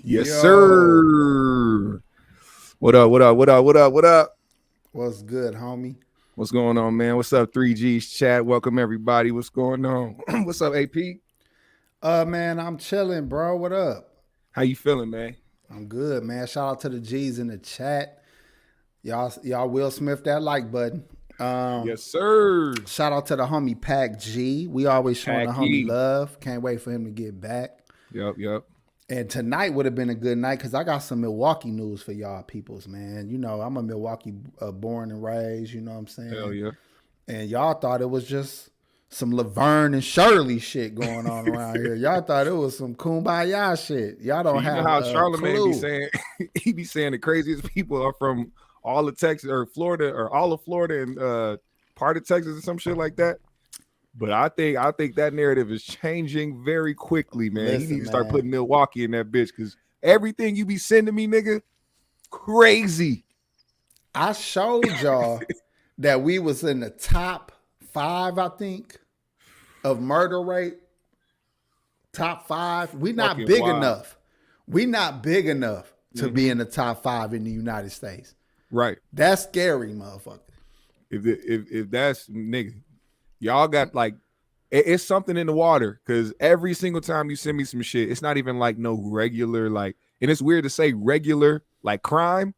Yes, Yo, sir. What up? What up? What up? What up? What up? what's good, homie? What's going on, man? What's up, 3G's chat? Welcome everybody. What's going on? What's up, AP? Man, I'm chilling, bro. What up? How you feeling, man? I'm good, man. Shout out to the G's in the chat. Y'all Will Smith that like button. Yes, sir. Shout out to the homie Pac G. We always showing the Packy. homie love. Can't wait for him to get back. Yep. And tonight would have been a good night because I got some Milwaukee news for y'all peoples, man. You know, I'm a Milwaukee born and raised, you know what I'm saying? Hell yeah. And y'all thought it was just some Laverne and Shirley shit going on around here. Y'all thought it was some kumbaya shit. Y'all don't have how a Charlamagne clue. be saying he be saying the craziest people are from all of Texas or Florida or all of Florida and part of Texas or some shit like that. But I think that narrative is changing very quickly, man. Listen, he need to start man. putting Milwaukee in that bitch because everything you be sending me, nigga, crazy. I showed y'all that we was in the top 5, I think, of murder rate. Top 5. We not Fucking big wild. enough. We not big enough to be in the top 5 in the United States. Right. That's scary, motherfucker. If that's nigga, y'all got like it's something in the water because every single time you send me some shit, it's not even like no regular like, and it's weird to say regular like crime,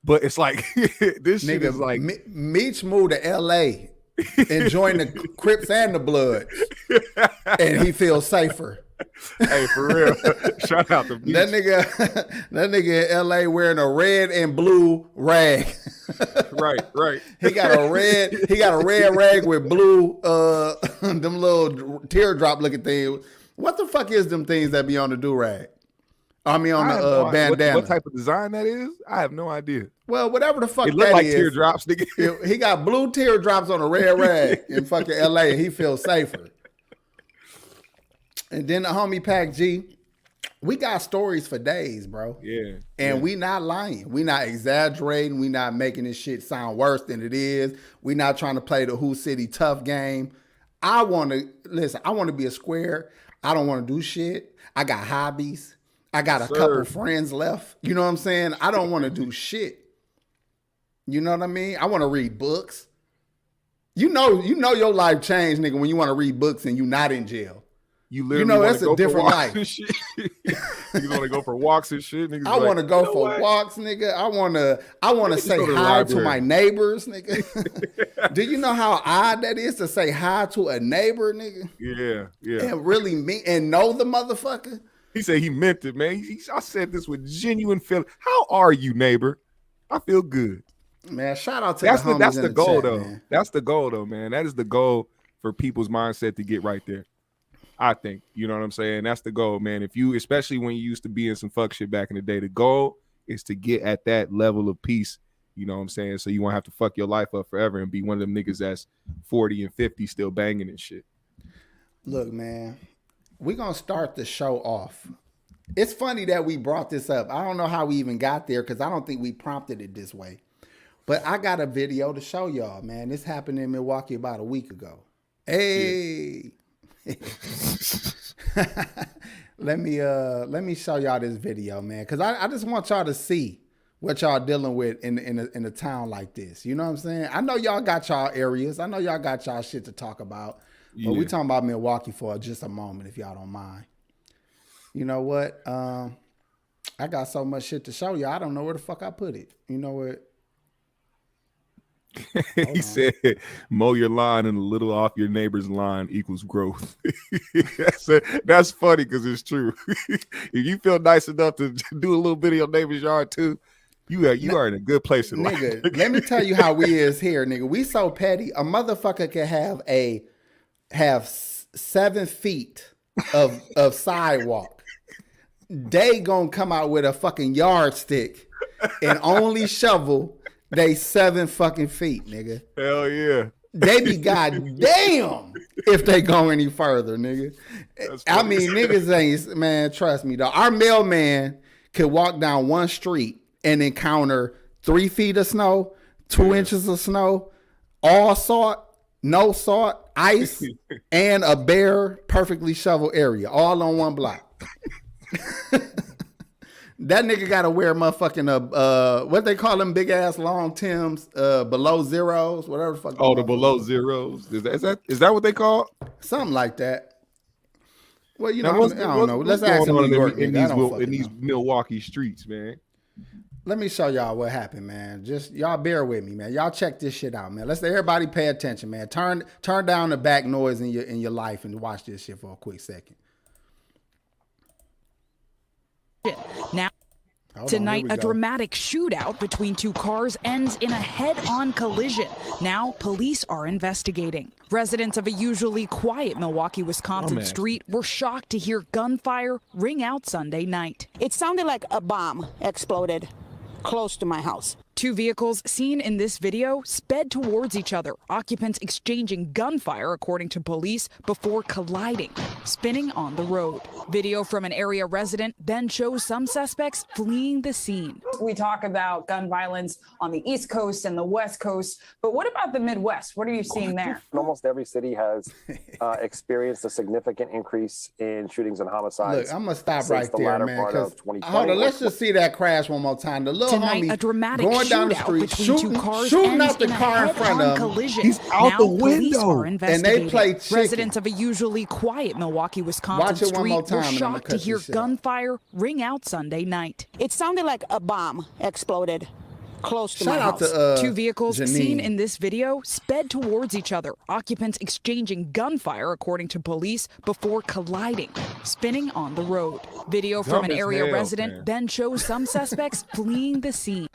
but it's like this shit Nigga, is like Meech moved to L.A. and joined the Crips and the Bloods, and he feels safer. hey, for real. Shout out to That nigga in L.A. wearing a red and blue rag. Right. He got a red rag with blue them little teardrop looking things. What the fuck is them things that be on the do-rag? I mean on the bandana. What type of design that is? I have no idea. Well, whatever the fuck It looked that like is. teardrops, nigga. He got blue teardrops on a red rag in fucking LA and he feels safer. And then the homie Pac G, we got stories for days, bro. Yeah. And we not lying. We not exaggerating. We not making this shit sound worse than it is. We not trying to play the Who City tough game. I want to be a square. I don't want to do shit. I got hobbies. I got a couple friends left. You know what I'm saying? I don't want to do shit. You know what I mean? I want to read books. You know your life changed, nigga, when you want to read books and you not in jail. You literally that's a different life. You want to go for walks and shit. Niggas I want to go for walks, nigga. I want to say hi to my neighbors, nigga. Do you know how odd that is to say hi to a neighbor, nigga? Yeah. And really mean and know the motherfucker? He said he meant it, man. I said this with genuine feeling. How are you, neighbor? I feel good. Man, shout out to the homies That's in the the goal, chat, though. man. That's the goal, though, man. That is the goal for people's mindset to get right there. I think, you know what I'm saying? That's the goal, man. Especially when you used to be in some fuck shit back in the day, the goal is to get at that level of peace, you know what I'm saying? So you won't have to fuck your life up forever and be one of them niggas that's 40 and 50 still banging and shit. Look, man, we're going to start the show off. It's funny that we brought this up. I don't know how we even got there because I don't think we prompted it this way. But I got a video to show y'all, man. This happened in Milwaukee about a week ago. Hey. Yeah. let me show y'all this video, man, because I just want y'all to see what y'all dealing with in a town like this. You know what I'm saying? I know y'all got y'all areas. I know y'all got y'all shit to talk about. But we talking about Milwaukee for just a moment, if y'all don't mind. You know what? I got so much shit to show you. I don't know where the fuck I put it. You know what? He said, mow your lawn and a little off your neighbor's lawn equals growth. That's funny because it's true. If you feel nice enough to do a little bit of your neighbor's yard too, you are in a good place in life. Nigga, let me tell you how we is here, nigga. We so petty. A motherfucker can have 7 feet of sidewalk. They gonna come out with a fucking yardstick and only shovel they 7 fucking feet, nigga. Hell yeah. They be goddamn if they go any further, nigga. I mean, niggas ain't, man, trust me, though. Our mailman could walk down one street and encounter 3 feet of snow, 2 inches of snow, all salt, no salt, ice, and a bare, perfectly shoveled area, all on one block. That nigga gotta wear motherfucking what they call them big ass long Tims, below zeros, whatever the fuck. Oh, the below zeros. Is that what they call? Something like that. Well, you Now, know, I don't know. Let's ask him in these Milwaukee streets, man. Let me show y'all what happened, man. Just y'all bear with me, man. Y'all check this shit out, man. Let's everybody pay attention, man. Turn down the back noise in your life and watch this shit for a quick second. Now, tonight, a dramatic shootout between two cars ends in a head-on collision. Now, police are investigating. Residents of a usually quiet Milwaukee, Wisconsin street were shocked to hear gunfire ring out Sunday night. It sounded like a bomb exploded close to my house. Two vehicles seen in this video sped towards each other, occupants exchanging gunfire, according to police, before colliding, spinning on the road. Video from an area resident then shows some suspects fleeing the scene. We talk about gun violence on the East Coast and the West Coast, but what about the Midwest? What are you seeing there? Almost every city has experienced a significant increase in shootings and homicides. Look, I'm gonna stop right there, man. Hold on, let's just see that crash one more time. The little Tonight, homie a dramatic going down the street, shooting out the car in front of him. Collision. He's out now, the window, and they play chicken. Residents of a usually quiet Milwaukee, Wisconsin street were shocked to hear gunfire ring out Sunday night. It sounded like a bomb exploded close to my house. Two vehicles Janine. seen in this video sped towards each other, occupants exchanging gunfire, according to police, before colliding, spinning on the road. Video from an area resident then shows some suspects fleeing the scene.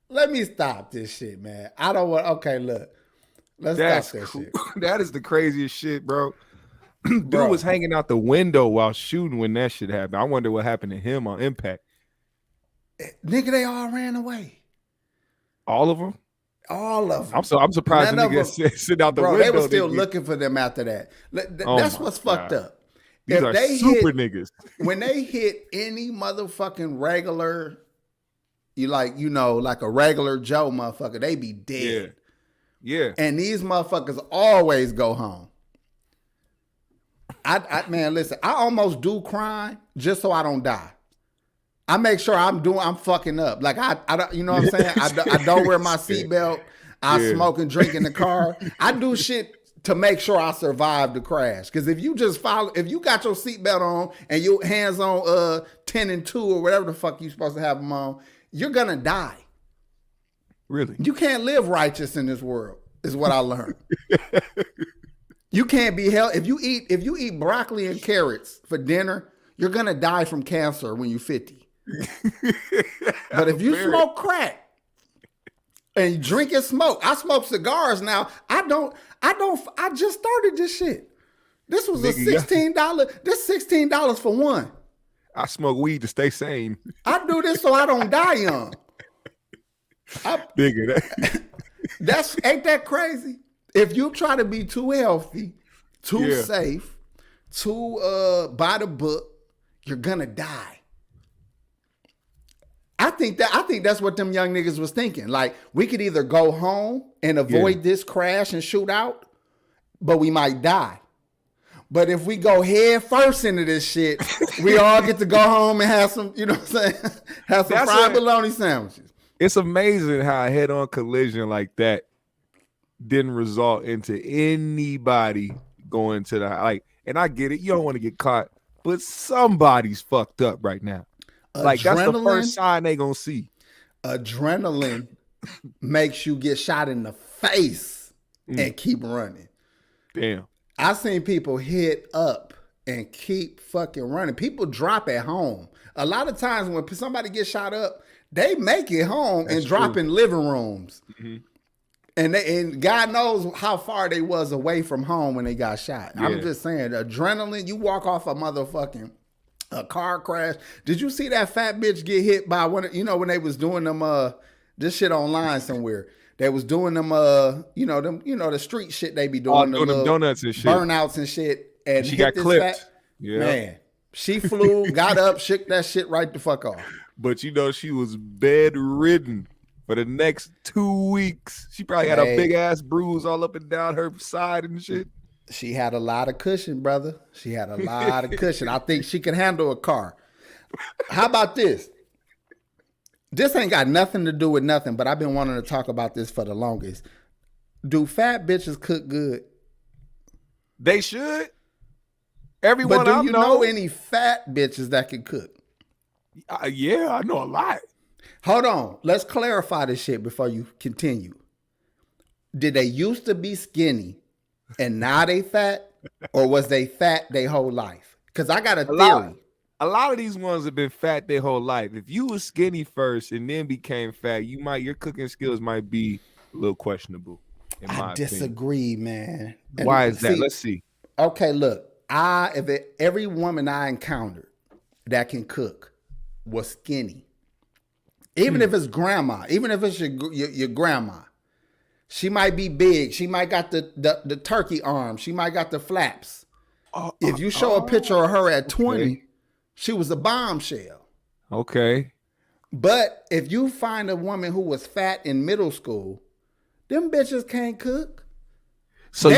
Let me stop this shit, man. I don't want. Okay, look. Let's stop this shit. That is the craziest shit, bro. Dude was hanging out the window while shooting when that shit happened. I wonder what happened to him on impact. Nigga, they all ran away. All of them? All of them. I'm surprised the nigga sit out the window. They were still looking for them after that. That's what's fucked up. These are super niggas. When they hit any motherfucking regular, like a regular Joe motherfucker, they be dead. Yeah. And these motherfuckers always go home. Man, listen, I almost do crime just so I don't die. I make sure I'm fucking up. Like I you know what I'm saying? I don't wear my seatbelt. I smoke and drink in the car. I do shit to make sure I survive the crash. Because if you got your seatbelt on and your hands on 10 and 2 or whatever the fuck you supposed to have them on, you're gonna die. Really? You can't live righteous in this world, is what I learned. You can't be held. If you eat broccoli and carrots for dinner, you're gonna die from cancer when you're 50. But if you smoke crack and drink and smoke, I smoke cigars now. I just started this shit. This was a $16. This $16 for one. I smoke weed to stay sane. I do this so I don't die young. Ain't that crazy? If you try to be too healthy, too safe, too by the book, you're gonna die. I think that's what them young niggas was thinking. Like, we could either go home and avoid this crash and shoot out, but we might die. But if we go head first into this shit, we all get to go home and have some, you know what I'm saying? Have some fried bologna sandwiches. It's amazing how a head-on collision like that didn't result into anybody going to the and I get it, you don't want to get caught, but somebody's fucked up right now. Like, that's the first sign they gonna see. Adrenaline makes you get shot in the face and keep running. Damn. I've seen people hit up and keep fucking running. People drop at home. A lot of times when somebody gets shot up, they make it home and drop in living rooms. Mm-hmm. And God knows how far they was away from home when they got shot. Yeah. I'm just saying, adrenaline, you walk off a motherfucking car crash. Did you see that fat bitch get hit by one? When they was doing them this shit online somewhere. They was doing them the street shit they be doing. Doing them donuts and shit. Burnouts and shit. And she got clipped. Man, she flew, got up, shook that shit right the fuck off. But she was bedridden for the next 2 weeks. She probably had a big ass bruise all up and down her side and shit. She had a lot of cushion, brother. She had a lot of cushion. I think she could handle a car. How about this? This ain't got nothing to do with nothing, but I've been wanting to talk about this for the longest. Do fat bitches cook good? They should. Everyone But do I you know any fat bitches that can cook? Yeah, I know a lot. Hold on. Let's clarify this shit before you continue. Did they used to be skinny and now they fat? Or was they fat their whole life? Because I got a theory. A lot of these ones have been fat their whole life. If you was skinny first and then became fat, your cooking skills might be a little questionable. I disagree, man. And why is that? Let's see. Okay, look. Every woman I encountered that can cook was skinny. Even if it's grandma, even if it's your grandma, she might be big. She might got the turkey arm. She might got the flaps. If you show a picture of her at 20, she was a bombshell. Okay. But if you find a woman who was fat in middle school, them bitches can't cook. So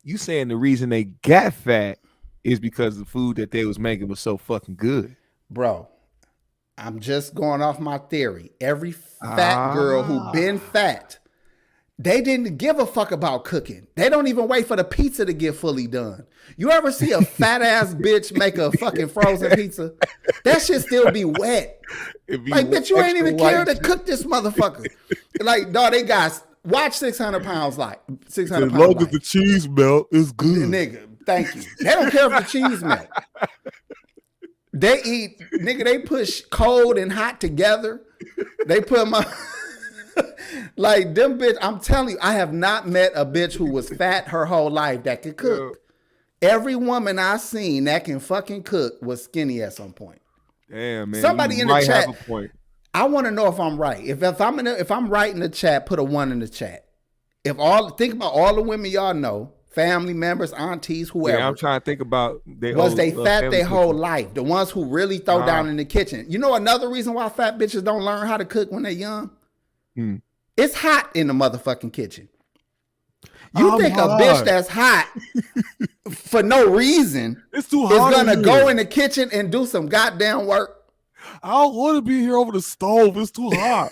you saying the reason they got fat is because the food that they was making was so fucking good. Bro, I'm just going off my theory. Every fat girl who been fat, they didn't give a fuck about cooking. They don't even wait for the pizza to get fully done. You ever see a fat ass bitch make a fucking frozen pizza? That shit still be wet. Like, bitch, you ain't even care to cook this motherfucker. Like, dog, they got, watch 600 pounds like 600 pounds. As long as the cheese melt, it's good. Nigga, thank you. They don't care if the cheese melt. They eat, nigga, they push cold and hot together. They put them up. Like, them bitch, I'm telling you, I have not met a bitch who was fat her whole life that could cook. Every woman I seen that can fucking cook was skinny at some point. Damn, man. Somebody in the chat. Have a point. I want to know if I'm right. If I'm right in the chat, put a 1 in the chat. Think about all the women y'all know, family members, aunties, whoever. Yeah, I'm trying to think about they fat their whole life. The ones who really throw down in the kitchen. You know another reason why fat bitches don't learn how to cook when they're young? It's hot in the motherfucking kitchen. You think a bitch that's hot for no reason it's too hot is gonna go in the kitchen and do some goddamn work? I don't want to be here over the stove. It's too hot.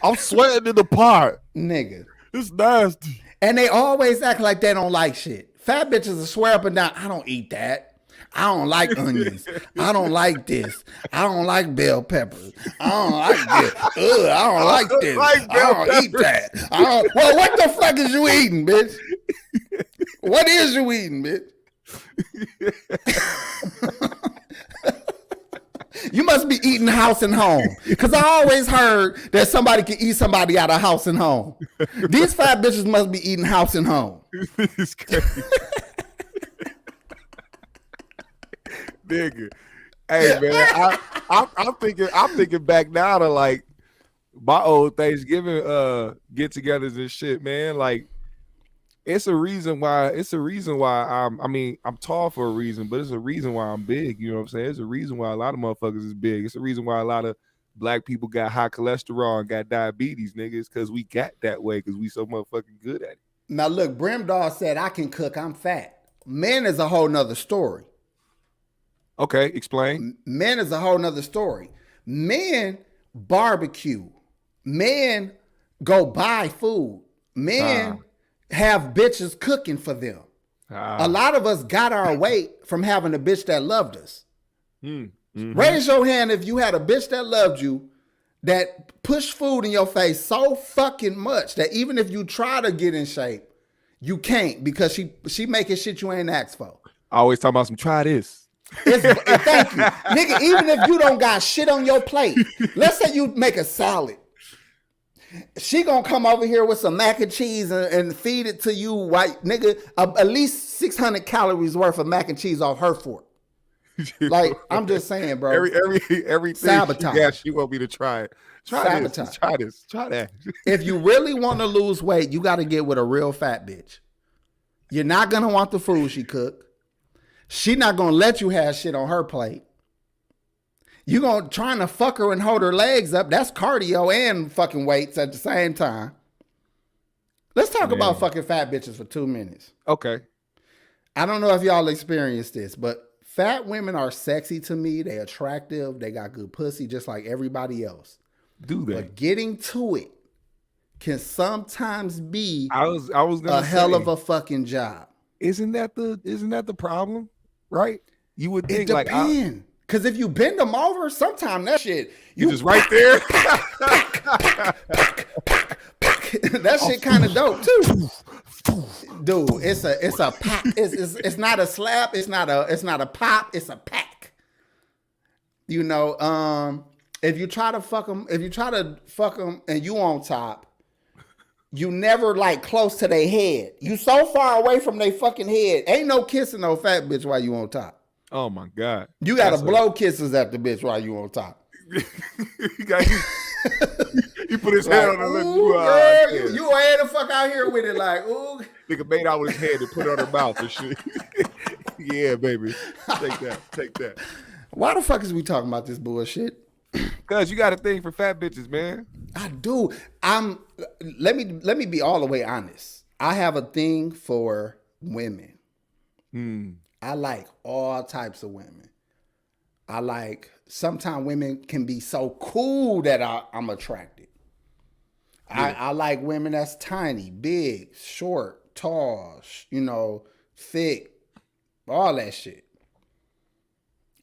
I'm sweating in the pot. Nigga. It's nasty. And they always act like they don't like shit. Fat bitches will swear up and down, I don't eat that. I don't like onions. I don't like this. I don't like bell peppers. I don't like this. Ugh, I don't like this. I don't eat that. Well, what the fuck is you eating, bitch? What is you eating, bitch? You must be eating house and home. Because I always heard that somebody can eat somebody out of house and home. These fat bitches must be eating house and home. It's crazy. Nigga. Hey man, I'm thinking back now to like my old Thanksgiving get-togethers and shit, man. Like it's a reason why I'm tall for a reason, but it's a reason why I'm big. You know what I'm saying? It's a reason why a lot of motherfuckers is big. It's a reason why a lot of black people got high cholesterol and got diabetes, niggas, because we got that way because we so motherfucking good at it. Now look, Brimdall said I can cook, I'm fat. Men is a whole nother story. Okay, explain. Men is a whole nother story. Men barbecue. Men go buy food. Men have bitches cooking for them. A lot of us got our weight from having a bitch that loved us. Mm-hmm. Raise your hand if you had a bitch that loved you that pushed food in your face so fucking much that even if you try to get in shape, you can't because she making shit you ain't asked for. I always talk about some try this. Thank you. Nigga, even if you don't got shit on your plate, let's say you make a salad. She gonna come over here with some mac and cheese and feed it to you, white nigga, at least 600 calories worth of mac and cheese off her fork. Like, I'm just saying, bro. Everything sabotage. She want me to try it. Try this. Try that. If you really want to lose weight, you got to get with a real fat bitch. You're not gonna want the food she cooked. She not gonna let you have shit on her plate. You gonna trying to fuck her and hold her legs up. That's cardio and fucking weights at the same time. Let's talk about fucking fat bitches for 2 minutes. Okay. I don't know if y'all experienced this, but Fat women are sexy to me. They attractive. They got good pussy, just like everybody else. Do they? But getting to it can sometimes be I was gonna a hell of a fucking job. Isn't that the problem? Right? You would think It like depends. Because if you bend them over, sometimes that shit you just right there. That shit kind of dope too. Dude, it's a pack. It's not a slap. It's not a pop. It's a pack. You know, if you try to fuck them and you on top, you never like close to their head. You so far away from their fucking head. Ain't no kissing no fat bitch while you on top. Oh my God. You gotta blow kisses at the bitch while you on top. He put his hand on her lip. You ahead the fuck out here with it, like, ooh. Nigga made out with his hand and put it on her mouth and shit. Yeah, baby. Take that. Why the fuck is we talking about this bullshit? Cause you got a thing for fat bitches, man. I do. Let me be all the way honest. I have a thing for women. I like all types of women. I like, sometimes women can be so cool that I'm attracted. Yeah. I like women that's tiny, big, short, tall, thick, all that shit.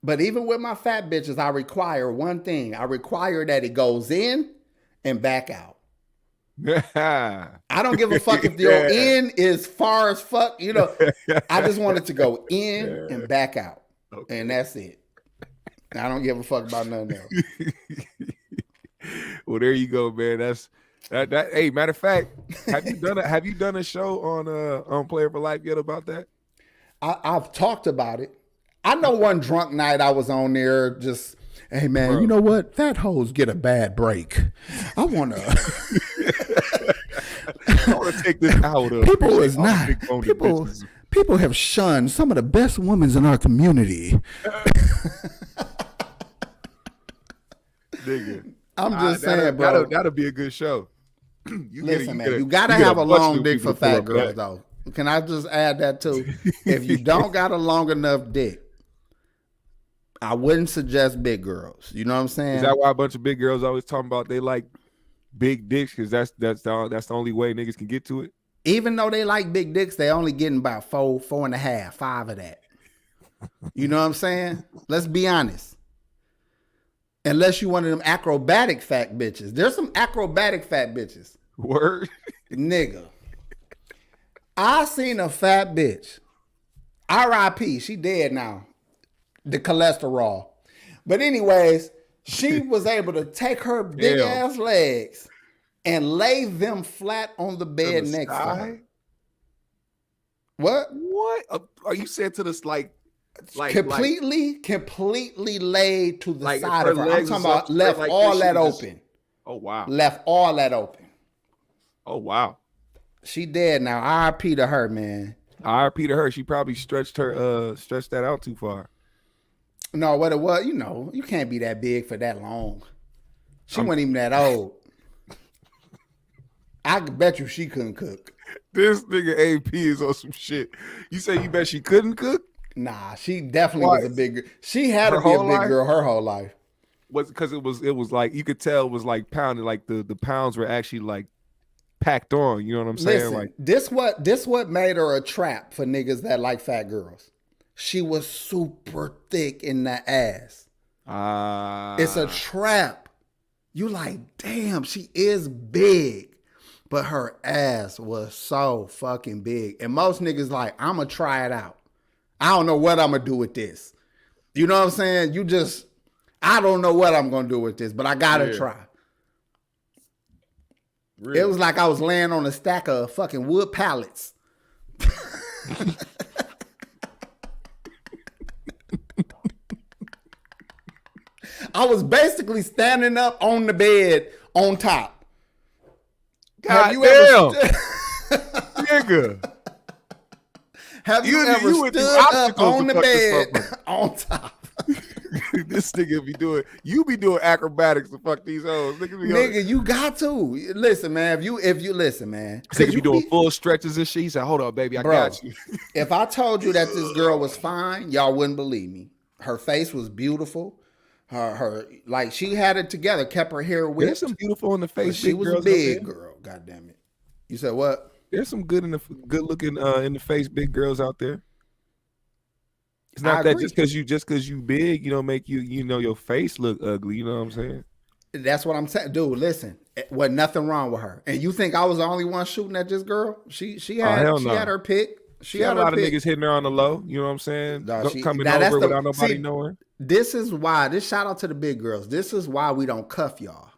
But even with my fat bitches, I require one thing. I require that it goes in and back out. I don't give a fuck if your in is far as fuck. I just want it to go in and back out. Okay. And that's it. I don't give a fuck about nothing else. Well, there you go, man. That. Hey, matter of fact, have you done a show on Player for Life yet about that? I've talked about it. I know one drunk night I was on there just, hey man, bro, you know what? Fat hoes get a bad break. I want to take this out of people have shunned some of the best women in our community. Nigga. I'm just saying, bro. That'll be a good show. Listen, man, you gotta have a long dick for fat girls, though. Can I just add that too? If you don't got a long enough dick, I wouldn't suggest big girls. You know what I'm saying? Is that why a bunch of big girls always talking about they like big dicks? Because that's the only way niggas can get to it. Even though they like big dicks, they only getting about 4.5, 5 of that. You know what I'm saying? Let's be honest. Unless you one of them acrobatic fat bitches. There's some acrobatic fat bitches. Word? Nigga. I seen a fat bitch. R.I.P. She dead now. The cholesterol. But anyways, she was able to take her big ass legs and lay them flat on the bed next to her. What? Are you saying to this like completely laid to the side of her? I'm talking about left all that open. Oh wow. Left all that open. Oh wow. She dead now. R.I.P. to her, man. R.I.P. to her. She probably stretched that out too far. No, what it was, you can't be that big for that long. She wasn't even that old. I bet you she couldn't cook. This nigga AP is on some shit. You say you bet she couldn't cook? Nah, she definitely was a big girl. She had to be a big girl her whole life. Because it was like, you could tell it was like pounded, like the pounds were actually like packed on. You know what I'm saying? Listen, this what made her a trap for niggas that like fat girls. She was super thick in the ass. It's a trap. You like, damn, she is big. But her ass was so fucking big. And most niggas like, I'm going to try it out. I don't know what I'm going to do with this. You know what I'm saying? I don't know what I'm going to do with this, but I got to try. Really? It was like I was laying on a stack of fucking wood pallets. I was basically standing up on the bed on top. God damn. Nigga. Have you ever stood up on the bed on top? This nigga be doing acrobatics to fuck these hoes. Nigga, you got to listen, man. If you listen, man, nigga be doing full stretches and shit. He said, "Hold up, baby, I got you." If I told you that this girl was fine, y'all wouldn't believe me. Her face was beautiful. Her like she had it together, kept her hair whipped. There's some beautiful in the face. She was a big girl. God damn it. You said what? There's some good looking in the face big girls out there. It's not that just because you big, make your face look ugly. You know what I'm saying? That's what I'm saying, dude. Listen, wasn't nothing wrong with her. And you think I was the only one shooting at this girl? She had her pick. She had a lot of niggas hitting her on the low. You know what I'm saying? Coming over without nobody knowing. This is why. This shout out to the big girls. This is why we don't cuff y'all.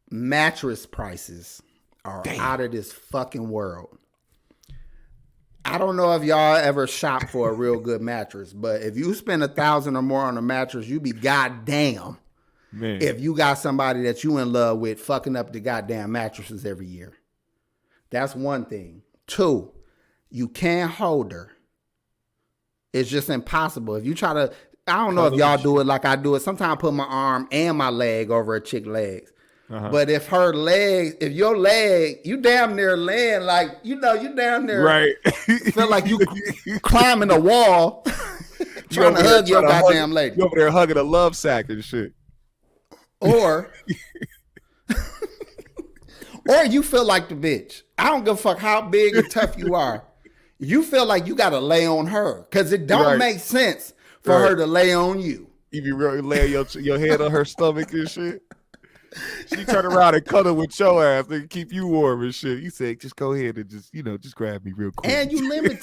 Mattress prices are out of this fucking world. I don't know if y'all ever shop for a real good mattress, but if you spend $1,000 or more on a mattress, you be goddamn. Man. If you got somebody that you in love with fucking up the goddamn mattresses every year. That's one thing. 2, you can't hold her. It's just impossible. If you try to, I don't know if y'all do it like I do it. Sometimes I put my arm and my leg over a chick's legs. But if your leg, you damn near laying like, you damn near right. feel like you climbing a wall trying to hug your goddamn lady. You over there hugging a love sack and shit. Or you feel like the bitch. I don't give a fuck how big and tough you are. You feel like you got to lay on her because it don't make sense for her to lay on you. You be really laying your head on her stomach and shit. She turn around and cuddle with your ass to keep you warm and shit. You say, just go ahead and just grab me real quick. And you limited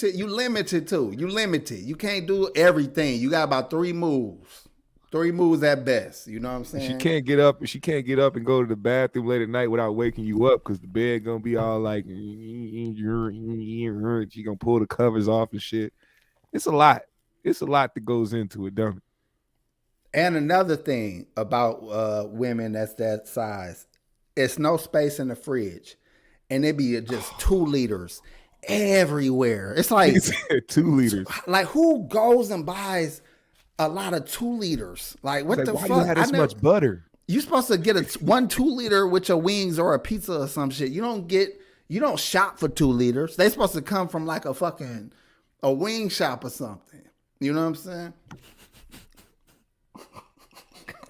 too. You limited. You can't do everything. You got about 3 moves. 3 moves at best. You know what I'm saying? She can't get up and go to the bathroom late at night without waking you up because the bed gonna be all like she gonna pull the covers off and shit. It's a lot. It's a lot that goes into it, don't it? And another thing about women that's that size, it's no space in the fridge. And it be just 2 liters everywhere. It's like 2 liters. Like who goes and buys a lot of 2 liters? Like what the fuck? Why you had this much butter? You supposed to get a 2 liter with your wings or a pizza or some shit. You don't shop for 2 liters. They supposed to come from like a wing shop or something. You know what I'm saying?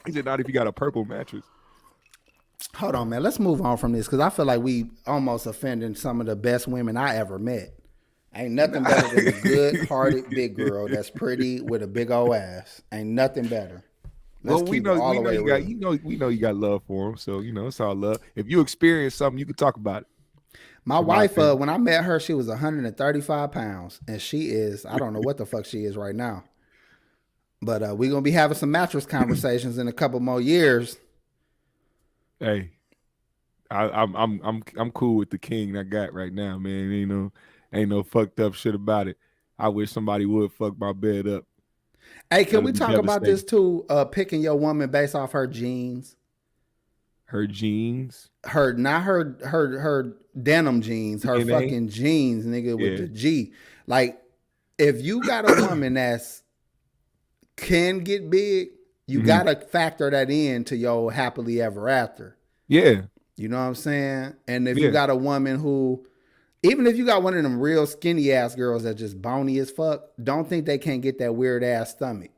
He said, not if you got a purple mattress. Hold on, man. Let's move on from this because I feel like we almost offending some of the best women I ever met. Ain't nothing better than a good-hearted big girl that's pretty with a big old ass. Ain't nothing better. We know you got love for them, so it's all love. If you experience something, you can talk about it. My wife, when I met her, she was 135 pounds, and she is, I don't know what the fuck she is right now. But we're gonna be having some mattress conversations in a couple more years. Hey, I'm cool with the king I got right now, man. Ain't no fucked up shit about it. I wish somebody would fuck my bed up. Hey, can we talk about this too? Picking your woman based off her genes. Her jeans? Not her denim jeans. Her DNA? Fucking jeans, nigga, with the G. Like, if you got a woman that's can get big, you gotta factor that in to your happily ever after. Yeah. You know what I'm saying? And if you got a woman who, even if you got one of them real skinny ass girls that just bony as fuck, don't think they can't get that weird ass stomach.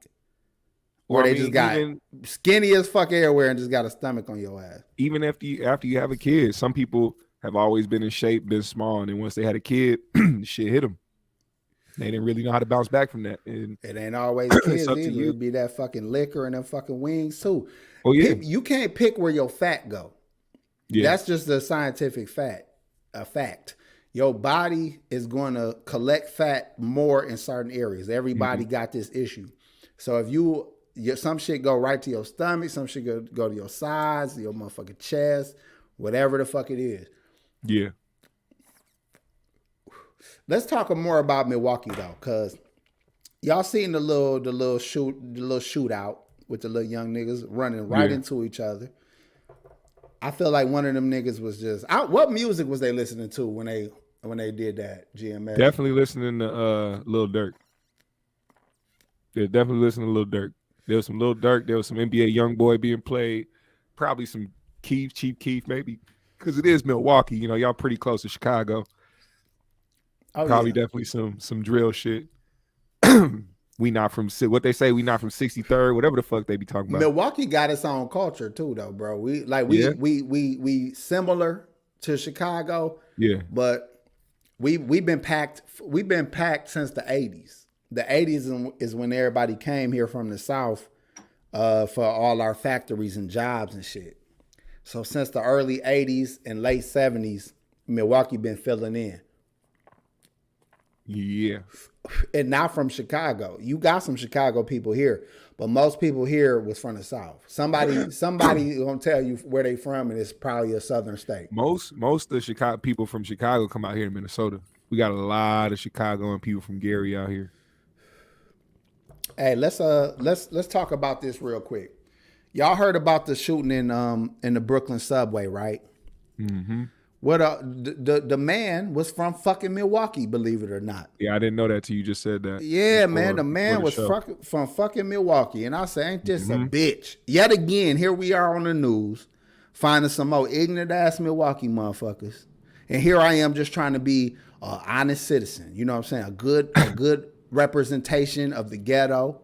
Or they just got skinny as fuck everywhere and just got a stomach on your ass. Even after you have a kid, some people have always been in shape, been small, and then once they had a kid, shit hit them. They didn't really know how to bounce back from that. And it ain't always kids either. It'd be that fucking liquor and them fucking wings too. Oh yeah. You can't pick where your fat go. Yeah. That's just a scientific fact. Your body is going to collect fat more in certain areas. Everybody got this issue. So if some shit go right to your stomach, some shit go to your sides, your motherfucking chest, whatever the fuck it is. Yeah. Let's talk more about Milwaukee though, cause y'all seen the little shootout with the little young niggas running right into each other. I feel like one of them niggas was just what music was they listening to when they did that? GMS definitely listening to Lil Durk. Yeah, definitely listening to Lil Durk. There was some Lil Durk. There was some NBA YoungBoy being played. Probably some Chief Keef, maybe, because it is Milwaukee. You know, y'all pretty close to Chicago. Oh, Probably yeah. definitely some drill shit. We not from what they say. We not from 63rd. Whatever the fuck they be talking about. Milwaukee got its own culture too, though, bro. We similar to Chicago. Yeah, but we've been packed. We've been packed since the 80s. The 80s is when everybody came here from the South for all our factories and jobs and shit. So since the early 80s and late 70s, Milwaukee been filling in. Yeah. And not from Chicago. You got some Chicago people here, but most people here was from the South. Somebody gonna tell you where they from, and it's probably a southern state. Most of the Chicago people from Chicago come out here in Minnesota. We got a lot of Chicago and people from Gary out here. Hey, let's talk about this real quick. Y'all heard about the shooting in the Brooklyn subway, right? Mm-hmm. What the man was from fucking Milwaukee, believe it or not. Yeah, I didn't know that till you just said that. Yeah, man, the man was from fucking Milwaukee, and I say, ain't this a bitch? Yet again, here we are on the news, finding some more ignorant ass Milwaukee motherfuckers, and here I am just trying to be an honest citizen. You know what I'm saying? A good representation of the ghetto.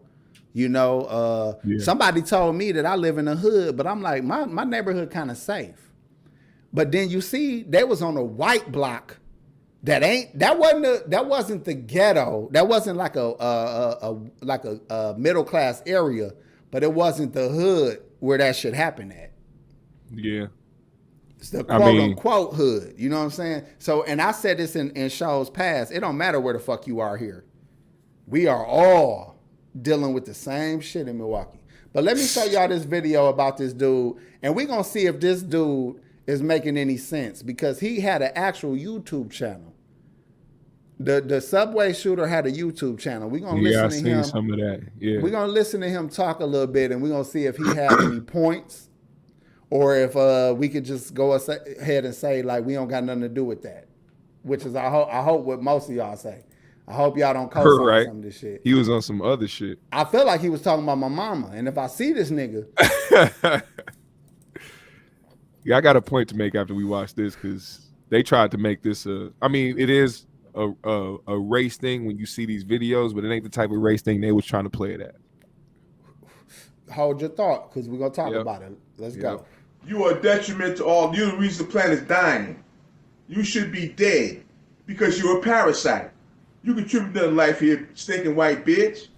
You know, somebody told me that I live in the hood, but I'm like, my neighborhood kind of safe. But then you see, they was on a white block. That wasn't the ghetto. That wasn't like a middle class area, but it wasn't the hood where that shit happened at. Yeah. It's the quote-unquote hood. You know what I'm saying? So, and I said this in shows past. It don't matter where the fuck you are here. We are all dealing with the same shit in Milwaukee. But let me show y'all this video about this dude, and we're going to see if this dude is making any sense, because he had an actual YouTube channel. The subway shooter had a YouTube channel. We're going to listen to him. Some of that. Yeah. We're going to listen to him talk a little bit, and we're going to see if he had any points, or if we could just go ahead and say, like, we don't got nothing to do with that, which is, I hope what most of y'all say. I hope y'all don't co-sign some of this shit. He was on some other shit. I feel like he was talking about my mama, and if I see this nigga... Yeah, I got a point to make after we watch this, because they tried to make this it is a race thing when you see these videos, but it ain't the type of race thing they was trying to play it at. Hold your thought, because we're going to talk about it. Let's go. You are a detriment to all. You're the reason the planet's dying. You should be dead because you're a parasite. You contribute to life here, stinking white bitch.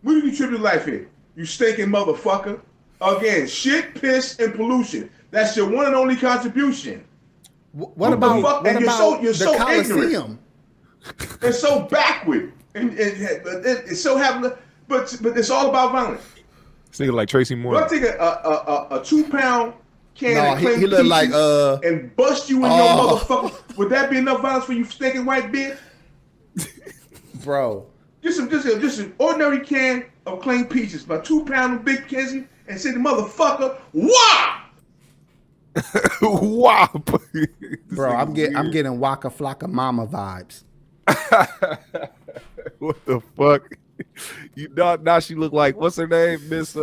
What do you contribute to life here? You stinking motherfucker. Again, shit, piss, and pollution. That's your one and only contribution. What about you're so Coliseum? Ignorant. And so backward. And it's so having, but it's all about violence. This nigga like Tracy Morgan. I'll take a 2-pound can of clean he look like and bust you in your motherfucker. Would that be enough violence for you stinking white bitch? Bro. Just an ordinary can of clean peaches, about 2 pounds of big Kenzie, and say the motherfucker, wah! Wow. Bro, I'm getting Waka Flocka Mama vibes. What the fuck? Now she look like, what's her name? Miss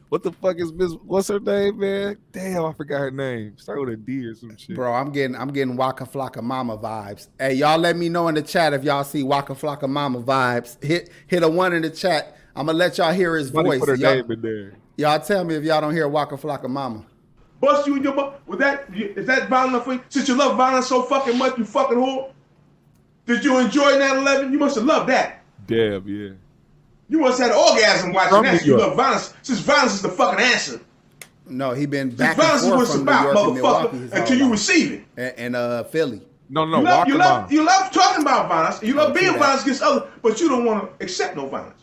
what the fuck is Miss, what's her name, man? Damn, I forgot her name. Start with a D or some shit. Bro, I'm getting Waka Flocka Mama vibes. Hey, y'all let me know in the chat if y'all see Waka Flocka Mama vibes. Hit a 1 in the chat. I'm gonna let y'all hear his voice. Put her name in there. Y'all tell me if y'all don't hear Waka Flocka Mama. Bust you in your butt. Is that violent enough for you? Since you love violence so fucking much, you fucking whore. Did you enjoy 9/11? You must have loved that. Damn, yeah. You must have had an orgasm watching that. You love violence. Since violence is the fucking answer. No, he been back and forth from New York and Milwaukee until you receive it. And Philly. No. You love talking about violence. You love being violence against others, but you don't want to accept no violence.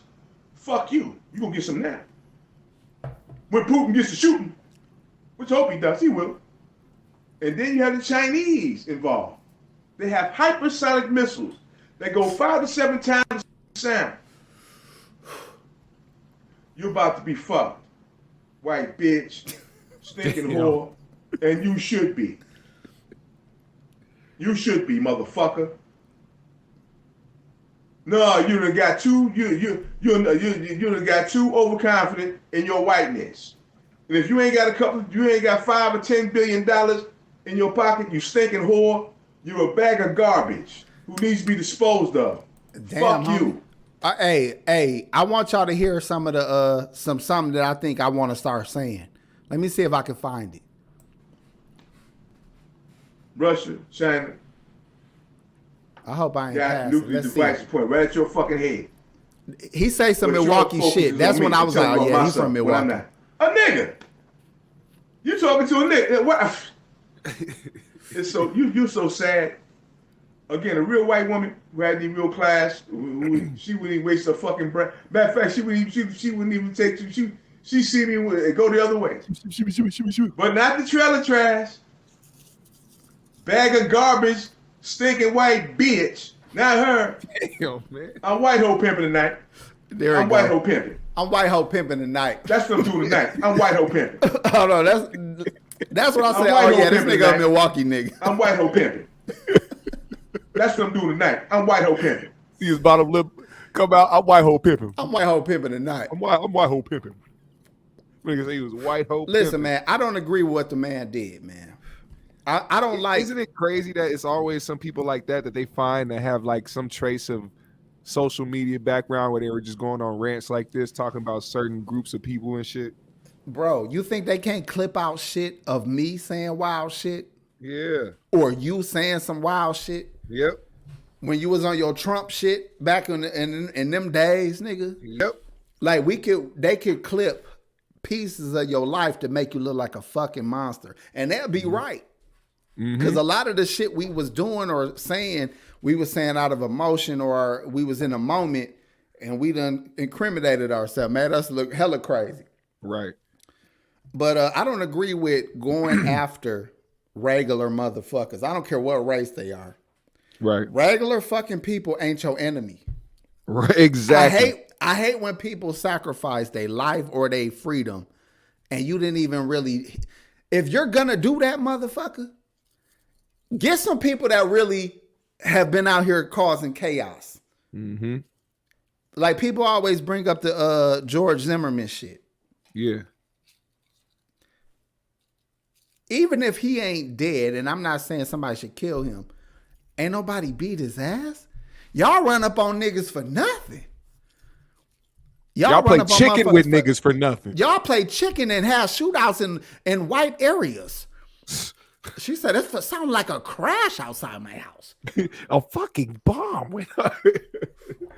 Fuck you. You gonna get some now. When Putin gets to shooting, which I hope he does, he will. And then you have the Chinese involved. They have hypersonic missiles that go 5 to 7 times the sound. You're about to be fucked, white bitch, stinking whore, and you should be. You should be, motherfucker. No, you done got too you done got too overconfident in your whiteness. And if you ain't got $5 or $10 billion in your pocket, you stinking whore. You're a bag of garbage who needs to be disposed of. Damn, Fuck you. Hey, I want y'all to hear some of the something that I think I want to start saying. Let me see if I can find it. Russia, China. I hope I ain't got passing. nuclear Let's see. devices pointed right at your fucking head. He say some But your Milwaukee focus shit. is That's on me when I to was tell like, you oh about yeah, he's myself from when I'm Milwaukee. not. A nigga. You talking to a nigga? What? It's so you're so sad. Again, a real white woman who had any real class, she wouldn't even waste her fucking breath. Matter of fact, she wouldn't even take you. She see me go the other way. But not the trailer trash. Bag of garbage, stinking white bitch. Not her. Damn, man. I'm white hoe pimping tonight. I'm white hoe pimping. I'm white hoe pimping tonight. That's what I'm doing tonight. I'm white hoe pimping. Oh no, that's what I said. white Oh hoe yeah, this pimping nigga a tonight. Milwaukee nigga. I'm white hoe pimping. That's what I'm doing tonight. I'm white hoe pimping. See his bottom lip come out. I'm white hoe pimping. I'm white hoe pimping tonight. I'm white hoe pimping. Nigga say he was white hoe. Listen, pimping. man, I don't agree with what the man did, man. I don't like. Isn't it crazy that it's always some people like that they find that have like some trace of social media background where they were just going on rants like this, talking about certain groups of people and shit? Bro, you think they can't clip out shit of me saying wild shit? Yeah. Or you saying some wild shit? Yep. When you was on your Trump shit back in them days, nigga? Yep. Like they could clip pieces of your life to make you look like a fucking monster. And that'd be right. Because a lot of the shit we was doing or saying, we was saying out of emotion or we was in a moment and we done incriminated ourselves, made us look hella crazy. Right. But I don't agree with going after regular motherfuckers. I don't care what race they are. Right. Regular fucking people ain't your enemy. Right. Exactly. I hate when people sacrifice their life or their freedom and you didn't even really. If you're gonna do that, motherfucker, get some people that really have been out here causing chaos. Mm-hmm. Like people always bring up the George Zimmerman shit. Yeah. Even if he ain't dead, and I'm not saying somebody should kill him, ain't nobody beat his ass. Y'all run up on niggas for nothing. Y'all play chicken with niggas for nothing. Y'all play chicken and have shootouts in white areas. She said, it sounds like a crash outside my house. A fucking bomb went up.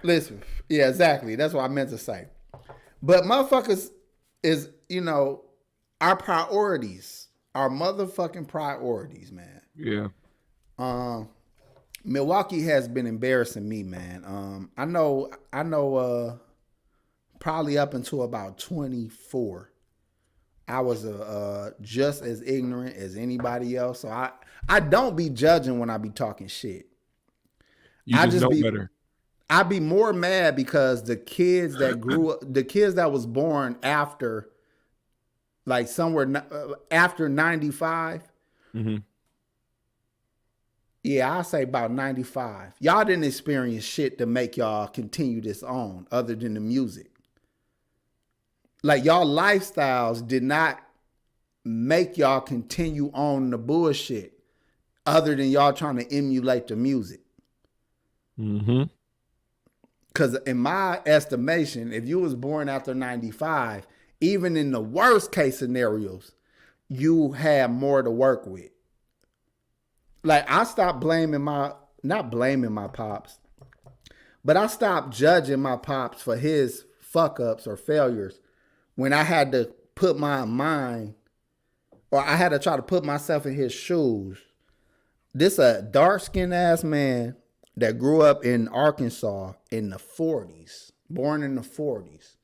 Listen, yeah, exactly. That's what I meant to say. But motherfuckers is, our priorities, our motherfucking priorities, man. Yeah. Milwaukee has been embarrassing me, man. I know probably up until about 24, I was just as ignorant as anybody else. So I don't be judging when I be talking shit. You just know better. I be more mad because the kids that grew up, the kids that was born after, like somewhere after 95. Mm-hmm. Yeah, I say about 95. Y'all didn't experience shit to make y'all continue this on other than the music. Like y'all lifestyles did not make y'all continue on the bullshit other than y'all trying to emulate the music. Mm-hmm. Because in my estimation, if you was born after 95, even in the worst case scenarios, you have more to work with. Like I stopped not blaming my pops, but I stopped judging my pops for his fuck ups or failures when I had to put my mind, or I had to try to put myself in his shoes. This a dark-skinned ass man that grew up in Arkansas in the 40s, born in the 40s,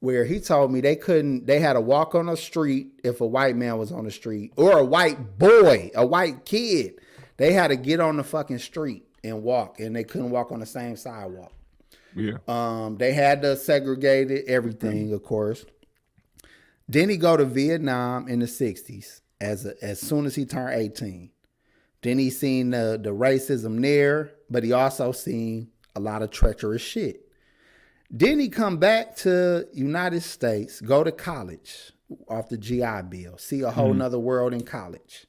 where he told me they had to walk on the street if a white man was on the street, or a white boy, a white kid. They had to get on the fucking street and walk, and they couldn't walk on the same sidewalk. Yeah. They had to segregate everything, of course. Then he go to Vietnam in the 60s as soon as he turned 18. Then he seen the racism there, but he also seen a lot of treacherous shit. Then he come back to United States, go to college off the GI Bill, see a whole nother world in college.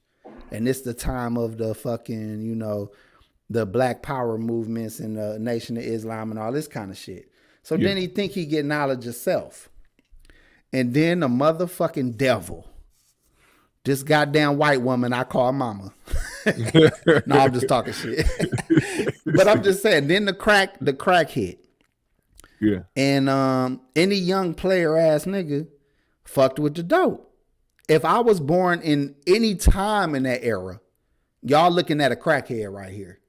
And it's the time of the fucking, you know, the Black Power movements and the Nation of Islam and all this kind of shit. So then he think he get knowledge of self. And then the motherfucking devil, this goddamn white woman I call mama. No, I'm just talking shit. But I'm just saying, then the crack hit. Yeah. And any young player ass nigga fucked with the dope. If I was born in any time in that era, y'all looking at a crackhead right here.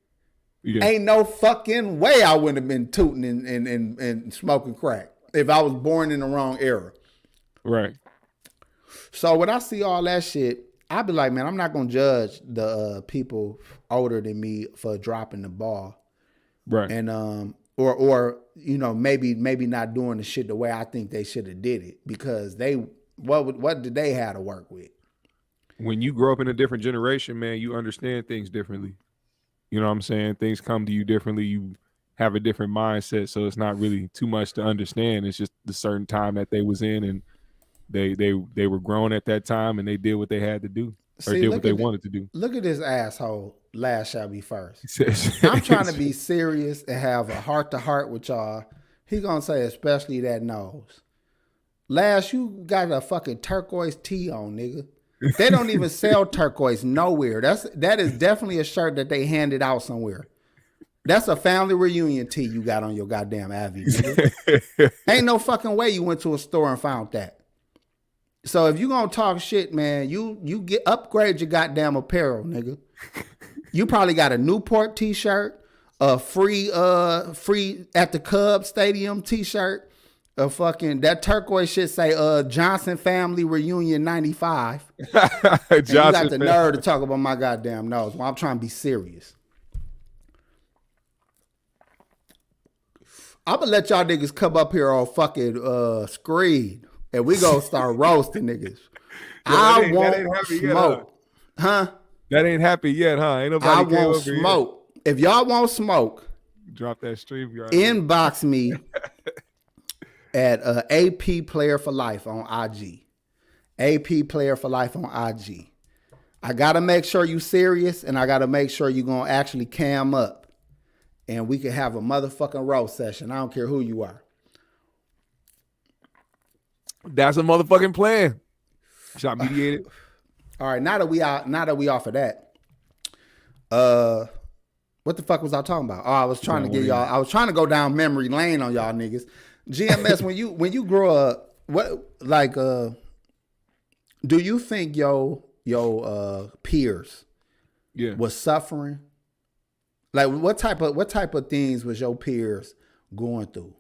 Yeah. Ain't no fucking way I wouldn't have been tooting and smoking crack if I was born in the wrong era. Right. So when I see all that shit, I be like, man, I'm not gonna judge the people older than me for dropping the ball. Right. And or you know, maybe not doing the shit the way I think they should have did it, because what did they have to work with? When you grow up in a different generation, man, you understand things differently. You know what I'm saying? Things come to you differently. You have a different mindset, so it's not really too much to understand. It's just the certain time that they was in, and they were grown at that time, and they did what they had to do, or did what they wanted to do. Look at this asshole. Last shall be first. I'm trying to be serious and have a heart-to-heart with y'all. He gonna say, especially that nose. Last, you got a fucking turquoise tee on, nigga. They don't even sell turquoise nowhere. That is definitely a shirt that they handed out somewhere. That's a family reunion tee you got on your goddamn Avi, nigga. Ain't no fucking way you went to a store and found that. So if you gonna talk shit, man, you get upgrade your goddamn apparel, nigga. You probably got a Newport t-shirt, a free at the Cubs Stadium t-shirt, a fucking that turquoise shit say Johnson Family Reunion 95. And you got the nerve to talk about my goddamn nose. Well, I'm trying to be serious. I'm gonna let y'all niggas come up here on fucking screen and we gonna start roasting niggas. I won't smoke. Huh? That ain't happy yet, huh? Ain't nobody I won't smoke. Yet. If y'all won't smoke, drop that stream. Inbox me at AP Player for Life on IG. AP Player for Life on IG. I gotta make sure you serious, and I gotta make sure you gonna actually cam up, and we can have a motherfucking roast session. I don't care who you are. That's a motherfucking plan. Shot mediated. All right, now that we off of that, what the fuck was I talking about? Oh, I was trying to get y'all. I was trying to go down memory lane on y'all niggas. GMS, when you grow up, what like do you think your peers was suffering? Like what type of things was your peers going through?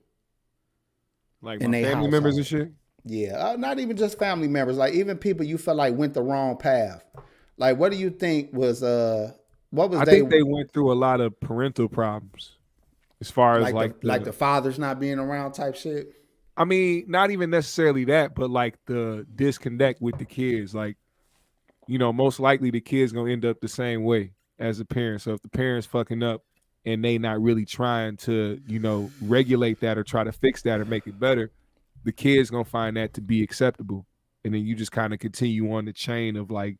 Like my family members and shit? Yeah, not even just family members, like even people you felt like went the wrong path. Like, what do you think was I think they went through a lot of parental problems, as far as like the fathers not being around type shit. I mean, not even necessarily that, but like the disconnect with the kids. Like, you know, most likely the kids gonna end up the same way as the parents. So if the parents fucking up and they not really trying to, you know, regulate that or try to fix that or make it better, the kids gonna find that to be acceptable, and then you just kind of continue on the chain of like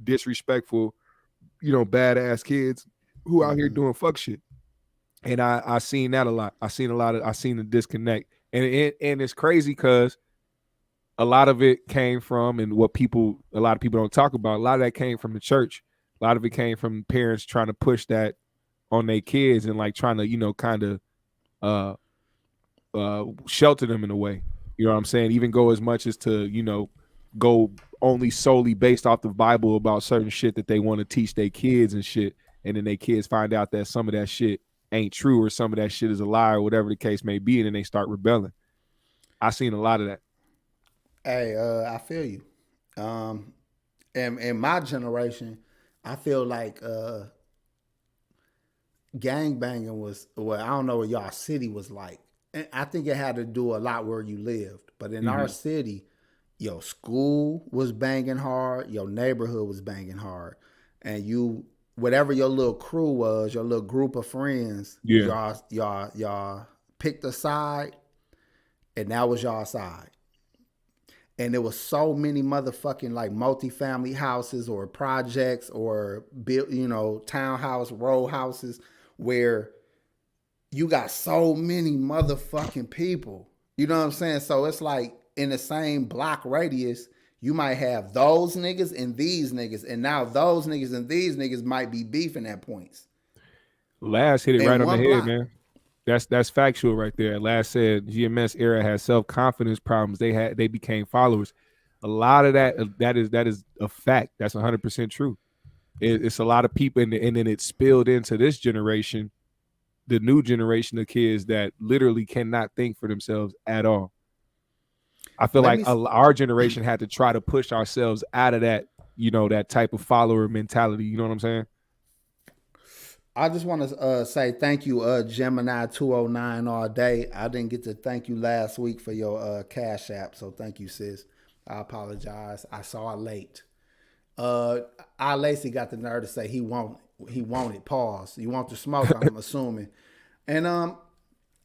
disrespectful, you know, badass kids who out here doing fuck shit. And I seen that a lot. I seen the disconnect, and it's crazy because a lot of it came from, and a lot of people don't talk about. A lot of that came from the church. A lot of it came from parents trying to push that on their kids and like trying to, you know, kind of shelter them in a way. You know what I'm saying? Even go as much as to, you know, go only solely based off the Bible about certain shit that they want to teach their kids and shit. And then their kids find out that some of that shit ain't true or some of that shit is a lie or whatever the case may be. And then they start rebelling. I seen a lot of that. Hey, I feel you. And in my generation, I feel like gangbanging was, well, I don't know what y'all city was like. I think it had to do a lot where you lived. But in our city, your school was banging hard, your neighborhood was banging hard. And you whatever your little crew was, your little group of friends, y'all picked a side, and that was y'all side. And there was so many motherfucking like multifamily houses or projects or built, townhouse, row houses where you got so many motherfucking people. You know what I'm saying? So it's like in the same block radius, you might have those niggas and these niggas. And now those niggas and these niggas might be beefing at points. Last hit it In right on the one head, block. man. That's factual right there. Last said GMS era had self-confidence problems. They became followers. A lot of that is a fact. That's 100% true. It's a lot of people, and then it spilled into this generation, the new generation of kids that literally cannot think for themselves at all. I feel like our generation had to try to push ourselves out of that, that type of follower mentality. You know what I'm saying? I just want to say thank you, Gemini 209 all day. I didn't get to thank you last week for your Cash App, so thank you, sis. I apologize. I saw it late. Lacey got the nerve to say he wanted. Pause. You want the smoke? I'm assuming. And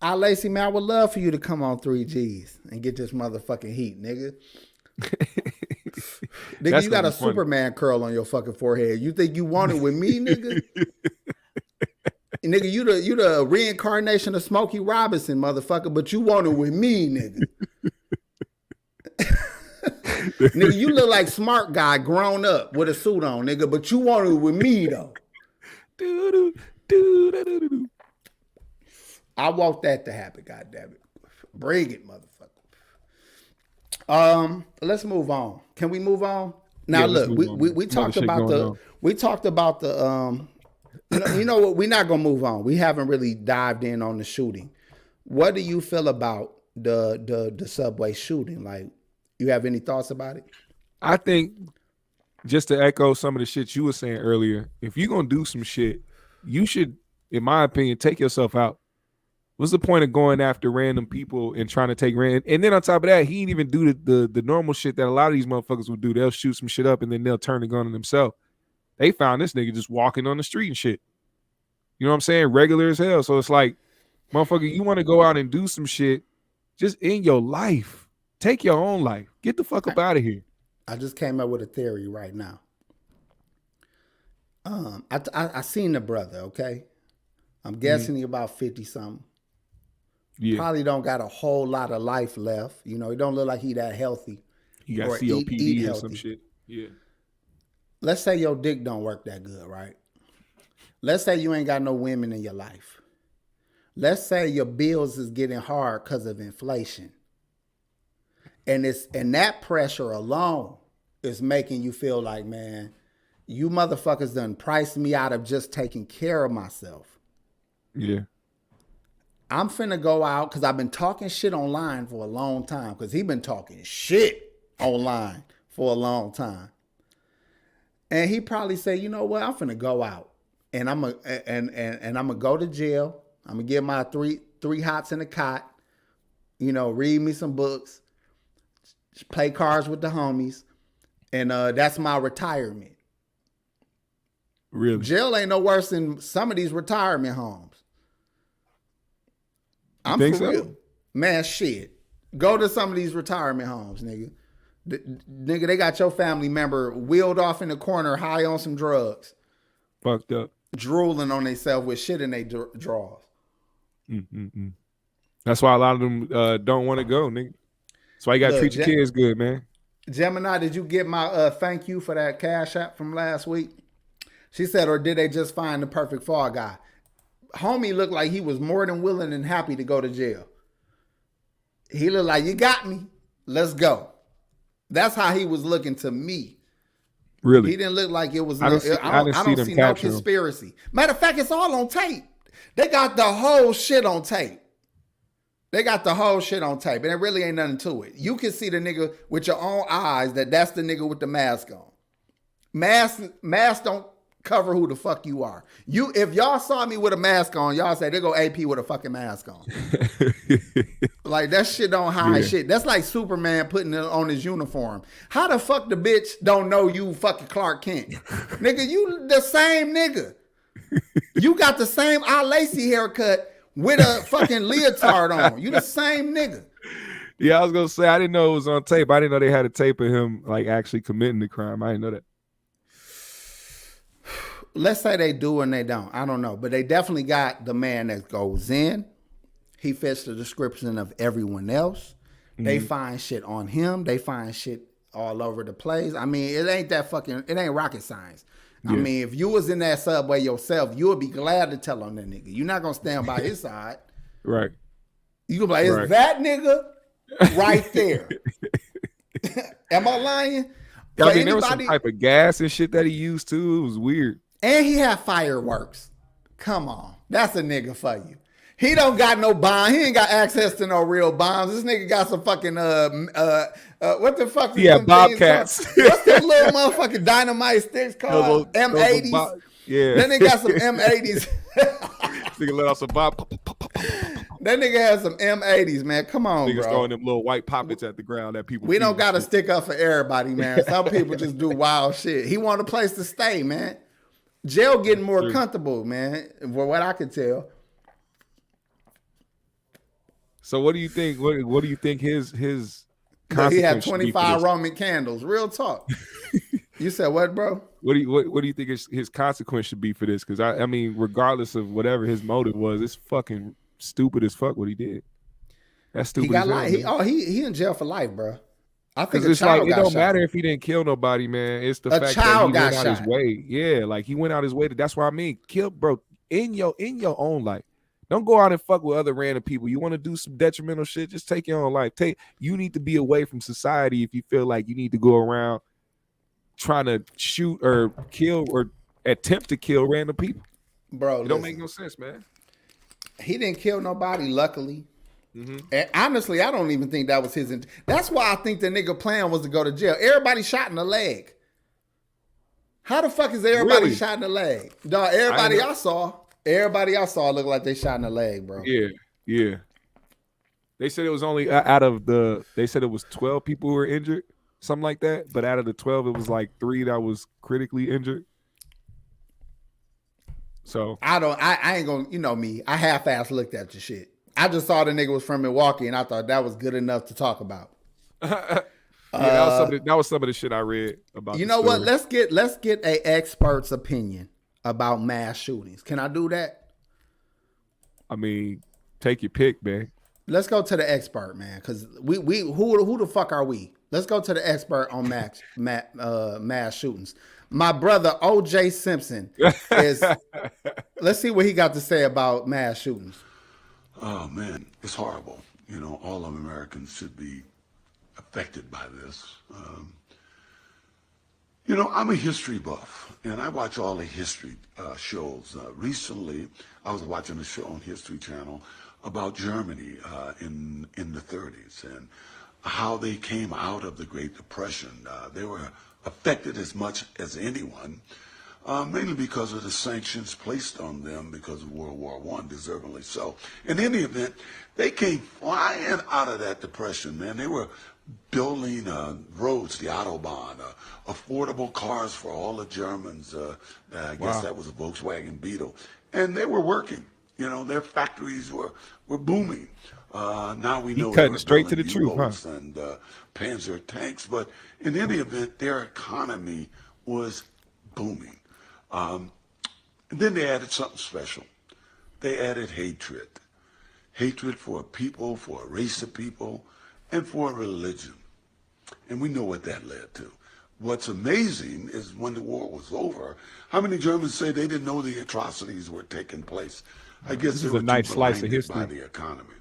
Lacey, man, I would love for you to come on 3Gs and get this motherfucking heat, nigga. Nigga, you got a Superman curl on your fucking forehead. You think you want it with me, nigga? Nigga, you the reincarnation of Smokey Robinson, motherfucker, but you want it with me, nigga. Nigga, you look like smart guy grown up with a suit on, nigga, but you want it with me, though. I want that to happen, goddammit. Bring it, motherfucker. Let's move on. Can we move on? Now, look, we talked about the you know what? We're not gonna move on. We haven't really dived in on the shooting. What do you feel about the subway shooting? Like, you have any thoughts about it? I think, just to echo some of the shit you were saying earlier, if you're gonna do some shit, you should, in my opinion, take yourself out. What's the point of going after random people and trying to take random? And then on top of that, he didn't even do the normal shit that a lot of these motherfuckers would do. They'll shoot some shit up and then they'll turn the gun on themselves. They found this nigga just walking on the street and shit. You know what I'm saying? Regular as hell. So it's like, motherfucker, you want to go out and do some shit just in your life. Take your own life. Get the fuck up out of here. I just came up with a theory right now. I seen the brother, okay? I'm guessing he about 50-something. Yeah. Probably don't got a whole lot of life left. He don't look like he that healthy. He got COPD or some shit. Yeah. Let's say your dick don't work that good, right? Let's say you ain't got no women in your life. Let's say your bills is getting hard because of inflation. And that pressure alone is making you feel like, man, you motherfuckers done priced me out of just taking care of myself. Yeah. I'm finna go out because I've been talking shit online for a long time, because he been talking shit online for a long time. And he probably say, you know what, I'm finna go out and I'm gonna go to jail. I'm gonna get my three hots in the cot, read me some books, play cards with the homies, and that's my retirement. Really? Jail ain't no worse than some of these retirement homes. I'm think for so? real. Man, shit. Go to some of these retirement homes, nigga. Nigga, they got your family member wheeled off in the corner high on some drugs. Fucked up. Drooling on themselves with shit in their drawers. That's why a lot of them don't want to go, nigga. That's why you got to treat your kids good, man. Gemini, did you get my thank you for that Cash App from last week? She said, or did they just find the perfect fall guy? Homie looked like he was more than willing and happy to go to jail. He looked like, you got me. Let's go. That's how he was looking to me. Really? He didn't look like it was. I don't see no conspiracy. Matter of fact, it's all on tape. They got the whole shit on tape. And it really ain't nothing to it. You can see the nigga with your own eyes that's the nigga with the mask on. Mask don't cover who the fuck you are. If y'all saw me with a mask on, y'all say, there go AP with a fucking mask on. Like, that shit don't hide shit. That's like Superman putting it on his uniform. How the fuck the bitch don't know you fucking Clark Kent? Nigga, you the same nigga. You got the same Lacey haircut with a fucking leotard on. You the same nigga. Yeah, I was gonna say, I didn't know it was on tape. I didn't know they had a tape of him like actually committing the crime. I didn't know that. Let's say they do and they don't. I don't know. But they definitely got the man that goes in. He fits the description of everyone else. They find shit on him. They find shit all over the place. I mean, it ain't rocket science. I mean, if you was in that subway yourself, you would be glad to tell on that nigga. You're not going to stand by his side. Right. You gonna be like, is that nigga right there? Am I lying? I mean, there was some type of gas and shit that he used too. It was weird. And he had fireworks. Come on. That's a nigga for you. He don't got no bomb. He ain't got access to no real bombs. This nigga got some fucking what the fuck? Yeah, Bobcats. What's that little motherfucking dynamite sticks called? M80s. Yeah. Then they got some M80s. Nigga let off some Bob. That nigga has some M80s, man. Come on, Niggas bro. throwing them little white poppets at the ground that people. We don't got to stick up for everybody, man. Some people just do wild shit. He want a place to stay, man. Jail getting more comfortable, man. For what I could tell. So what do you think? What do you think his He had 25 Roman candles. Real talk. You said what, bro? What do you think his consequence should be for this? Because I mean, regardless of whatever his motive was, it's fucking stupid as fuck what he did. That's stupid. He got life. He in jail for life, bro. I think it's like it don't matter if he didn't kill nobody, man. It's the fact that he went out his way. Yeah, like he went out his way. That's what I mean. Kill, bro, in your own life. Don't go out and fuck with other random people. You want to do some detrimental shit, just take your own life. You need to be away from society if you feel like you need to go around trying to shoot or kill or attempt to kill random people. Bro, it don't make no sense, man. He didn't kill nobody, luckily. And honestly, I don't even think that was his. That's why I think the nigga plan was to go to jail. Everybody shot in the leg. How the fuck is everybody shot in the leg? Dog, everybody I saw looked like they shot in the leg, bro. Yeah. They said it was only they said it was 12 people who were injured, something like that. But out of the 12, it was like 3 that was critically injured. So I ain't gonna, you know me, I half-ass looked at the shit. I just saw the nigga was from Milwaukee and I thought that was good enough to talk about. That was some of the shit I read about. You know what? Let's get a expert's opinion about mass shootings. Can I do that? I mean, take your pick, man. Let's go to the expert, man, because who the fuck are we? Let's go to the expert on mass shootings. My brother O.J. Simpson is. Let's see what he got to say about mass shootings. Oh man, it's horrible. You know, all of Americans should be affected by this. You know, I'm a history buff, and I watch all the history shows. Recently, I was watching a show on History Channel about Germany in the 30s and how they came out of the Great Depression. They were affected as much as anyone, mainly because of the sanctions placed on them because of World War I, deservedly so. In any event, they came flying out of that depression, man. They were building roads, the Autobahn, affordable cars for all the Germans. I guess that was a Volkswagen Beetle. And they were working. You know, their factories were booming. Now we know cutting straight to the truth, huh? And Panzer tanks, but in any event, their economy was booming. And then they added something special. They added hatred. Hatred for a people, for a race of people, and for a religion. And we know what that led to. What's amazing is when the war was over, how many Germans say they didn't know the atrocities were taking place? I guess this is a nice slice of history by the economy.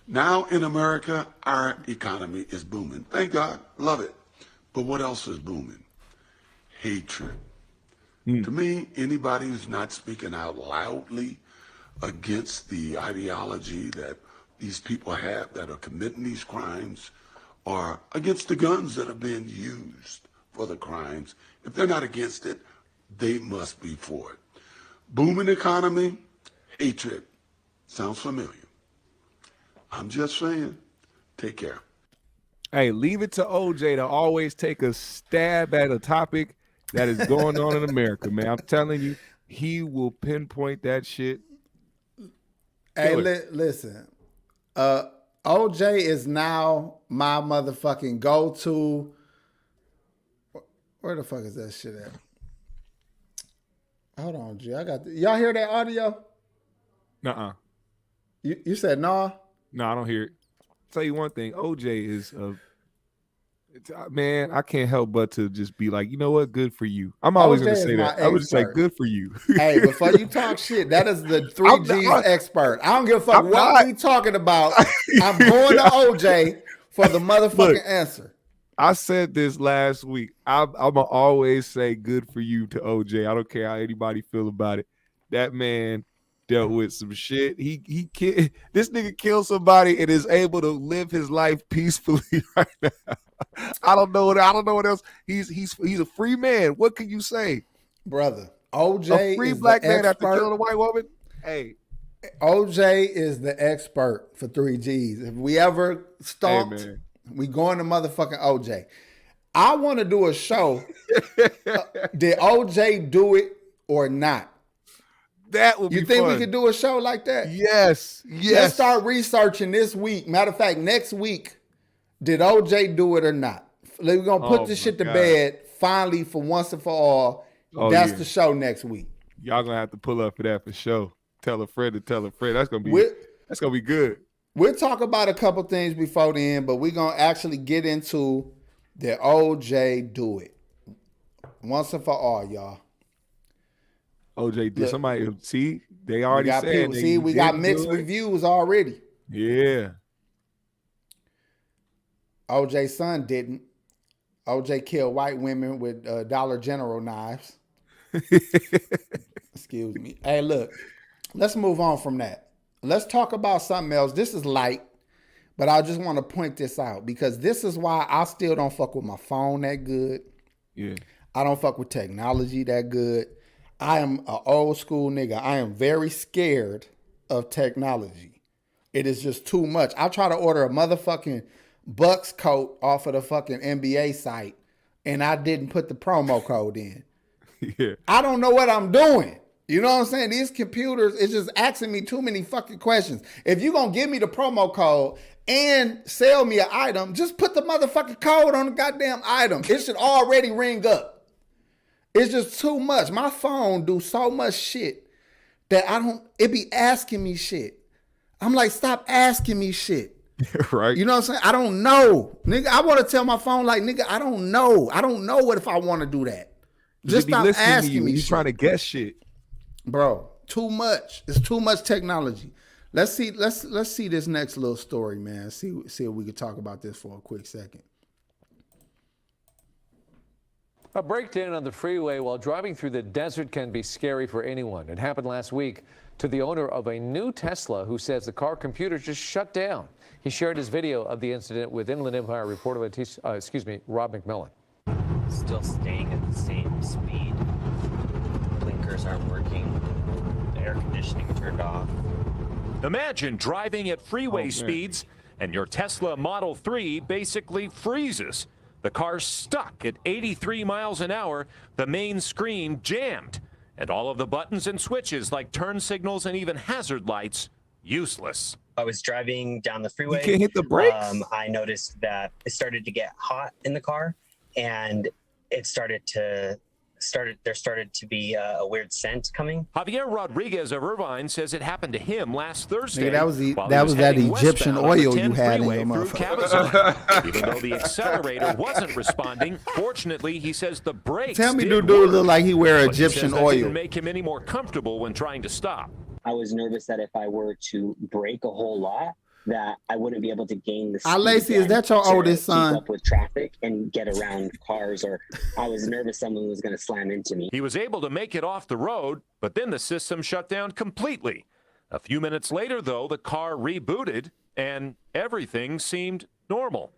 Now in America, our economy is booming. Thank God, love it. But what else is booming? Hatred. To me, anybody who's not speaking out loudly against the ideology that these people have that are committing these crimes or against the guns that are being used for the crimes, if they're not against it, they must be for it. Booming economy, hatred. Sounds familiar. I'm just saying, take care. Hey, leave it to OJ to always take a stab at a topic that is going on in America, man. I'm telling you, he will pinpoint that shit. Hey, listen. OJ is now my motherfucking go-to. Where the fuck is that shit at? Hold on, G. Y'all hear that audio? Nuh-uh. You said no? No, I don't hear it. Tell you one thing, OJ is man, I can't help but to just be like, you know what? Good for you. I'm always going to say that. I was just like, good for you. Hey, before you talk shit, that is the 3G's expert. I don't give a fuck what we talking about. I'm going to OJ for the motherfucking answer. I said this last week. I'm going to always say good for you to OJ. I don't care how anybody feel about it. That man dealt with some shit. This nigga killed somebody and is able to live his life peacefully right now. I don't know what else. He's a free man. What can you say, brother? OJ, a free black man after killing a white woman. Hey, OJ is the expert for 3Gs. If we ever stalked, we going to motherfucking OJ. I want to do a show. Did OJ do it or not? That would be You think fun. we could do a show like that? Yes. Let's start researching this week. Matter of fact, next week, did OJ do it or not? We're going to put this shit to bed finally for once and for all. That's the show next week. Y'all going to have to pull up for that for sure. Tell a friend to tell a friend. That's going to be good. We'll talk about a couple things before the end, but we're going to actually get into the OJ do it. Once and for all, y'all. OJ did somebody see? They already said. We got mixed reviews already. Yeah. OJ's son didn't. OJ killed white women with Dollar General knives. Excuse me. Hey, look, let's move on from that. Let's talk about something else. This is light, but I just want to point this out because this is why I still don't fuck with my phone that good. Yeah. I don't fuck with technology that good. I am an old school nigga. I am very scared of technology. It is just too much. I try to order a motherfucking Bucks coat off of the fucking NBA site, and I didn't put the promo code in. Yeah. I don't know what I'm doing. You know what I'm saying? These computers, it's just asking me too many fucking questions. If you're going to give me the promo code and sell me an item, just put the motherfucking code on the goddamn item. It should already ring up. It's just too much. My phone do so much shit that it be asking me shit. I'm like, stop asking me shit. Right. You know what I'm saying? I don't know. Nigga, I want to tell my phone like, nigga, I don't know. I don't know what if I want to do that. Just stop asking me He's shit. trying to guess shit. Bro, too much. It's too much technology. Let's see this next little story, man. See if we can talk about this for a quick second. A breakdown on the freeway while driving through the desert can be scary for anyone. It happened last week to the owner of a new Tesla who says the car computer just shut down. He shared his video of the incident with Inland Empire reporter Rob McMillan. Still staying at the same speed. Blinkers aren't working. The air conditioning turned off. Imagine driving at freeway speeds and your Tesla Model 3 basically freezes. The car's stuck at 83 miles an hour, the main screen jammed, and all of the buttons and switches like turn signals and even hazard lights useless. I was driving down the freeway. You can't hit the brakes? I noticed that it started to get hot in the car, and it started to be a weird scent coming. Javier Rodriguez of Irvine says it happened to him last Thursday. Nigga, that was that Egyptian oil you had in your motherfucker. Even though the accelerator wasn't responding, fortunately, he says the brakes Tell me, did dude work. look like he wear But he Egyptian says that oil. didn't make him any more comfortable when trying to stop. I was nervous that if I were to brake a whole lot, that I wouldn't be able to gain the speed Lacey, is that your to oldest son? keep up with traffic and get around cars, or I was nervous someone was going to slam into me. He was able to make it off the road, but then the system shut down completely. A few minutes later, though, the car rebooted and everything seemed normal.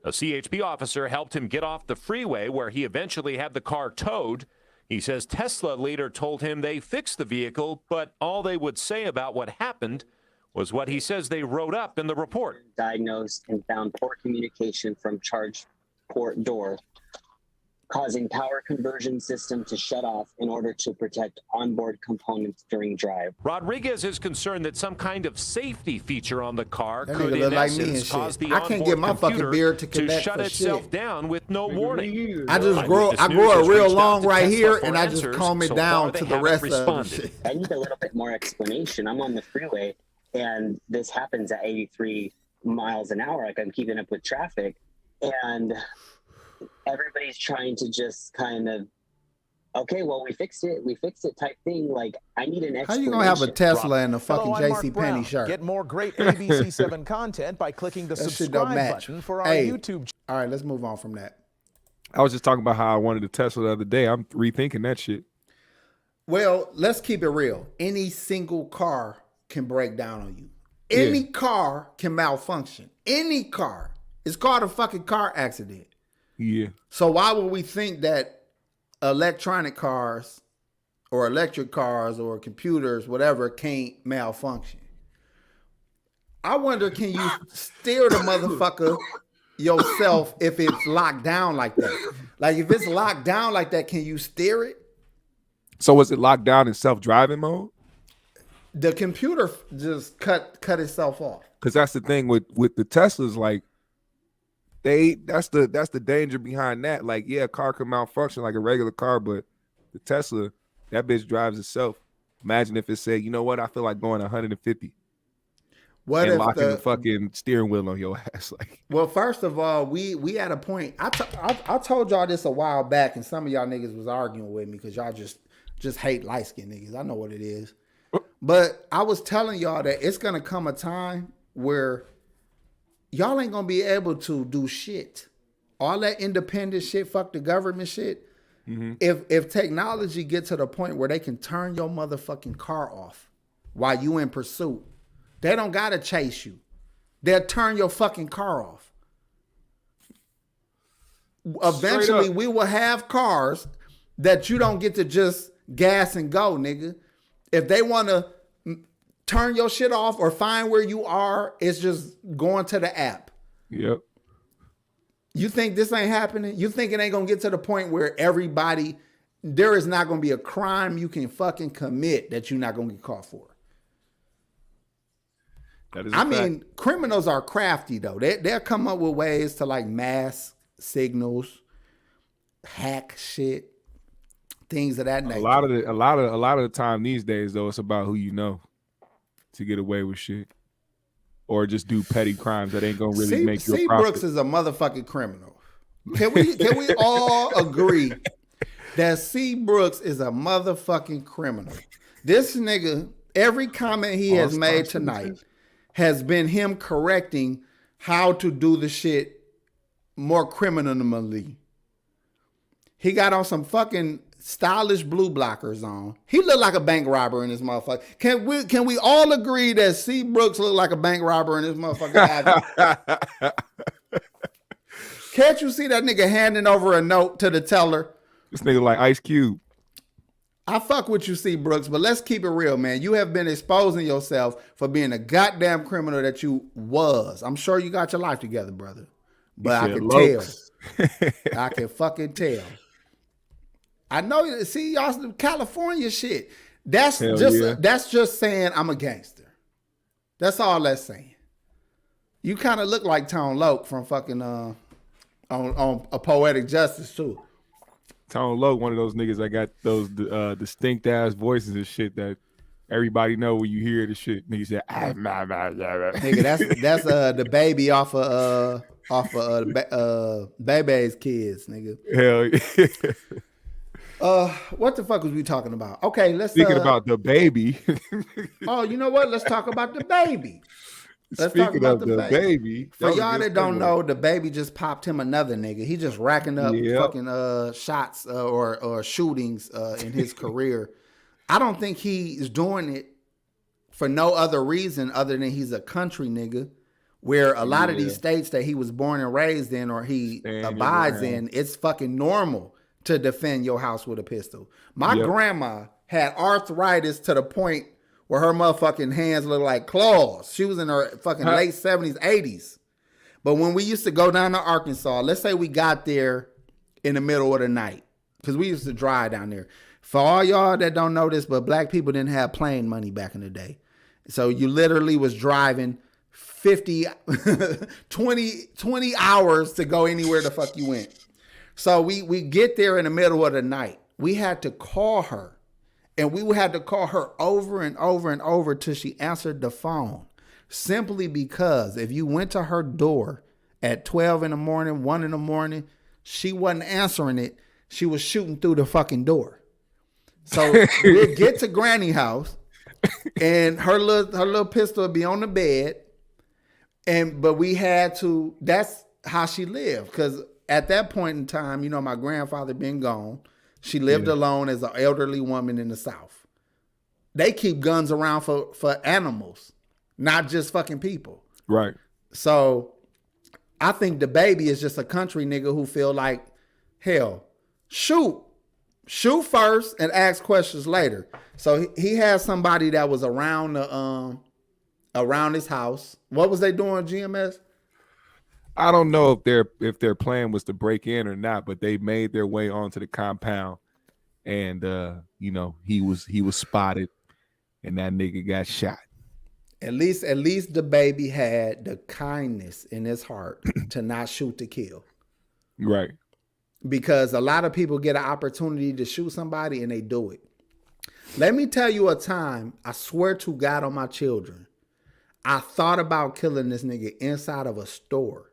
A CHP officer helped him get off the freeway where he eventually had the car towed. He says Tesla later told him they fixed the vehicle, but all they would say about what happened was what he says they wrote up in the report. Diagnosed and found poor communication from charge port door, causing power conversion system to shut off in order to protect onboard components during drive. Rodriguez is concerned that some kind of safety feature on the car That could, nigga in look like me and essence, cause shit. the I can't onboard get my fucking computer beard to connect shut for itself shit. down with no warning. I just grow it real long right here, and I just comb it down to the rest of the shit. I need a little bit more explanation. I'm on the freeway, and this happens at 83 miles an hour. Like, I'm keeping up with traffic, and everybody's trying to just kind of, okay, well, we fixed it type thing. Like, I need an explanation. How you gonna have a Tesla and a fucking J.C. Penney shirt? Get more great ABC7 content by clicking the That shit don't subscribe match. button for our Hey, YouTube. all right, let's move on from that. I was just talking about how I wanted a Tesla the other day. I'm rethinking that shit. Well, let's keep it real. Any single car can break down on you. Any car can malfunction. Any car. It's called a fucking car accident. Yeah. So why would we think that electronic cars or electric cars or computers, whatever, can't malfunction? I wonder, can you steer the motherfucker yourself if it's locked down like that? Like, if it's locked down like that, can you steer it? So was it locked down in self-driving mode? The computer just cut itself off. Because that's the thing with the Teslas, like that's the danger behind that. Like, yeah, a car can malfunction like a regular car, but the Tesla, that bitch drives itself. Imagine if it said, you know what, I feel like going 150. What and if locking the fucking steering wheel on your ass? Like, well, first of all, we at a point. I told y'all this a while back, and some of y'all niggas was arguing with me because y'all just hate light skinned niggas. I know what it is. But I was telling y'all that it's gonna come a time where y'all ain't gonna be able to do shit. All that independent shit, fuck the government shit. Mm-hmm. If technology get to the point where they can turn your motherfucking car off while you in pursuit, they don't gotta chase you. They'll turn your fucking car off. Eventually, we will have cars that you don't get to just gas and go, nigga. If they want to turn your shit off or find where you are, it's just going to the app. Yep. You think this ain't happening? You think it ain't going to get to the point where there is not going to be a crime you can fucking commit that you're not going to get caught for? That is I mean, criminals are crafty though. They'll come up with ways to like mask signals, hack shit. Things of that nature. A lot of the time these days though, it's about who you know to get away with shit, or just do petty crimes that ain't gonna really make you a profit. Brooks is a motherfucking criminal. Can we all agree that C. Brooks is a motherfucking criminal? This nigga, every comment he has made tonight has been him correcting how to do the shit more criminally. He got on some fucking stylish blue blockers on. He looked like a bank robber in this motherfucker. Can we all agree that C. Brooks looked like a bank robber in this motherfucker? Can't you see that nigga handing over a note to the teller? This nigga like Ice Cube. I fuck with you, C. Brooks, but let's keep it real, man. You have been exposing yourself for being a goddamn criminal that you was. I'm sure you got your life together, brother. But I can tell. I can fucking tell. I know. See, y'all, California shit. That's just saying I'm a gangster. That's all that's saying. You kind of look like Tone Loc from fucking on a Poetic Justice too. Tone Loc, one of those niggas that got those distinct ass voices and shit that everybody know when you hear the shit. Nigga said, nigga, that's DaBaby off of DaBaby's kids, nigga. Hell yeah. What the fuck was we talking about? Okay, let's speaking about DaBaby. Oh, you know what? Let's talk about DaBaby. Speaking of DaBaby, for y'all that don't know, DaBaby just popped him another nigga. He just racking up fucking shots or shootings in his career. I don't think he is doing it for no other reason other than he's a country nigga. Where a lot of these states that he was born and raised in or he abides in, it's fucking normal to defend your house with a pistol. My grandma had arthritis to the point where her motherfucking hands look like claws. She was in her fucking late 70s, 80s. But when we used to go down to Arkansas, let's say we got there in the middle of the night, because we used to drive down there. For all y'all that don't know this, but black people didn't have plane money back in the day. So you literally was driving 20 hours to go anywhere the fuck you went. So we get there in the middle of the night. We had to call her. And we had to call her over and over and over till she answered the phone. Simply because if you went to her door at 12 in the morning, 1 in the morning, she wasn't answering it. She was shooting through the fucking door. So we'd get to Granny house and her little pistol would be on the bed. But we had to, that's how she lived. Because at that point in time, you know, my grandfather been gone. She lived alone as an elderly woman in the South. They keep guns around for animals, not just fucking people. Right. So I think DaBaby is just a country nigga who feel like, hell, shoot first and ask questions later. So he has somebody that was around his house. What was they doing, GMS? I don't know if their plan was to break in or not, but they made their way onto the compound, and you know, he was spotted, and that nigga got shot. At least DaBaby had the kindness in his heart to not shoot to kill. Right. Because a lot of people get an opportunity to shoot somebody and they do it. Let me tell you a time, I swear to God on my children, I thought about killing this nigga inside of a store.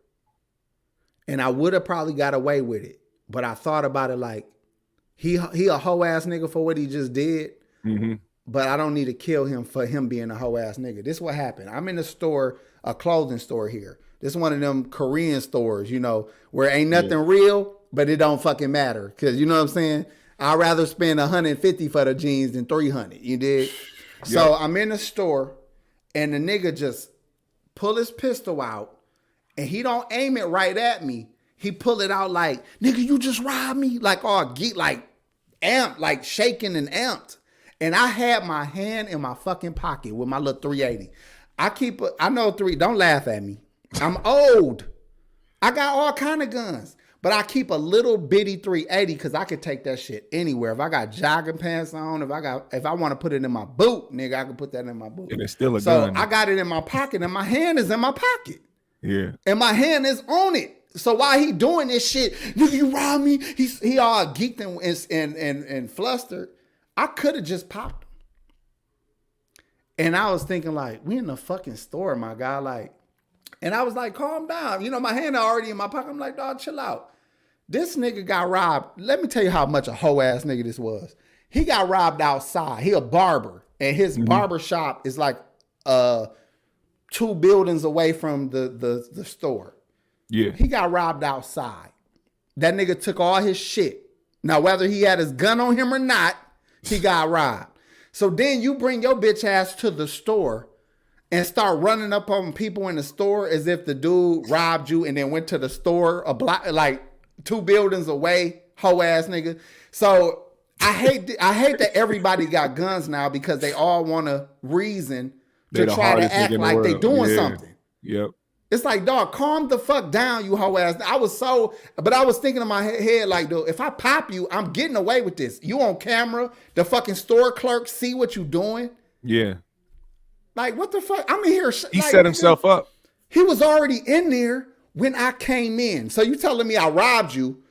And I would have probably got away with it. But I thought about it like, he a hoe ass nigga for what he just did. Mm-hmm. But I don't need to kill him for him being a hoe ass nigga. This is what happened. I'm in a store, a clothing store here. This is one of them Korean stores, you know, where ain't nothing real, but it don't fucking matter. Cause you know what I'm saying? I'd rather spend $150 for the jeans than $300. You did? So I'm in the store and the nigga just pull his pistol out. And he don't aim it right at me. He pull it out like, nigga, you just robbed me? Like, like amped, like shaking and amped. And I had my hand in my fucking pocket with my little 380. I know don't laugh at me. I'm old. I got all kind of guns. But I keep a little bitty 380 because I could take that shit anywhere. If I got jogging pants on, if I want to put it in my boot, nigga, I can put that in my boot. And it's still a gun. So I got it in my pocket and my hand is in my pocket. Yeah. And my hand is on it. So while he doing this shit, nigga, you robbed me. He all geeked and flustered. I could have just popped him. And I was thinking like, we in the fucking store, my guy. Like, and I was like, calm down. You know, my hand already in my pocket. I'm like, dog, chill out. This nigga got robbed. Let me tell you how much a hoe ass nigga this was. He got robbed outside. He a barber. And his barber shop is like 2 buildings away from the store. Yeah. He got robbed outside. That nigga took all his shit. Now, whether he had his gun on him or not, he got robbed. So then you bring your bitch ass to the store and start running up on people in the store as if the dude robbed you and then went to the store a block, like 2 buildings away, hoe ass nigga. So I hate that everybody got guns now because they all want a reason to try to act like they doing something. Yep. It's like, dog, calm the fuck down, you hoe ass. I was thinking in my head, like, dude, if I pop you, I'm getting away with this. You on camera, the fucking store clerk see what you doing. Yeah. Like, what the fuck? I'm in here. He set himself up. He was already in there when I came in. So you telling me I robbed you,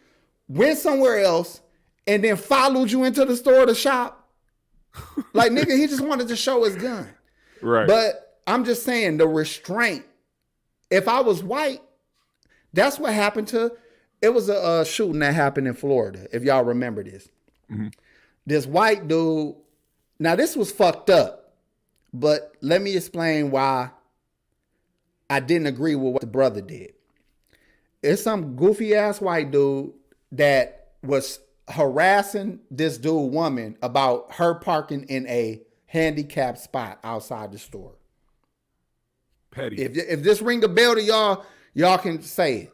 went somewhere else, and then followed you into the store to shop? Like, nigga, he just wanted to show his gun. Right. But I'm just saying the restraint. If I was white, that's what happened to. It was a shooting that happened in Florida. If y'all remember this, this white dude. Now this was fucked up, but let me explain why I didn't agree with what the brother did. It's some goofy ass white dude that was harassing this dude woman about her parking in a handicapped spot outside the store. Petty. If this ring a bell to y'all can say it.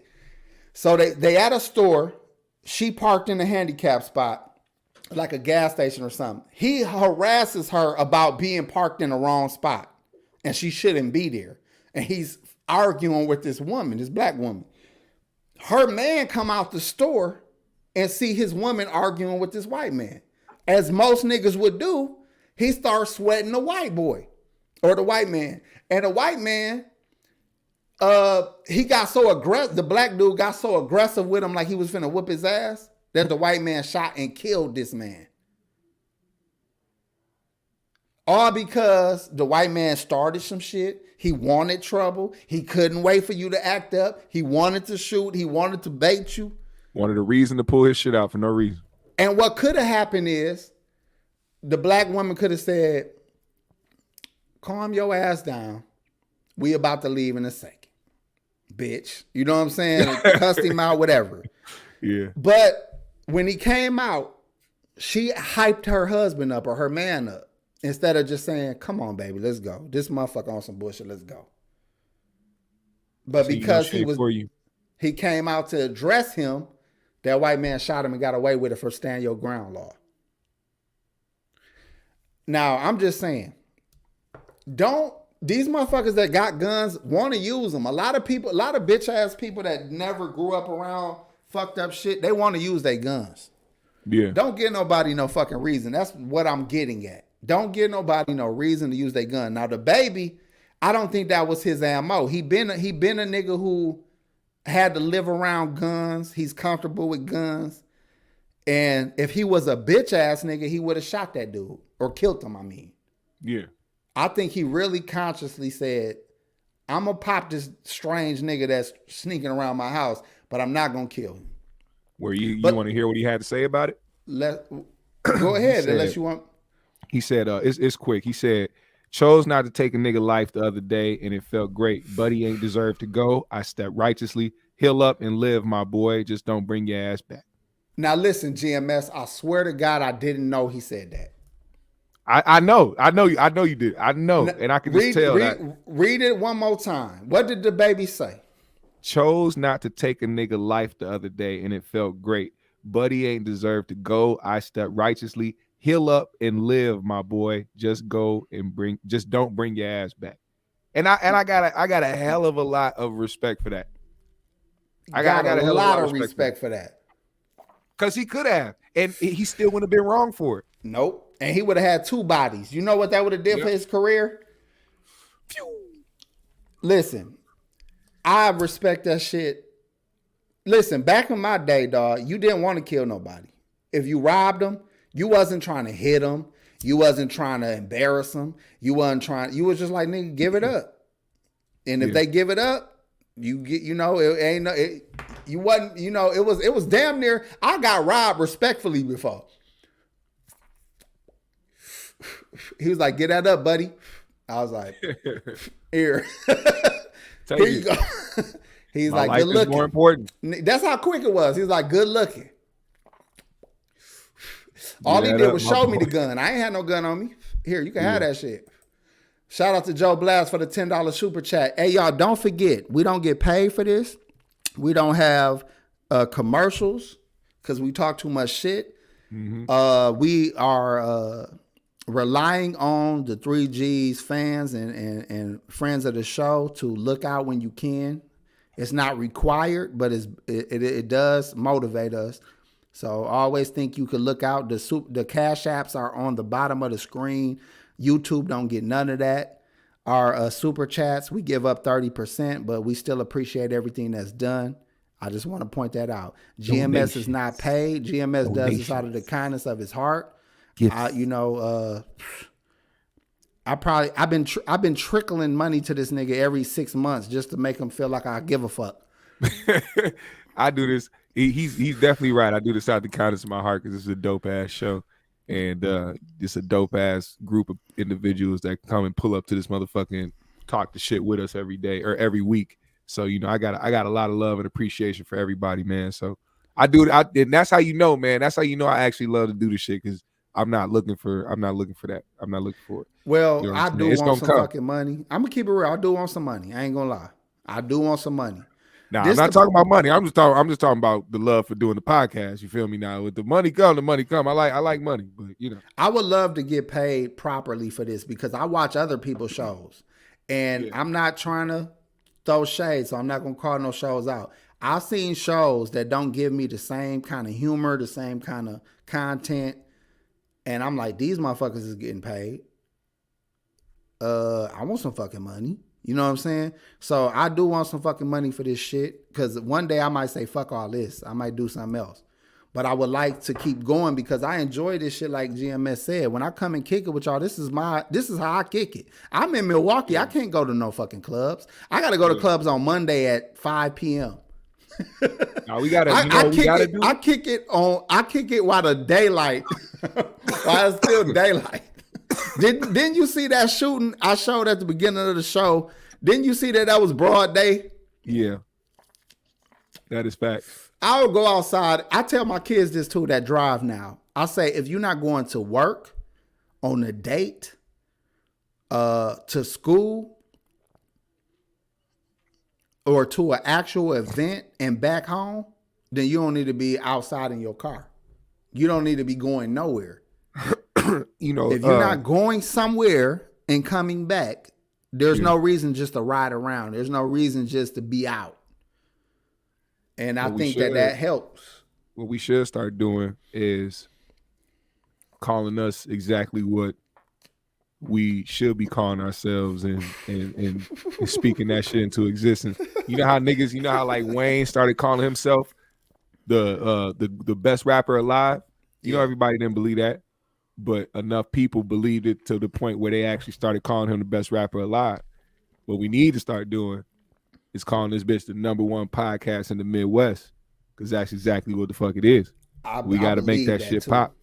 So they at a store She parked in a handicap spot, like a gas station or something. He harasses her about being parked in the wrong spot, and she shouldn't be there. And he's arguing with this woman, this black woman. Her man come out the store and see his woman arguing with this white man. As most niggas would do, he starts sweating the white boy or the white man. And the white man, he got so aggressive, the black dude got so aggressive with him like he was finna whoop his ass that the white man shot and killed this man. All because the white man started some shit. He wanted trouble. He couldn't wait for you to act up. He wanted to shoot. He wanted to bait you. Wanted a reason to pull his shit out for no reason. And what could have happened is the black woman could have said, calm your ass down. We about to leave in a second. Bitch. You know what I'm saying? Cussed him out, whatever. Yeah. But when he came out, she hyped her husband up or her man up instead of just saying, come on, baby, let's go. This motherfucker on some bullshit, let's go. But because he came out to address him, that white man shot him and got away with it for stand your ground law. Now, I'm just saying, these motherfuckers that got guns want to use them. A lot of people, a lot of bitch ass people that never grew up around fucked up shit, they want to use their guns. Yeah. Don't give nobody no fucking reason. That's what I'm getting at. Don't give nobody no reason to use their gun. Now, DaBaby, I don't think that was his MO. He been a nigga who had to live around guns. He's comfortable with guns. And if he was a bitch ass nigga, he would have shot that dude or killed him, I mean. Yeah. I think he really consciously said, I'm going to pop this strange nigga that's sneaking around my house, but I'm not going to kill him. Where you want to hear what he had to say about it? Go ahead, unless you want. He said, it's quick. He said, chose not to take a nigga life the other day, and it felt great. Buddy ain't deserved to go. I stepped righteously. Heal up and live, my boy. Just don't bring your ass back. Now listen, GMS, I swear to God, I didn't know he said that. I know you did. I know, and I can just tell that. Read it one more time. What did DaBaby say? Chose not to take a nigga life the other day, and it felt great. Buddy ain't deserved to go. I stepped righteously. Heal up and live, my boy. Just don't bring your ass back. And I got a hell of a lot of respect for that. I got a lot of respect for that. Because he could have, and he still wouldn't have been wrong for it. Nope. And he would have had two bodies. You know what that would have did for his career? Phew. Listen, I respect that shit. Listen, back in my day, dog, you didn't want to kill nobody. If you robbed them, you wasn't trying to hit them. You wasn't trying to embarrass them. You was just like, nigga, give it up. And if they give it up, you get, you know, it was damn near, I got robbed respectfully before. He was like, get that up, buddy. I was like, here. Here you go. He's like, good looking. More important. That's how quick it was. He was like, good looking. All he did was show me the gun. I ain't had no gun on me. Here, you can have that shit. Shout out to Joe Blast for the $10 super chat. Hey, y'all, don't forget, we don't get paid for this. We don't have commercials because we talk too much shit. Mm-hmm. We are relying on the 3G's fans and friends of the show to look out when you can. It's not required, but it does motivate us. So always think you could look out. The cash apps are on the bottom of the screen. YouTube don't get none of that. Our super chats, we give up 30%, but we still appreciate everything that's done. I just want to point that out. GMS is not paid. GMS does this out of the kindness of his heart. I've been trickling money to this nigga every 6 months just to make him feel like I give a fuck. I do this. He's definitely right. I do this out of the kindness of my heart because it's a dope ass show, and it's a dope ass group of individuals that come and pull up to this motherfucking talk the shit with us every day or every week. So I got a lot of love and appreciation for everybody, man. So I do it, and that's how you know, man. That's how you know I actually love to do this shit because I'm not looking for that. I'm not looking for it. Well, you know I do want some fucking money. I'm gonna keep it real. I do want some money. I ain't gonna lie. I do want some money. Nah, I'm not talking about money. I'm just talking about the love for doing the podcast. You feel me? Now, with the money come, I like money, but I would love to get paid properly for this because I watch other people's shows, and I'm not trying to throw shade, so I'm not gonna call no shows out. I've seen shows that don't give me the same kind of humor, the same kind of content, and I'm like, these motherfuckers is getting paid. I want some fucking money. You know what I'm saying? So I do want some fucking money for this shit because one day I might say, fuck all this. I might do something else. But I would like to keep going because I enjoy this shit like GMS said. When I come and kick it with y'all, this is how I kick it. I'm in Milwaukee. I can't go to no fucking clubs. I got to go to clubs on Monday at 5 p.m. No, we gotta. I kick it while the daylight, while it's still daylight. Didn't you see that shooting I showed at the beginning of the show? Didn't you see that was broad day? Yeah, that is fact. I would go outside. I tell my kids this too that drive now. I say if you're not going to work, on a date, to school, or to an actual event and back home, then you don't need to be outside in your car. You don't need to be going nowhere. If you're not going somewhere and coming back, there's no reason just to ride around. There's no reason just to be out. And I think that helps. What we should start doing is calling us exactly what we should be calling ourselves and speaking that shit into existence. You know how niggas, like Wayne started calling himself the best rapper alive? Everybody didn't believe that. But enough people believed it to the point where they actually started calling him the best rapper alive. What we need to start doing is calling this bitch the #1 podcast in the Midwest, because that's exactly what the fuck it is. We got to make that shit pop.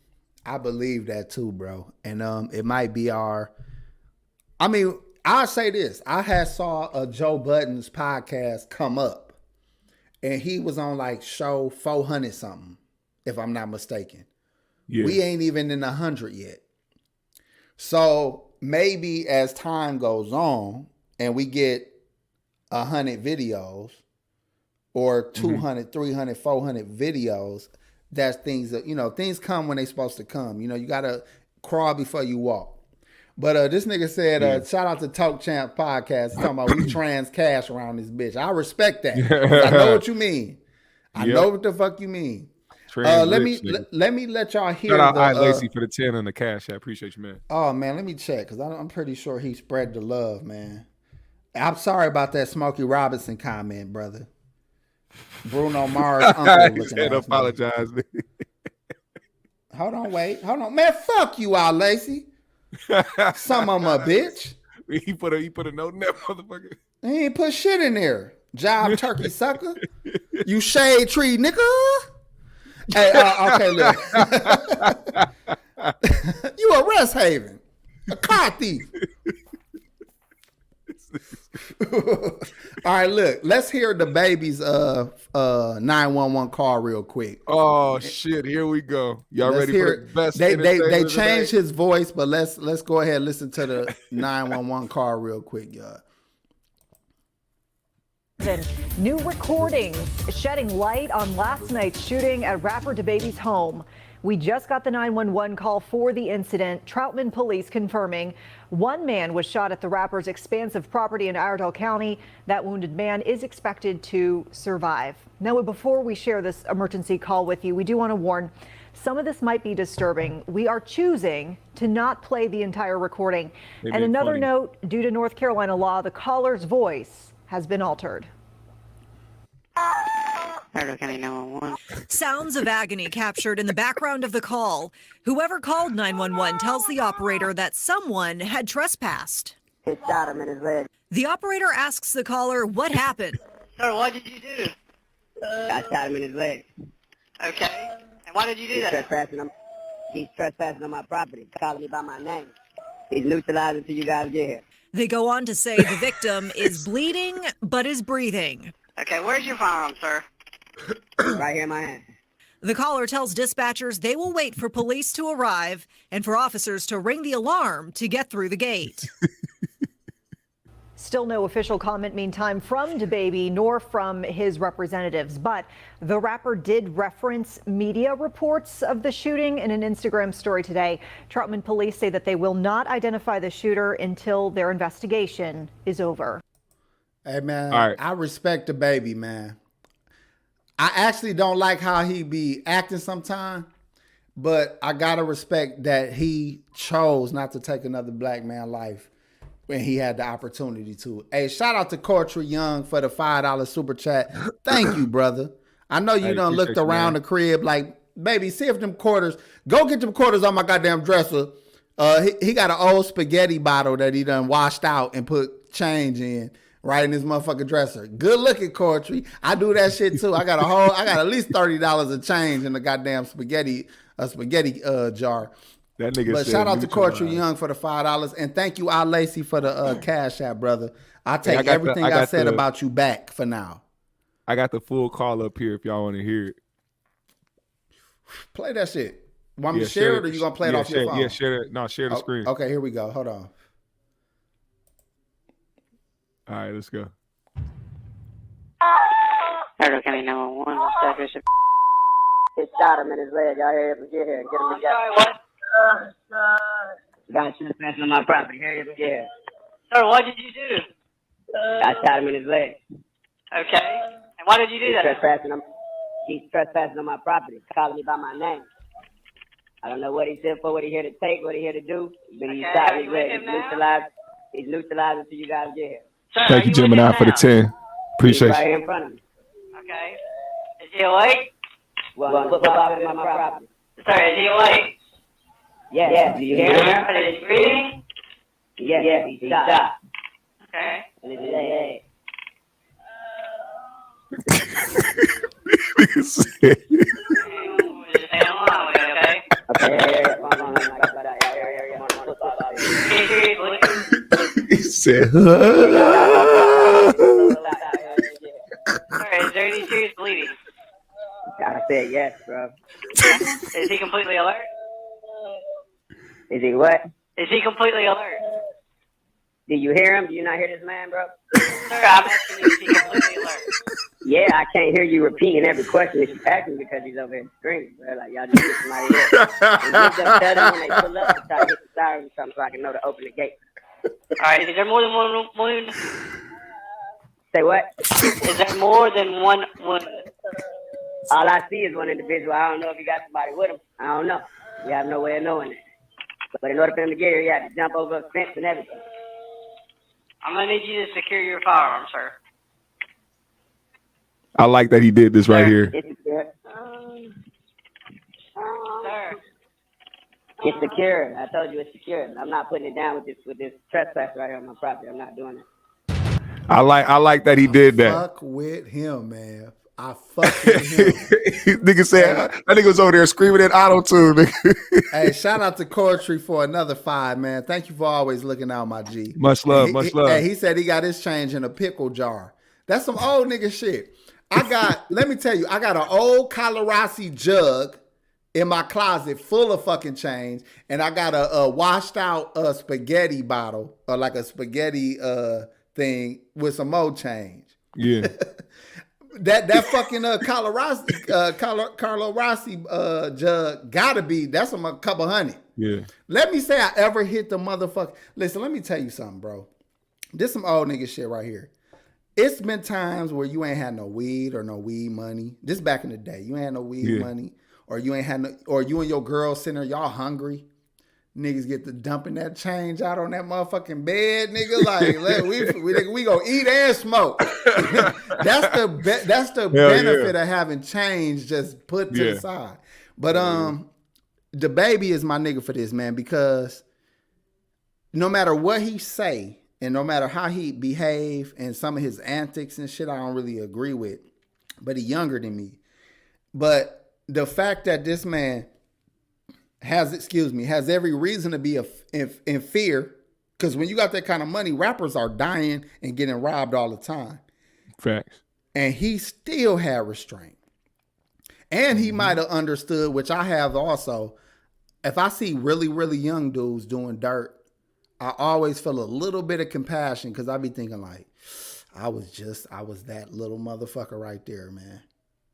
I believe that too, bro. And it might be I'll say this. I had saw a Joe Budden's podcast come up, and he was on like show 400 something, if I'm not mistaken. Yeah. We ain't even in 100 yet. So maybe as time goes on and we get 100 videos or 200, 300, 400 videos, that's things that, things come when they supposed to come. You got to crawl before you walk. But this nigga said, shout out to Talk Champ Podcast. He's talking about we trans cash around this bitch. I respect that. I know what you mean. I know what the fuck you mean. Let me let y'all hear. Shout out Lacey for the 10 on the cash. I appreciate you, man. Oh man, let me check because I'm pretty sure he spread the love, man. I'm sorry about that Smokey Robinson comment, brother. Bruno Mars' uncle looking at apologize. Hold on, man. Fuck you, Al Lacey. Some of them a bitch. He put a note in that motherfucker. He ain't put shit in there. Job turkey sucker. You shade tree nigga. Hey, okay, look. You a Rest Haven, a car thief. All right, look. Let's hear DaBaby's 911 call real quick. Oh shit! Here we go. Y'all ready for the best? They changed his voice, but let's go ahead and listen to the 911 call real quick, y'all. New recordings shedding light on last night's shooting at rapper DaBaby's home. We just got the 911 call for the incident. Troutman police confirming one man was shot at the rapper's expansive property in Iredell County. That wounded man is expected to survive. Now, before we share this emergency call with you, we do want to warn some of this might be disturbing. We are choosing to not play the entire recording. And another note, due to North Carolina law, the caller's voice has been altered. Sounds of agony captured in the background of the call. Whoever called 911 tells the operator that someone had trespassed. It shot him in his leg. The operator asks the caller what happened. Sir, what did you do? I shot him in his leg. Okay. And why did you do that? He's trespassing on my property, calling me by my name. He's neutralizing until you guys get here. They go on to say the victim is bleeding but is breathing. Okay, where's your firearm, sir? Right here in my hand. The caller tells dispatchers they will wait for police to arrive and for officers to ring the alarm to get through the gate. Still no official comment, meantime, from DaBaby nor from his representatives. But the rapper did reference media reports of the shooting in an Instagram story today. Troutman police say that they will not identify the shooter until their investigation is over. Hey, man, All right. I respect DaBaby, man. I actually don't like how he be acting sometimes, but I gotta respect that he chose not to take another black man's life when he had the opportunity to. Hey, shout out to Courtney Young for the $5 super chat. Thank you, brother. I know you done looked around the crib like, baby, see if them quarters, go get them quarters on my goddamn dresser. He got an old spaghetti bottle that he done washed out and put change in. Right in his motherfucking dresser. Good looking, Courtney. I do that shit too. I got at least $30 of change in the goddamn spaghetti jar. That nigga. But shout out to Courtney Young for the $5, and thank you, Al Lacey, for the Cash App, brother. I take everything I said about you back for now. I got the full call up here if y'all want to hear it. Play that shit. Want me to share it, or you gonna play it off your phone? Yeah, share it. No, share the screen. Okay, here we go. Hold on. All right, let's go. Parental County 911. He shot him in his leg. Y'all hear him? Get here. Get him together. What? Got trespassing on my property. Hurry up and get here. Sir, what did you do? I shot him in his leg. Okay. And why did you do that? He's trespassing on my property, calling me by my name. I don't know what he said for, what he here to take, what he here to do, but he shot me in his leg. He's neutralized until you guys get here. Sir, thank you, Gemini, for the 10. Appreciate He's right you. here in front of me. Okay. Is he awake? Well, put my property. Sir, is he awake? Yes. Do you hear him? Is he breathing? Yes, he's shot. Okay. In his leg. Nigga said. He said, Is there any serious bleeding? I said yes, bro. Is he completely alert? Is he what? Is he completely alert? Do you hear him? Do you not hear this man, bro? Sir, I'm asking you, is he completely alert? Yeah, I can't hear you repeating every question that you asking because he's over here screaming, bro. Like, y'all just get somebody here. And just tell them when they pull up and try to hit the siren or something so I can know to open the gate. All right, is there more than one wound? Say what? Is there more than one wound? All I see is one individual. I don't know if he got somebody with him. I don't know. We have no way of knowing that. But in order for him to get here, he had to jump over a fence and everything. I'm going to need you to secure your firearm, sir. I like that he did this right here. It's secure. Sir. It's secure. I told you it's secure. I'm not putting it down with this trespass right here on my property. I'm not doing it. I like that he did that. Fuck with him, man. I fuck with him. Nigga said that nigga was over there screaming at auto-tune. Hey, shout out to Courtney for another 5, man. Thank you for always looking out, my G. Much love, much love. Hey, he said he got his change in a pickle jar. That's some old nigga shit. Let me tell you, I got an old Colorado jug in my closet full of fucking change, and I got a washed out spaghetti bottle, or like a spaghetti thing with some more change. Yeah. That fucking Carlo Rossi jug gotta be, that's a couple hundred. Yeah. Let me say I ever hit the motherfucker. Listen, let me tell you something, bro. This some old nigga shit right here. It's been times where you ain't had no weed or no weed money. This back in the day. You ain't had no weed money, or you ain't had no, or you and your girl sitting there, y'all hungry. Niggas get to dumping that change out on that motherfucking bed, nigga. Like, we gonna eat and smoke. That's the benefit of having change just put to the side. But DaBaby is my nigga for this, man, because no matter what he say and no matter how he behave and some of his antics and shit, I don't really agree with. But he younger than me. But the fact that this man has every reason to be in fear, because when you got that kind of money, rappers are dying and getting robbed all the time. Facts. And he still had restraint. And he might have understood, which I have also, if I see really, really young dudes doing dirt, I always feel a little bit of compassion because I be thinking like, I was that little motherfucker right there, man.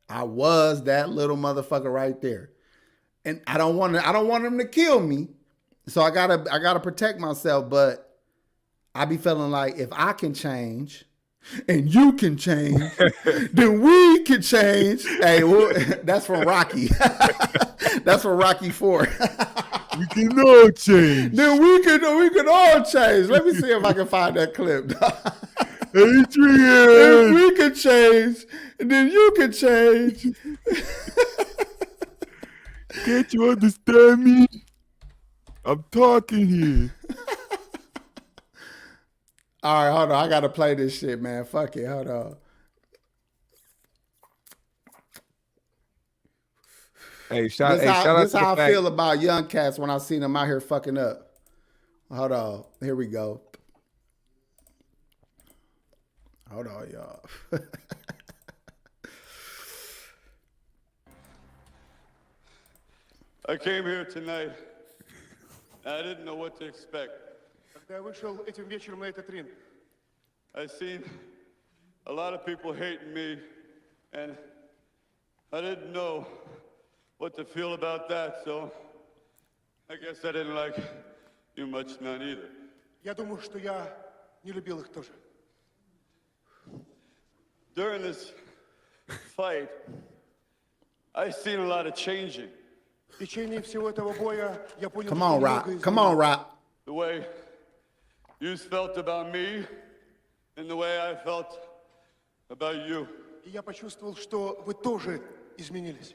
I was that little motherfucker right there. And I don't want them to kill me. So I gotta protect myself, but I be feeling like if I can change and you can change, then we can change. Hey, well, that's from Rocky. That's from Rocky 4. We can all change. Then we can all change. Let me see if I can find that clip. Adrian, if we can change, then you can change. Can't you understand me? I'm talking here. All right, hold on. I gotta play this shit, man. Fuck it. Hold on. Hey, shout This out is to how the I fact. feel about young cats when I see them out here fucking up. Hold on. Here we go. Hold on, y'all. I came here tonight. I didn't know what to expect. Когда я вышел этим вечером на этот ринг, I seen a lot of people hating me, and I didn't know what to feel about that, so I guess I didn't like you much, none either. я думаю, что я не любил их тоже. During this fight, I seen a lot of changing. В течение всего этого боя я понял, Come что on, много Rock. изменилось. Come on, Rock. The way you felt about me and the way I felt about you. И я почувствовал, что вы тоже изменились.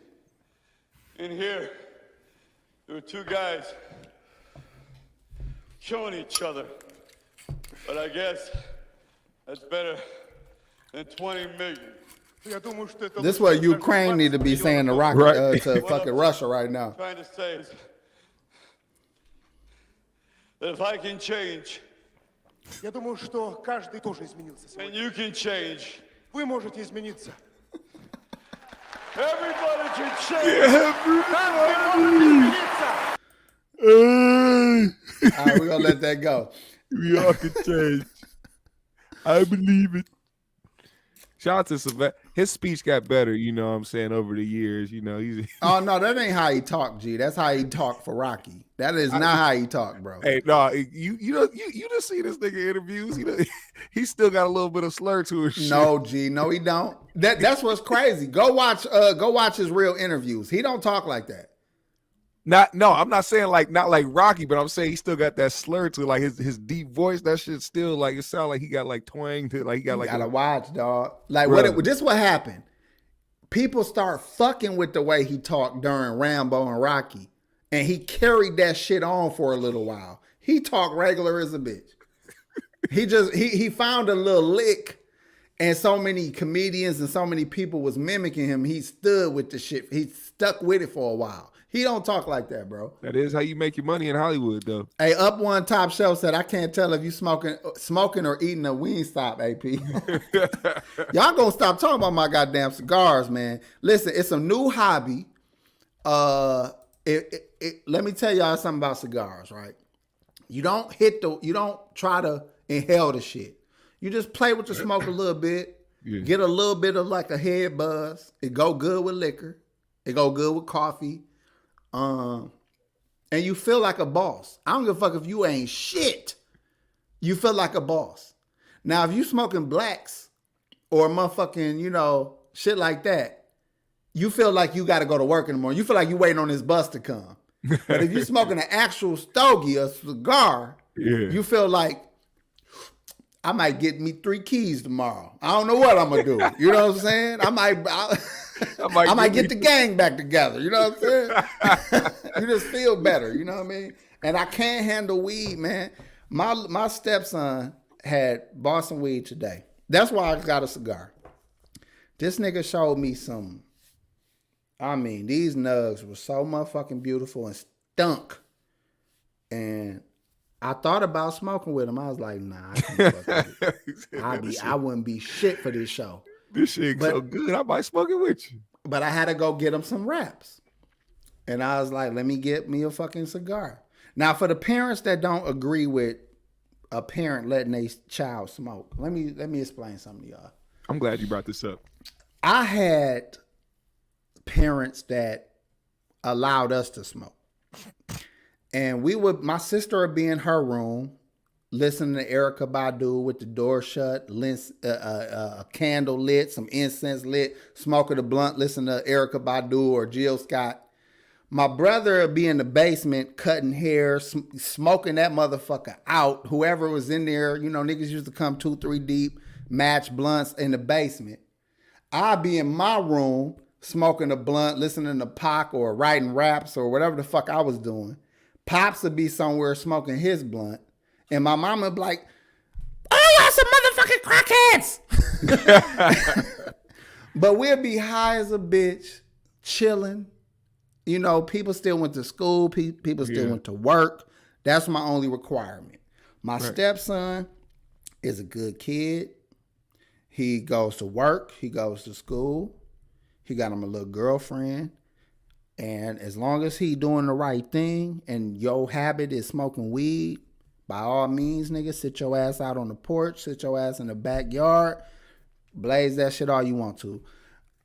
In here, there were two guys killing each other. But I guess that's better than 20 million. Я думаю, что это This is what Ukraine need to be saying to Rock to fucking Russia right now. Trying to say is that if I can change, Я думаю, что каждый тоже изменился and сегодня. you can change, Вы можете измениться. everybody can change. All right, we're gonna let that go. We all can change. I believe it. Shout out to Sylvester. His speech got better, you know what I'm saying, over the years. You know, he's Oh no, that ain't how he talk, G. That's how he talk for Rocky. That is not how he talk, bro. Hey, no, you just see this nigga interviews. You know, he still got a little bit of slur to his shit. No, G, no, he don't. That's what's crazy. Go watch his real interviews. He don't talk like that. I'm not saying not like Rocky, but I'm saying he still got that slur to like his deep voice. That shit still like it sound like he got like twang to like he got You like gotta watch, dog. Like Bro. this what happened. People start fucking with the way he talked during Rambo and Rocky, and he carried that shit on for a little while. He talked regular as a bitch. he found a little lick, and so many comedians and so many people was mimicking him. He stood with the shit. He stuck with it for a while. He don't talk like that, bro. That is how you make your money in Hollywood, though. Hey, Up One Top Shelf said, I can't tell if you smoking or eating a Wingstop, AP. Y'all gonna stop talking about my goddamn cigars, man. Listen, it's a new hobby. Let me tell y'all something about cigars, right? You don't try to inhale the shit. You just play with the smoke a little bit, get a little bit of like a head buzz. It go good with liquor. It go good with coffee. And you feel like a boss. I don't give a fuck if you ain't shit. You feel like a boss. Now, if you smoking blacks or motherfucking, shit like that, you feel like you got to go to work in the morning. You feel like you waiting on this bus to come. But if you smoking an actual stogie, a cigar, you feel like I might get me 3 keys tomorrow. I don't know what I'm gonna do. You know what I'm saying? I might get the gang back together. You know what I'm saying? You just feel better. You know what I mean? And I can't handle weed, man. My stepson had bought some weed today. That's why I got a cigar. This nigga showed me some. I mean, these nugs were so motherfucking beautiful and stunk. And I thought about smoking with him. I was like, nah, I can't fuck with it. I wouldn't be shit for this show. This shit so good, I might smoke it with you. But I had to go get him some wraps. And I was like, let me get me a fucking cigar. Now, for the parents that don't agree with a parent letting their child smoke. Let me explain something to y'all. I'm glad you brought this up. I had parents that allowed us to smoke. And my sister would be in her room listening to Erykah Badu with the door shut, a candle lit, some incense lit, smoking a blunt, listening to Erykah Badu or Jill Scott. My brother would be in the basement cutting hair, smoking that motherfucker out. Whoever was in there, niggas used to come 2-3 deep, match blunts in the basement. I'd be in my room smoking a blunt, listening to Pac or writing raps or whatever the fuck I was doing. Pops would be somewhere smoking his blunt. And my mama would be like, oh, y'all some motherfucking crackheads. But we'd be high as a bitch, chilling. People still went to school. People still went to work. That's my only requirement. My stepson is a good kid. He goes to work. He goes to school. He got him a little girlfriend. And as long as he doing the right thing and your habit is smoking weed, by all means, nigga, sit your ass out on the porch, sit your ass in the backyard, blaze that shit all you want to.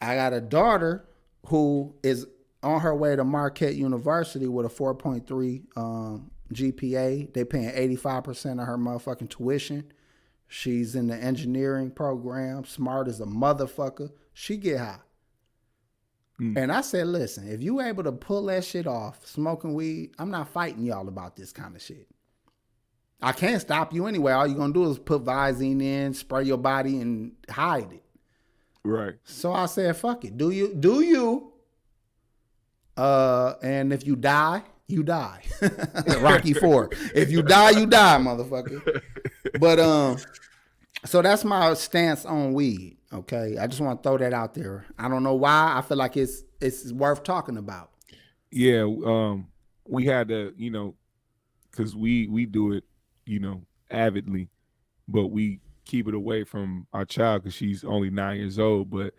I got a daughter who is on her way to Marquette University with a 4.3 GPA. They paying 85% of her motherfucking tuition. She's in the engineering program, smart as a motherfucker. She get high. And I said, listen, if you able to pull that shit off, smoking weed, I'm not fighting y'all about this kind of shit. I can't stop you anyway. All you're going to do is put Visine in, spray your body, and hide it. Right. So I said, fuck it. Do you. And if you die, you die. Rocky IV. If you die, you die, motherfucker. But so that's my stance on weed. Okay, I just want to throw that out there. I don't know why. I feel like it's worth talking about. Yeah, we had to, because we do it, avidly, but we keep it away from our child because she's only 9 years old. But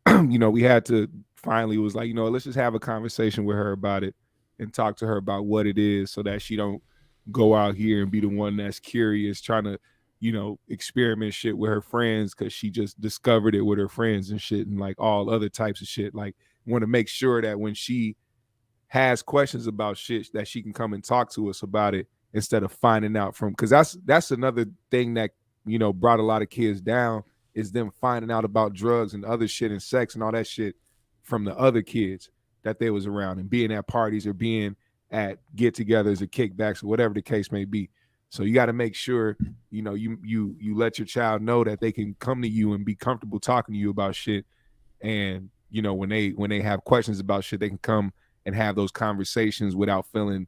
we had to finally was like, let's just have a conversation with her about it and talk to her about what it is, so that she don't go out here and be the one that's curious, trying to experiment shit with her friends because she just discovered it with her friends and shit, and like all other types of shit. Like, want to make sure that when she has questions about shit, that she can come and talk to us about it instead of finding out from, because that's another thing that brought a lot of kids down, is them finding out about drugs and other shit and sex and all that shit from the other kids that they was around and being at parties or being at get-togethers or kickbacks or whatever the case may be. So you got to make sure, you let your child know that they can come to you and be comfortable talking to you about shit. And, when they have questions about shit, they can come and have those conversations without feeling,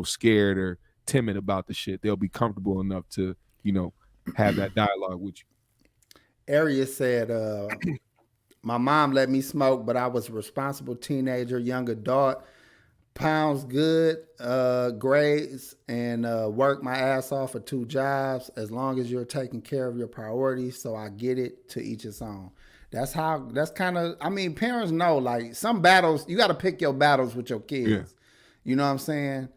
scared or timid about the shit. They'll be comfortable enough to, have that dialogue with you. Aria said, my mom let me smoke, but I was a responsible teenager, young adult. Pounds good, grades, and work my ass off for 2 jobs as long as you're taking care of your priorities. So I get it, to each its own. That's kind of, parents know, like, some battles, you got to pick your battles with your kids. Yeah. You know what I'm saying?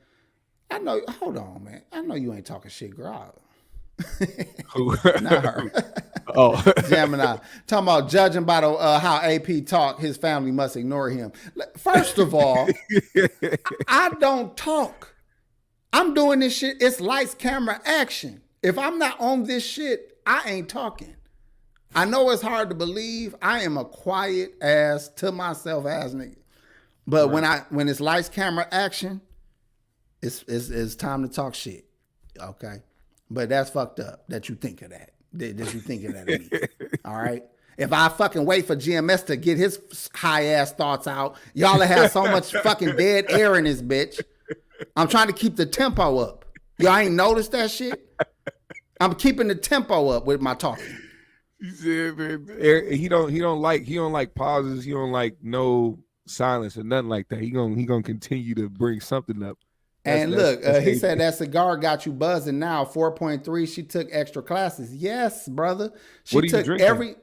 I know, hold on, man. I know you ain't talking shit, girl. Who? Not her. Oh, Gemini. Talking about judging by the how AP talk, his family must ignore him. First of all, I don't talk. I'm doing this shit. It's lights, camera, action. If I'm not on this shit, I ain't talking. I know it's hard to believe. I am a quiet ass, to myself ass nigga. But when it's lights, camera, action, it's time to talk shit. Okay. But that's fucked up that you think of that. That you think of that of me. All right? If I fucking wait for GMS to get his high-ass thoughts out, y'all have so much fucking dead air in this bitch. I'm trying to keep the tempo up. Y'all ain't noticed that shit? I'm keeping the tempo up with my talking. You said, man, he don't like pauses. He don't like no silence or nothing like that. He gonna continue to bring something up. And look, he said that cigar got you buzzing now. 4.3. She took extra classes. Yes, brother. She what are you took drinking?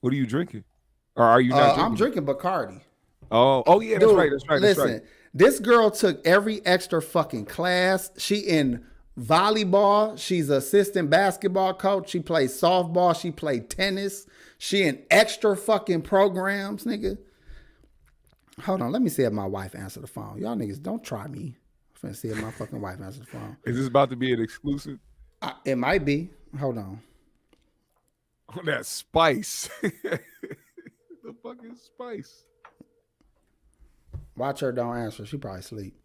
What are you drinking? Or are you not drinking? I'm drinking Bacardi. Oh yeah, that's Dude, right. That's right. Listen, this girl took every extra fucking class. She in volleyball. She's an assistant basketball coach. She plays softball. She played tennis. She in extra fucking programs, nigga. Hold on, let me see if my wife answered the phone. Y'all niggas, don't try me. I'm finna see if my fucking wife answered the phone. Is this about to be an exclusive? It might be. Hold on. Oh, that spice. The fucking spice. Watch her don't answer. She probably sleep.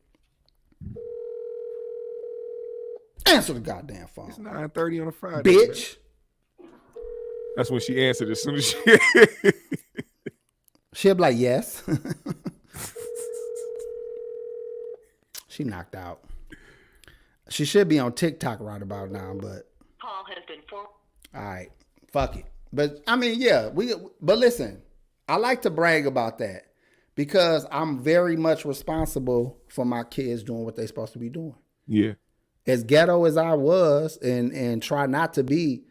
Answer the goddamn phone. It's 9:30 on a Friday. Bitch. Man. That's when she answered as soon as she... She'll be like, yes. She knocked out. She should be on TikTok right about now, but... Call has been forwarded. All right. Fuck it. But, I mean, yeah. But listen, I like to brag about that because I'm very much responsible for my kids doing what they're supposed to be doing. Yeah. As ghetto as I was and try not to be,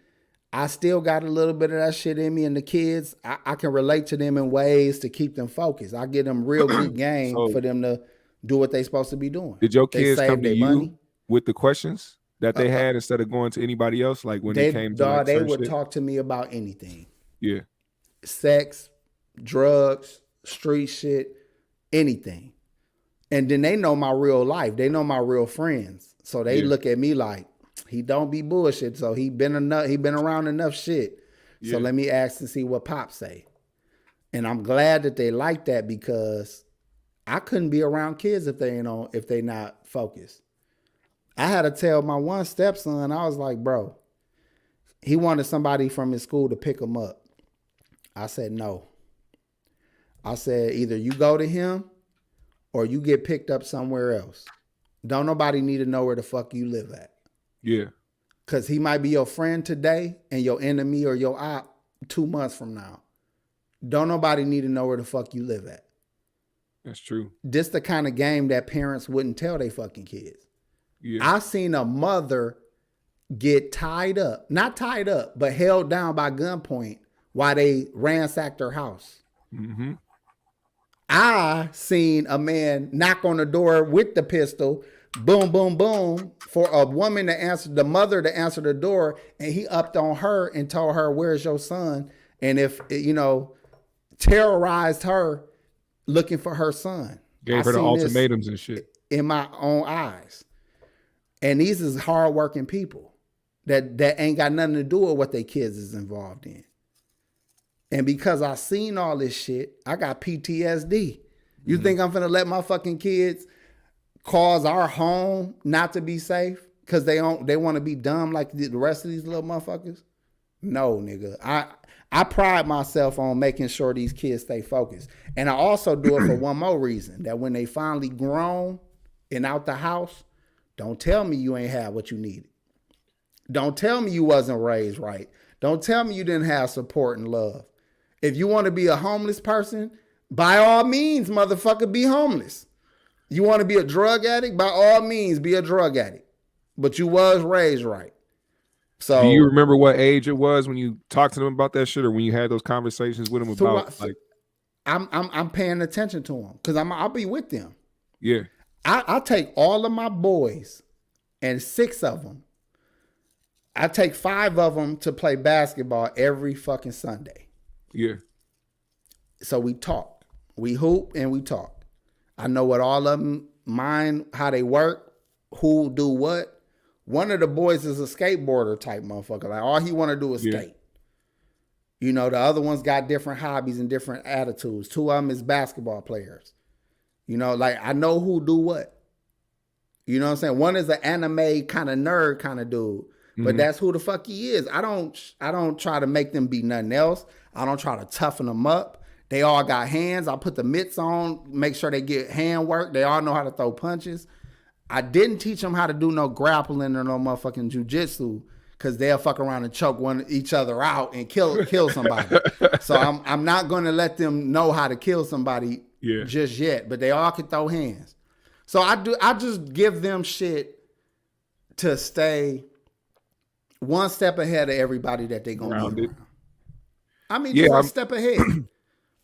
I still got a little bit of that shit in me, and the kids, I can relate to them in ways to keep them focused. I give them real good game for them to do what they supposed to be doing. Did your kids come to you money with the questions that they had instead of going to anybody else? Like when they came to they would talk to me about anything. Yeah. Sex, drugs, street shit, anything. And then they know my real life. They know my real friends. So they look at me like, he don't be bullshit. So he been around enough shit. Yeah. So let me ask and see what Pop say. And I'm glad that they like that because I couldn't be around kids if they not focused. I had to tell my one stepson, I was like, bro, he wanted somebody from his school to pick him up. I said, no. I said, either you go to him or you get picked up somewhere else. Don't nobody need to know where the fuck you live at. Yeah. Because he might be your friend today and your enemy or your op 2 months from now. Don't nobody need to know where the fuck you live at. That's true. This the kind of game that parents wouldn't tell their fucking kids. Yeah. I seen a mother get tied up, not tied up, but held down by gunpoint while they ransacked her house. Mm-hmm. I seen a man knock on the door with the pistol, boom, boom, boom, for a woman to answer, the mother to answer the door, and he upped on her and told her, where's your son? And if, terrorized her looking for her son. Gave her the ultimatums and shit. In my own eyes. And these is hardworking people that ain't got nothing to do with what their kids is involved in. And because I seen all this shit, I got PTSD. You think I'm finna let my fucking kids cause our home not to be safe because they want to be dumb like the rest of these little motherfuckers? No, nigga. I pride myself on making sure these kids stay focused. And I also do it for one more reason, that when they finally grown and out the house, don't tell me you ain't have what you needed. Don't tell me you wasn't raised right. Don't tell me you didn't have support and love. If you want to be a homeless person, by all means, motherfucker, be homeless. You want to be a drug addict? By all means, be a drug addict. But you was raised right. So, do you remember what age it was when you talked to them about that shit, or when you had those conversations with them about like? I'm paying attention to them because I'll be with them. Yeah. I take all of my boys, and 6 of them. I take 5 of them to play basketball every fucking Sunday. Yeah. So we talk, we hoop, and we talk. I know what all of them mind, how they work, who do what. One of the boys is a skateboarder type motherfucker. Like all he want to do is skate. The other one's got different hobbies and different attitudes. 2 of them is basketball players. Like I know who do what. You know what I'm saying? One is an anime kind of nerd kind of dude, but that's who the fuck he is. I don't try to make them be nothing else. I don't try to toughen them up. They all got hands. I put the mitts on, make sure they get hand work. They all know how to throw punches. I didn't teach them how to do no grappling or no motherfucking jujitsu because they'll fuck around and choke each other out and kill somebody. So I'm not going to let them know how to kill somebody just yet. But they all can throw hands. So I just give them shit to stay one step ahead of everybody that they gonna be around. I mean, just one step ahead.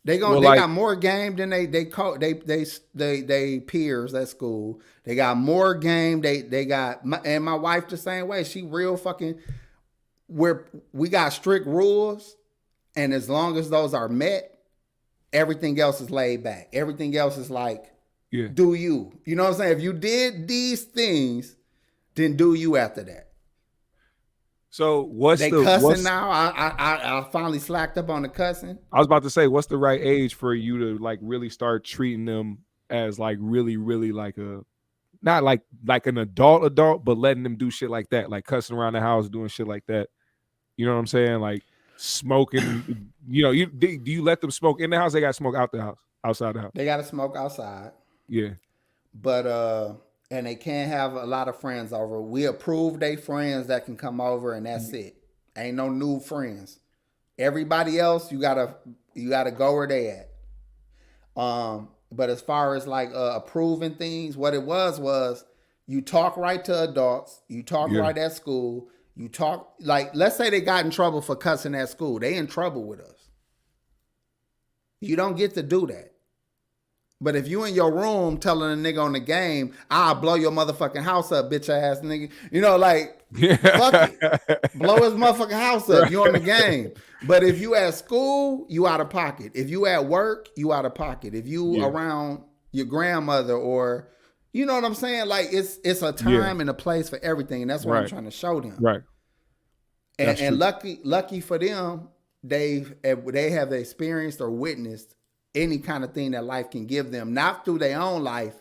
They got more game than they peers at school. They got more game. They got and my wife the same way. She real fucking. We got strict rules, and as long as those are met, everything else is laid back. Everything else is like, do you? You know what I'm saying? If you did these things, then do you after that. So what's they cussing now? I finally slacked up on the cussing. I was about to say, what's the right age for you to like really start treating them as like really, really like a not like an adult, but letting them do shit like that, like cussing around the house, doing shit like that. You know what I'm saying? Like smoking. Do you let them smoke in the house? They got to smoke out the house, outside the house. They got to smoke outside. Yeah, but and they can't have a lot of friends over. We approve they friends that can come over, and that's it. Ain't no new friends. Everybody else, you gotta go where they at. But as far as like approving things, what it was you talk right to adults. You talk right at school. You talk like, let's say they got in trouble for cussing at school. They in trouble with us. You don't get to do that. But if you in your room telling a nigga on the game, I'll blow your motherfucking house up, bitch ass nigga. Fuck it. Blow his motherfucking house up. You on the game. But if you at school, you out of pocket. If you at work, you out of pocket. If you around your grandmother or, you know what I'm saying? Like it's a time and a place for everything. And that's what I'm trying to show them. Right. And lucky for them, they have experienced or witnessed any kind of thing that life can give them, not through their own life,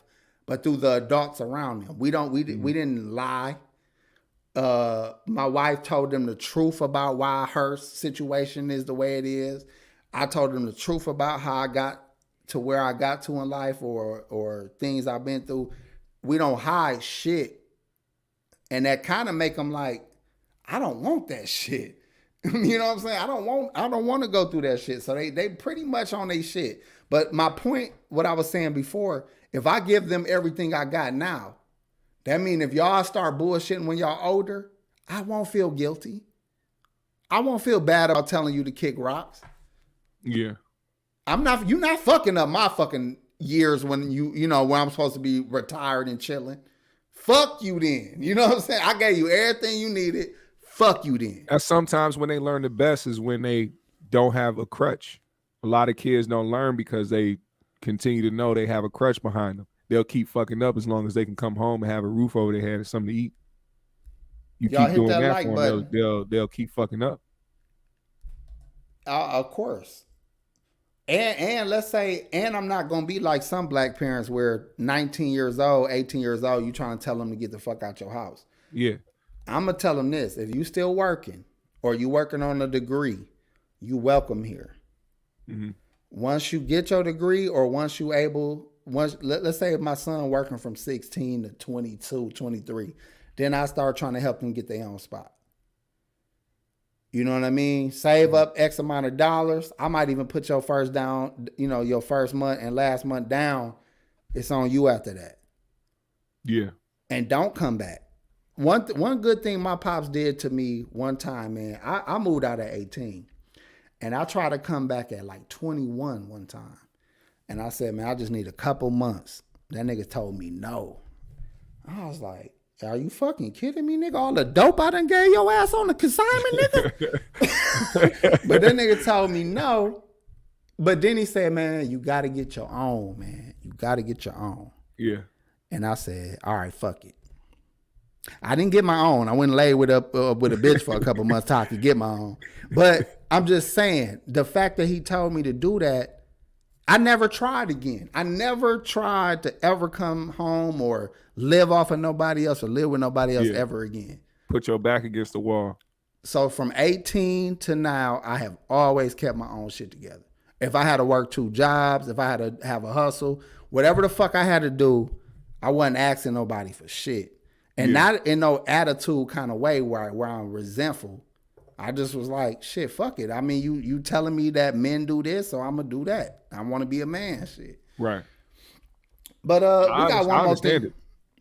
but through the adults around them. We didn't lie. My wife told them the truth about why her situation is the way it is. I told them the truth about how I got to where I got to in life or things I've been through. We don't hide shit. And that kind of make them like, I don't want that shit. You know what I'm saying? I don't want to go through that shit. So they pretty much on their shit. But my point, what I was saying before, if I give them everything I got now, that means if y'all start bullshitting when y'all older, I won't feel guilty. I won't feel bad about telling you to kick rocks. Yeah. You're not fucking up my fucking years when when I'm supposed to be retired and chilling. Fuck you then. You know what I'm saying? I gave you everything you needed. Fuck you then. And sometimes when they learn the best is when they don't have a crutch. A lot of kids don't learn because they continue to know they have a crutch behind them. They'll keep fucking up as long as they can come home and have a roof over their head and something to eat. Y'all keep doing that that like for them, they'll keep fucking up. Of course. And let's say, and I'm not going to be like some black parents where 19 years old, 18 years old, you trying to tell them to get the fuck out your house. Yeah. I'm going to tell them this. If you still working or you working on a degree, you welcome here. Mm-hmm. Once you get your degree or let's say if my son working from 16 to 22, 23, then I start trying to help them get their own spot. You know what I mean? Save up X amount of dollars. I might even put your first down, your first month and last month down. It's on you after that. Yeah. And don't come back. One good thing my pops did to me one time, man, I moved out at 18. And I tried to come back at like 21 one time. And I said, man, I just need a couple months. That nigga told me no. I was like, are you fucking kidding me, nigga? All the dope I done gave your ass on the consignment, nigga? But that nigga told me no. But then he said, man, you got to get your own, man. You got to get your own. Yeah. And I said, all right, fuck it. I didn't get my own. I went and laid with a bitch for a couple months till I could get my own. But I'm just saying, the fact that he told me to do that, I never tried again. I never tried to ever come home or live off of nobody else or live with nobody else ever again. Put your back against the wall. So from 18 to now, I have always kept my own shit together. If I had to work 2 jobs, if I had to have a hustle, whatever the fuck I had to do, I wasn't asking nobody for shit. And not in no attitude kind of way where I'm resentful. I just was like, shit, fuck it. I mean, you telling me that men do this, so I'm gonna do that. I want to be a man, shit. Right. But we got one more thing.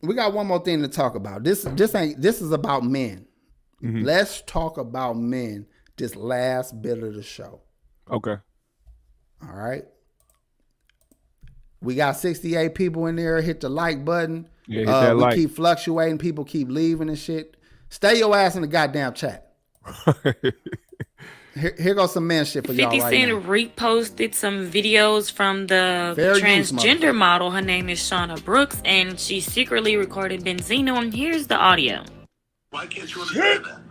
We got one more thing to talk about. This is about men. Mm-hmm. Let's talk about men this last bit of the show. Okay. All right. We got 68 people in there. Hit the like button. Yeah, hit that we like. keep fluctuating. People keep leaving and shit. Stay your ass in the goddamn chat. Here goes some man shit for y'all 50 right Cent now. reposted some videos from the Fair use, transgender model. Her name is Shauna Brooks, and she secretly recorded Benzino, and here's the audio. Why can't you understand that?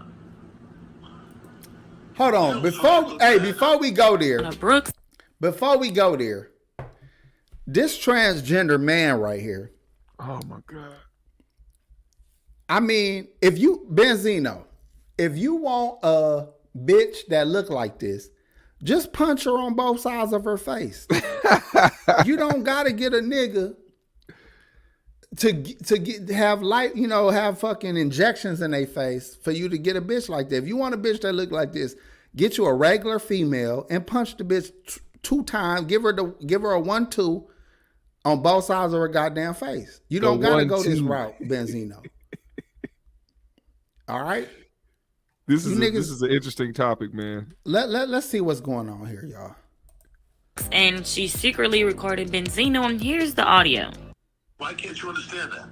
Hold on. Before we go there, Brooks. Before we go there, this transgender man right here. Oh my God. I mean, Benzino, if you want a bitch that look like this, just punch her on both sides of her face. You don't gotta get a nigga to have fucking injections in their face for you to get a bitch like that. If you want a bitch that look like this, get you a regular female and punch the bitch 2 times. Give her a 1-2 on both sides of her goddamn face. You don't gotta go this route, Benzino. All right. This is an interesting topic, man. Let's see what's going on here, y'all. And she secretly recorded Benzino, and here's the audio. Why can't you understand that?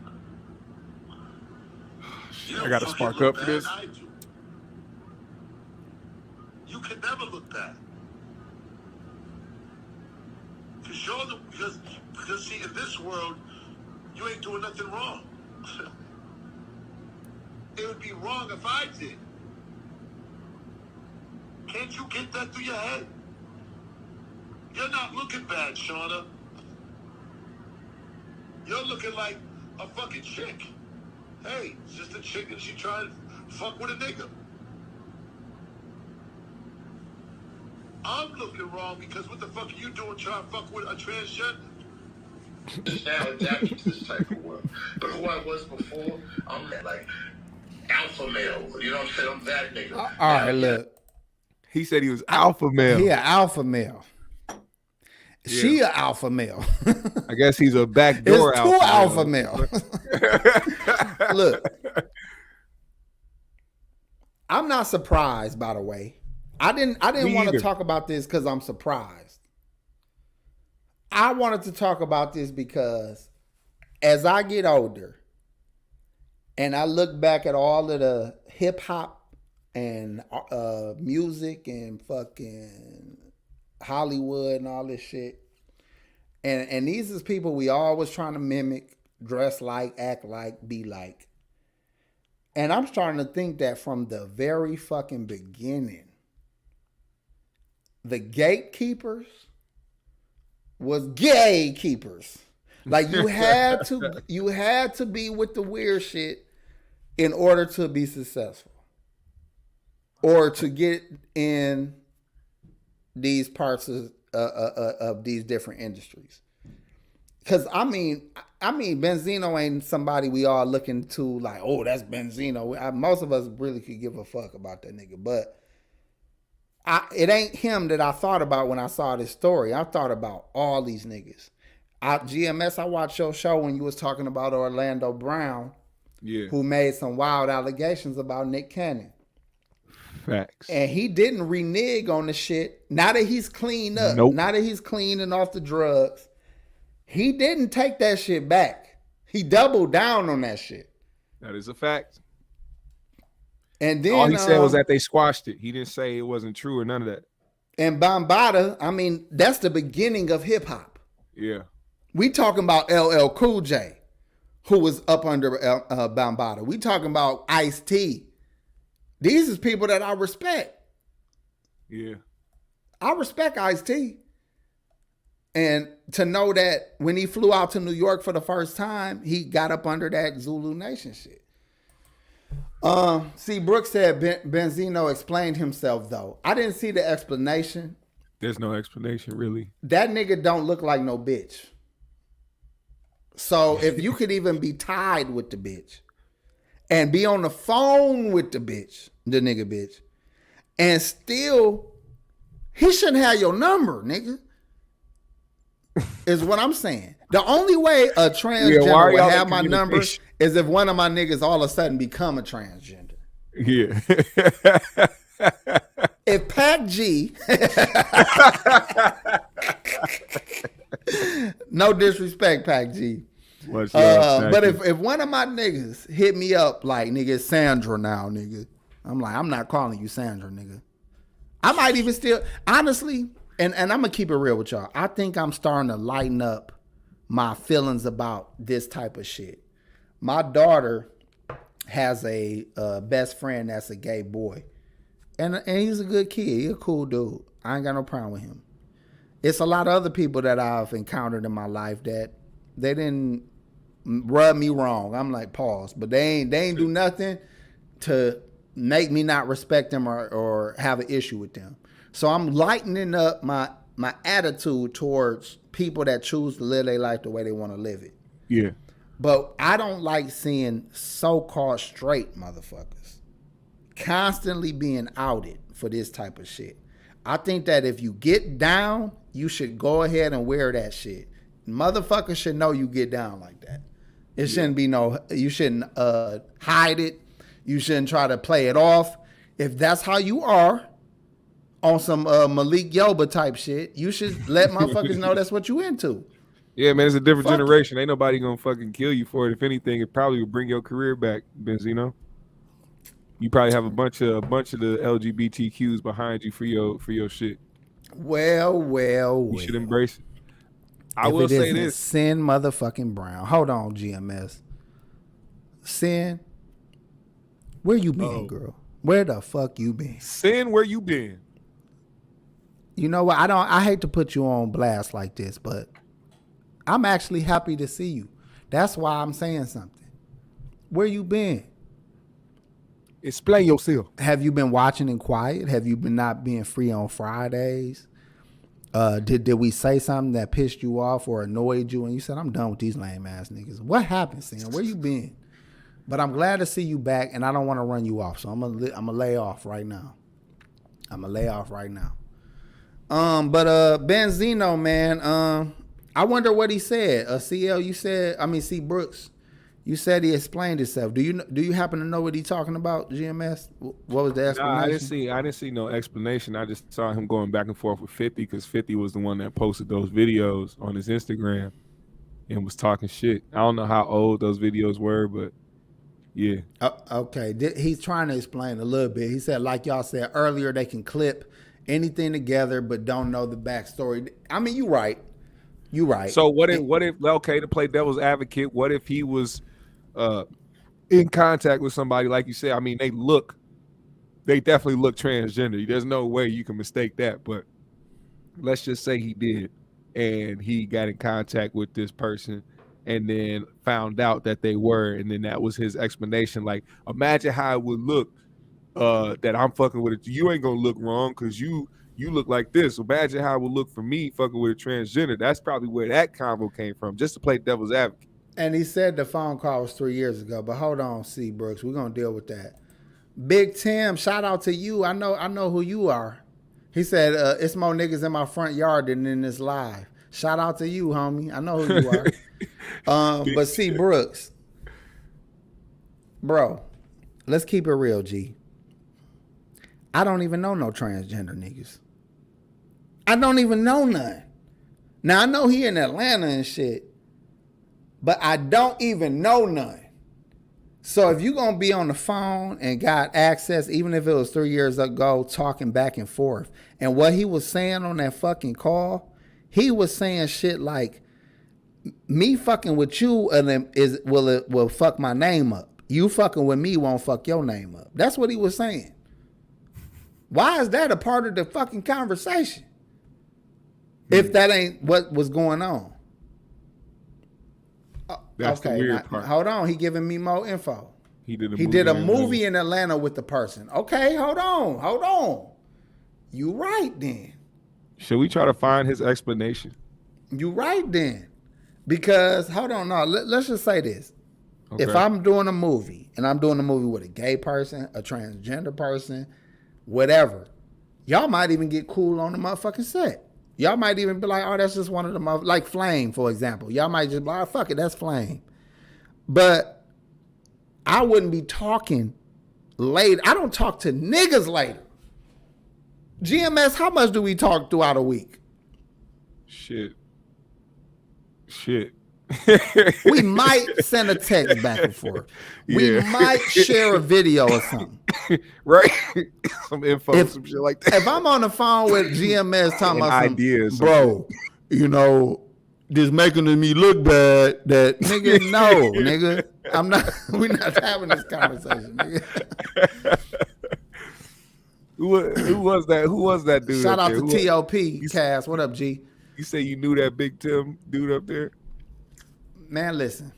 I gotta spark up for this. You can never look bad. Because see, in this world, you ain't doing nothing wrong. It would be wrong if I did. Can't you get that through your head? You're not looking bad, Shauna. You're looking like a fucking chick. Hey, it's just a chick and she trying to fuck with a nigga. I'm looking wrong because what the fuck are you doing trying to fuck with a transgender? Now adapted to this type of world. But who I was before, I'm like alpha male. You know what I'm saying? I'm that nigga. All right, look. He said he was alpha male. He an alpha male. Yeah. She an alpha male. I guess he's a backdoor it's 2 alpha male. Look, I'm not surprised. By the way, I didn't want to talk about this because I'm surprised. I wanted to talk about this because as I get older and I look back at all of the hip hop and music and fucking Hollywood and all this shit. And these is people we always trying to mimic, dress like, act like, be like. And I'm starting to think that from the very fucking beginning, the gatekeepers was gatekeepers. Like you had to be with the weird shit in order to be successful. Or to get in these parts of these different industries. Because I mean, Benzino ain't somebody we all looking to like, oh, that's Benzino. Most of us really could give a fuck about that nigga. But it ain't him that I thought about when I saw this story. I thought about all these niggas. GMS, I watched your show when you was talking about Orlando Brown, who made some wild allegations about Nick Cannon. Facts. And he didn't renege on the shit. Now that he's cleaned up, now that he's clean and off the drugs, he didn't take that shit back. He doubled down on that shit. That is a fact. And then all he said was that they squashed it. He didn't say it wasn't true or none of that. And Bambaataa, I mean, that's the beginning of hip hop. Yeah. We talking about LL Cool J, who was up under Bambaataa. We talking about Ice-T. These is people that I respect. Yeah. I respect Ice-T. And to know that when he flew out to New York for the first time, he got up under that Zulu Nation shit. See, Brooks said Benzino explained himself, though. I didn't see the explanation. There's no explanation, really. That nigga don't look like no bitch. So if you could even be tied with the bitch and be on the phone with the nigga bitch, and still, he shouldn't have your number, nigga. Is what I'm saying. The only way a transgender would have my number is if one of my niggas all of a sudden become a transgender. Yeah. If Pac G No disrespect, Pac G. But if one of my niggas hit me up like, nigga, it's Sandra now, nigga. I'm like, I'm not calling you Sandra, nigga. I might even still, honestly, and I'm going to keep it real with y'all. I think I'm starting to lighten up my feelings about this type of shit. My daughter has a best friend that's a gay boy. And he's a good kid. He's a cool dude. I ain't got no problem with him. It's a lot of other people that I've encountered in my life that they didn't rub me wrong. I'm like, pause. But they ain't do nothing to make me not respect them or have an issue with them. So I'm lightening up my attitude towards people that choose to live their life the way they want to live it. Yeah. But I don't like seeing so-called straight motherfuckers constantly being outed for this type of shit. I think that if you get down, you should go ahead and wear that shit. Motherfuckers should know you get down like that. It shouldn't be you shouldn't hide it. You shouldn't try to play it off. If that's how you are on some Malik Yoba type shit, you should let motherfuckers know that's what you into. Yeah, man, it's a different generation. Ain't nobody gonna fucking kill you for it. If anything, it probably will bring your career back, Benzino. You probably have a bunch of the LGBTQs behind you for your shit. Well. You should embrace it. I will say this. Sin motherfucking Brown. Hold on, GMS. Sin, where you been, girl? Where the fuck you been? Sin, where you been? You know what? I hate to put you on blast like this, but I'm actually happy to see you. That's why I'm saying something. Where you been? Explain yourself. Have you been watching in quiet? Have you been not being free on Fridays? Did we say something that pissed you off or annoyed you and you said, I'm done with these lame ass niggas? What happened, Sam? Where you been? But I'm glad to see you back, and I don't want to run you off, so I'm gonna lay off right now. But Benzino, man, I wonder what he said. C. Brooks, you said he explained himself. Do you happen to know what he's talking about, GMS? What was the explanation? I didn't see no explanation. I just saw him going back and forth with 50 because 50 was the one that posted those videos on his Instagram and was talking shit. I don't know how old those videos were, but yeah. Okay, he's trying to explain a little bit. He said, like y'all said earlier, they can clip anything together but don't know the backstory. I mean, you right. So what if okay, to play devil's advocate, what if he was in contact with somebody, like you said? I mean, they definitely look transgender. There's no way you can mistake that. But let's just say he did, and he got in contact with this person and then found out that they were, and then that was his explanation. Like, imagine how it would look that I'm fucking with it. You ain't gonna look wrong because you look like this. Imagine how it would look for me fucking with a transgender. That's probably where that convo came from, just to play devil's advocate. And he said the phone call was 3 years ago, but hold on, C. Brooks, we're gonna deal with that. Big Tim, shout out to you. I know who you are. He said it's more niggas in my front yard than in this live. Shout out to you, homie. I know who you are. But C. Brooks, bro, let's keep it real, G. I don't even know no transgender niggas. I don't even know none. Now, I know he in Atlanta and shit, but I don't even know none. So if you going to be on the phone and got access, even if it was 3 years ago, talking back and forth, and what he was saying on that fucking call, he was saying shit like, me fucking with you will fuck my name up. You fucking with me won't fuck your name up. That's what he was saying. Why is that a part of the fucking conversation? If that ain't what was going on. That's the weird part. Hold on, he giving me more info. He did a movie in Atlanta with the person. Okay, hold on. You right then. Should we try to find his explanation? You right then. Because, hold on, no, let's just say this. Okay. If I'm doing a movie, and I'm doing a movie with a gay person, a transgender person, whatever, y'all might even get cool on the motherfucking set. Y'all might even be like, oh, that's just one of the like Flame, for example. Y'all might just be like, oh, fuck it, that's Flame. But I wouldn't be talking later. I don't talk to niggas later. GMS, how much do we talk throughout a week? Shit. We might send a text back and forth. We might share a video or something. Right? Some info, some shit like that. If I'm on the phone with GMS talking about some ideas, bro, you know, just making me look bad, that nigga, no, nigga. We're not having this conversation, nigga. Who was that? Who was that dude? Shout out there? to TOP, Cass. What up, G? You say you knew that Big Tim dude up there? Man, listen.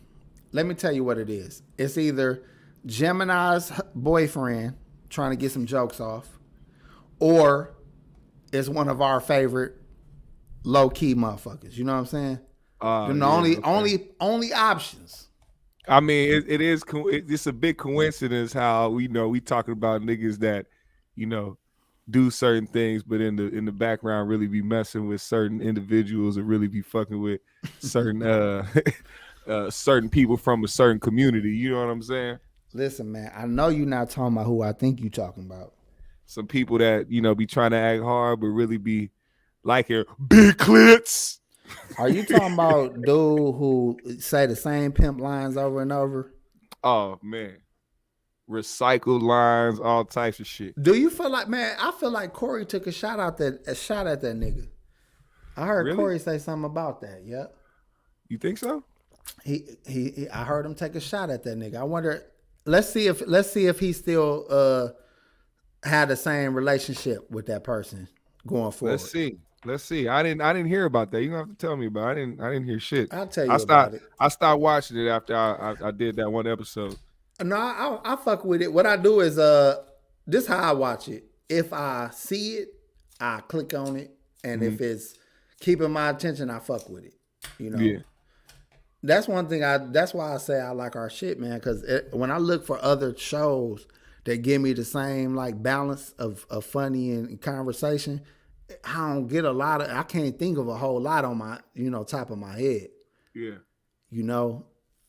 Let me tell you what it is. It's either Gemini's boyfriend trying to get some jokes off, or it's one of our favorite low-key motherfuckers. You know what I'm saying? The only options. I mean, it's a big coincidence how we talking about niggas that, do certain things, but in the background really be messing with certain individuals and really be fucking with certain certain people from a certain community. You know what I'm saying? Listen, man, I know you're not talking about who I think you're talking about. Some people that, be trying to act hard, but really be liking big clits. Are you talking about dude who say the same pimp lines over and over? Oh, man. Recycled lines, all types of shit. Do you feel like, man, I feel like Corey took a shot at that nigga. I heard really? Corey say something about that. Yep. You think so? I heard him take a shot at that nigga. I wonder, let's see if he still had the same relationship with that person going forward. Let's see. I didn't hear about that. You don't have to tell me about it. I didn't hear shit. I'll tell you about it. I stopped watching it after I did that one episode. No, I fuck with it. What I do is this is how I watch it. If I see it, I click on it, and if it's keeping my attention, I fuck with it. Yeah. That's one thing. That's why I say I like our shit, man. Because when I look for other shows that give me the same like balance of funny and conversation, I don't get a lot of. I can't think of a whole lot on my top of my head. Yeah.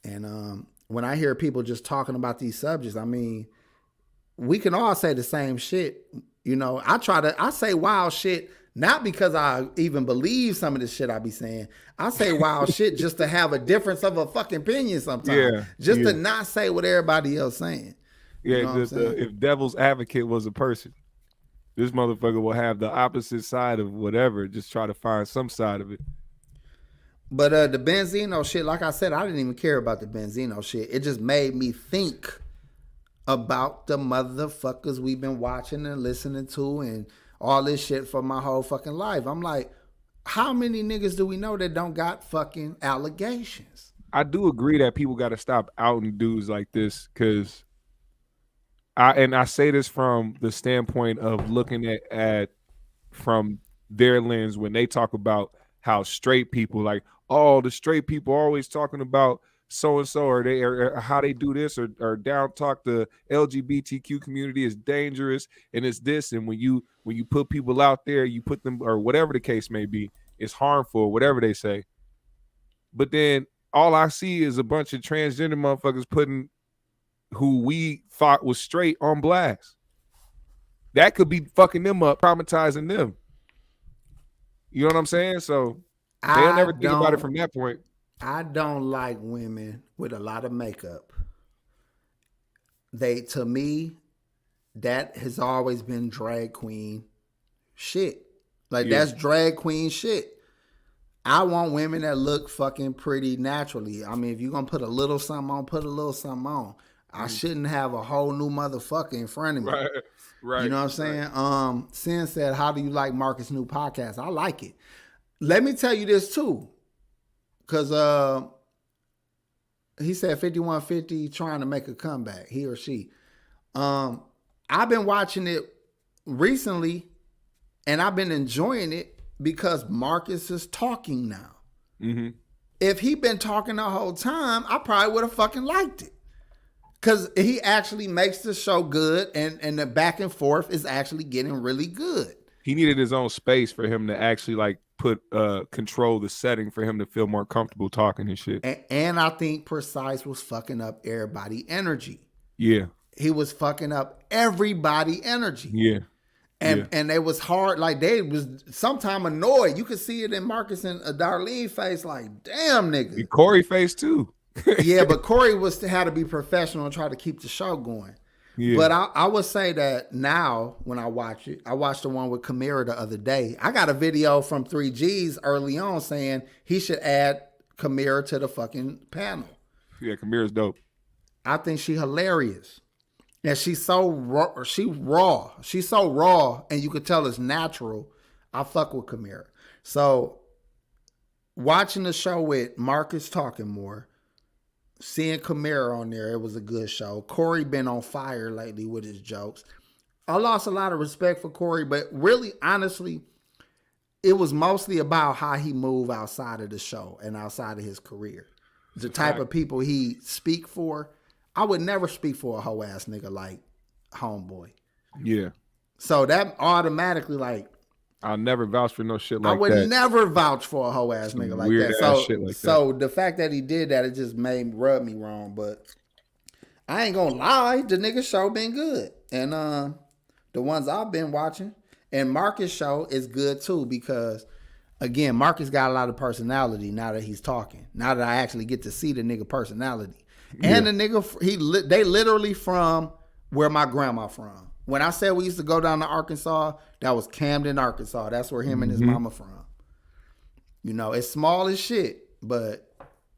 And when I hear people just talking about these subjects, I mean, we can all say the same shit. I say wild shit, not because I even believe some of the shit I be saying. I say wild shit just to have a difference of a fucking opinion sometimes. Yeah. Just to not say what everybody else saying. Yeah, if devil's advocate was a person, this motherfucker will have the opposite side of whatever, just try to find some side of it. But the Benzino shit, like I said, I didn't even care about the Benzino shit. It just made me think about the motherfuckers we've been watching and listening to and all this shit for my whole fucking life. I'm like, how many niggas do we know that don't got fucking allegations? I do agree that people got to stop outing dudes like this, because I say this from the standpoint of looking at from their lens when they talk about how straight people, like, oh, the straight people are always talking about so-and-so, or how they do this, or down talk the LGBTQ community is dangerous and it's this. And when you put people out there, you put them, or whatever the case may be, it's harmful, whatever they say. But then all I see is a bunch of transgender motherfuckers putting who we thought was straight on blast. That could be fucking them up, traumatizing them. You know what I'm saying? So they'll never think about it from that point. I don't like women with a lot of makeup. To me, that has always been drag queen shit. Like, that's drag queen shit. I want women that look fucking pretty naturally. I mean, if you're going to put a little something on, put a little something on. I shouldn't have a whole new motherfucker in front of me. Right. You know what I'm saying? Right. Sin said, how do you like Marcus' new podcast? I like it. Let me tell you this too. Because he said 5150 trying to make a comeback, he or she. I've been watching it recently, and I've been enjoying it because Marcus is talking now. Mm-hmm. If he'd been talking the whole time, I probably would have fucking liked it. Because he actually makes the show good, and the back and forth is actually getting really good. He needed his own space for him to actually like control the setting for him to feel more comfortable talking and shit. And I think Precise was fucking up everybody energy. Yeah. He was fucking up everybody energy. Yeah. And they was hard, like they was sometime annoyed. You could see it in Marcus and Darlene face, like, damn nigga. And Corey face too. Yeah, but Corey had to be professional and try to keep the show going. Yeah. But I would say that now when I watch it, I watched the one with Kamira the other day. I got a video from 3G's early on saying he should add Kamira to the fucking panel. Yeah, Kamira's dope. I think she hilarious. And she's so raw. She's so raw, and you could tell it's natural. I fuck with Kamira. So watching the show with Marcus talking more, seeing Kamira on there, it was a good show. Corey been on fire lately with his jokes. I lost a lot of respect for Corey, but really, honestly, it was mostly about how he moved outside of the show and outside of his career. The type of people he speak for. I would never speak for a hoe ass nigga like Homeboy. Yeah. So that automatically, like, I'll never vouch for no shit like that. I would never vouch for a hoe ass nigga like that. So the fact that he did that, it just rubbed me wrong. But I ain't gonna lie, the nigga show been good. And the ones I've been watching, and Marcus show is good too, because again, Marcus got a lot of personality now that he's talking. Now that I actually get to see the nigga personality. And the nigga, they literally from where my grandma from. When I said we used to go down to Arkansas, that was Camden, Arkansas. That's where him and his mama from. You know, it's small as shit, but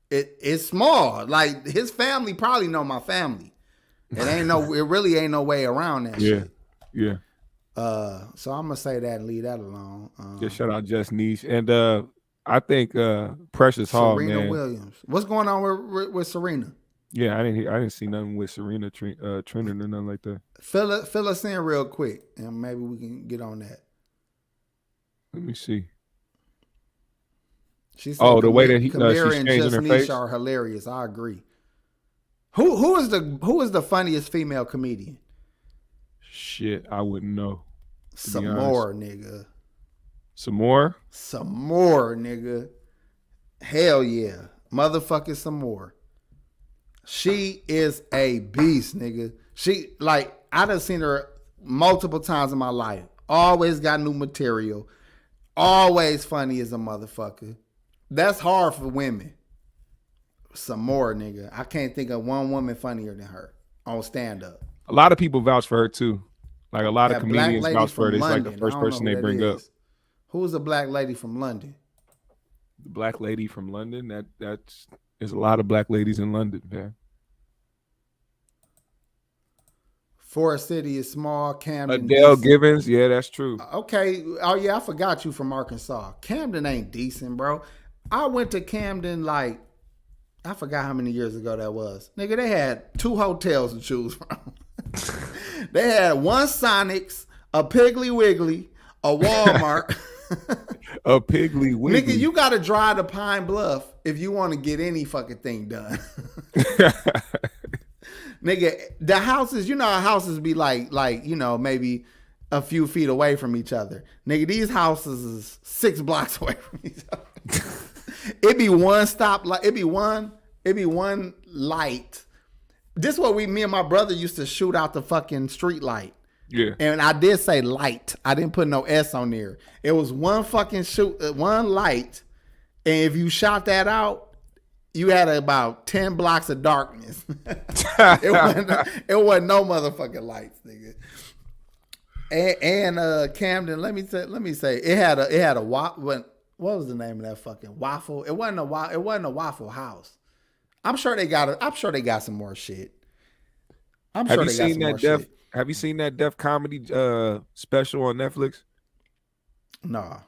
it's small. Like, his family probably know my family. It really ain't no way around that shit. Yeah. So I'm gonna say that and leave that alone. Just shout out Just Niche. And I think Precious Hall, Serena man. Williams. What's going on with Serena? Yeah, I didn't see nothing with Serena trending or nothing like that. Fill us in real quick, and maybe we can get on that. Let me see. She said the way that she's Kamira and changing Just her Niche face are hilarious. I agree. Who is the funniest female comedian? Shit, I wouldn't know. Some more, nigga. Some more? Some more, nigga. Hell yeah. Motherfucking some more. She is a beast, nigga. I done seen her multiple times in my life. Always got new material. Always funny as a motherfucker. That's hard for women. Some more, nigga. I can't think of one woman funnier than her on stand-up. A lot of people vouch for her, too. Like, a lot of comedians vouch for her. It's like the first person they bring up. Who's the black lady from London? The black lady from London? There's a lot of black ladies in London, man. Forest City is small. Camden. Adele Givens. Yeah, that's true. Okay. Oh, yeah, I forgot you from Arkansas. Camden ain't decent, bro. I went to Camden, like, I forgot how many years ago that was. Nigga, they had 2 hotels to choose from. They had one Sonics, a Piggly Wiggly, a Walmart. A Piggly Wiggly. Nigga, you got to drive to Pine Bluff if you want to get any fucking thing done. Nigga, the houses, you know how houses be like, you know, maybe a few feet away from each other. Nigga, these houses is 6 blocks away from each other. It be one stop, like it be one light. This is what me and my brother used to shoot out the fucking street light. Yeah. And I did say light. I didn't put no S on there. It was one fucking one light. And if you shot that out, you had about 10 blocks of darkness. it wasn't no motherfucking lights, nigga. And Camden, let me say, it had a what was the name of that fucking waffle? It wasn't a Waffle House. I'm sure they got some more shit. Have you seen that Def comedy special on Netflix? Nah.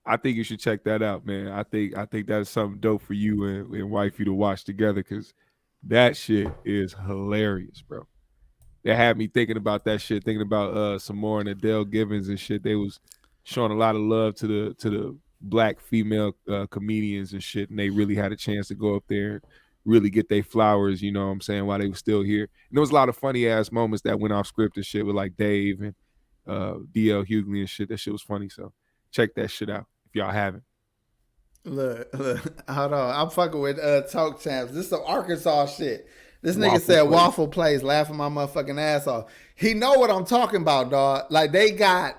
I think you should check that out, man. I think that's something dope for you and wifey to watch together, because that shit is hilarious, bro. That had me thinking about that shit, thinking about some more and Adele Givens and shit. They was showing a lot of love to the black female comedians and shit, and they really had a chance to go up there and really get their flowers, you know what I'm saying, while they were still here. And there was a lot of funny ass moments that went off script and shit with like Dave and DL Hughley and shit. That shit was funny. So check that shit out if y'all haven't. Look, hold on. I'm fucking with Talk Champs. This is some Arkansas shit. This nigga said Waffle Place, laughing my motherfucking ass off. He know what I'm talking about, dog. Like they got,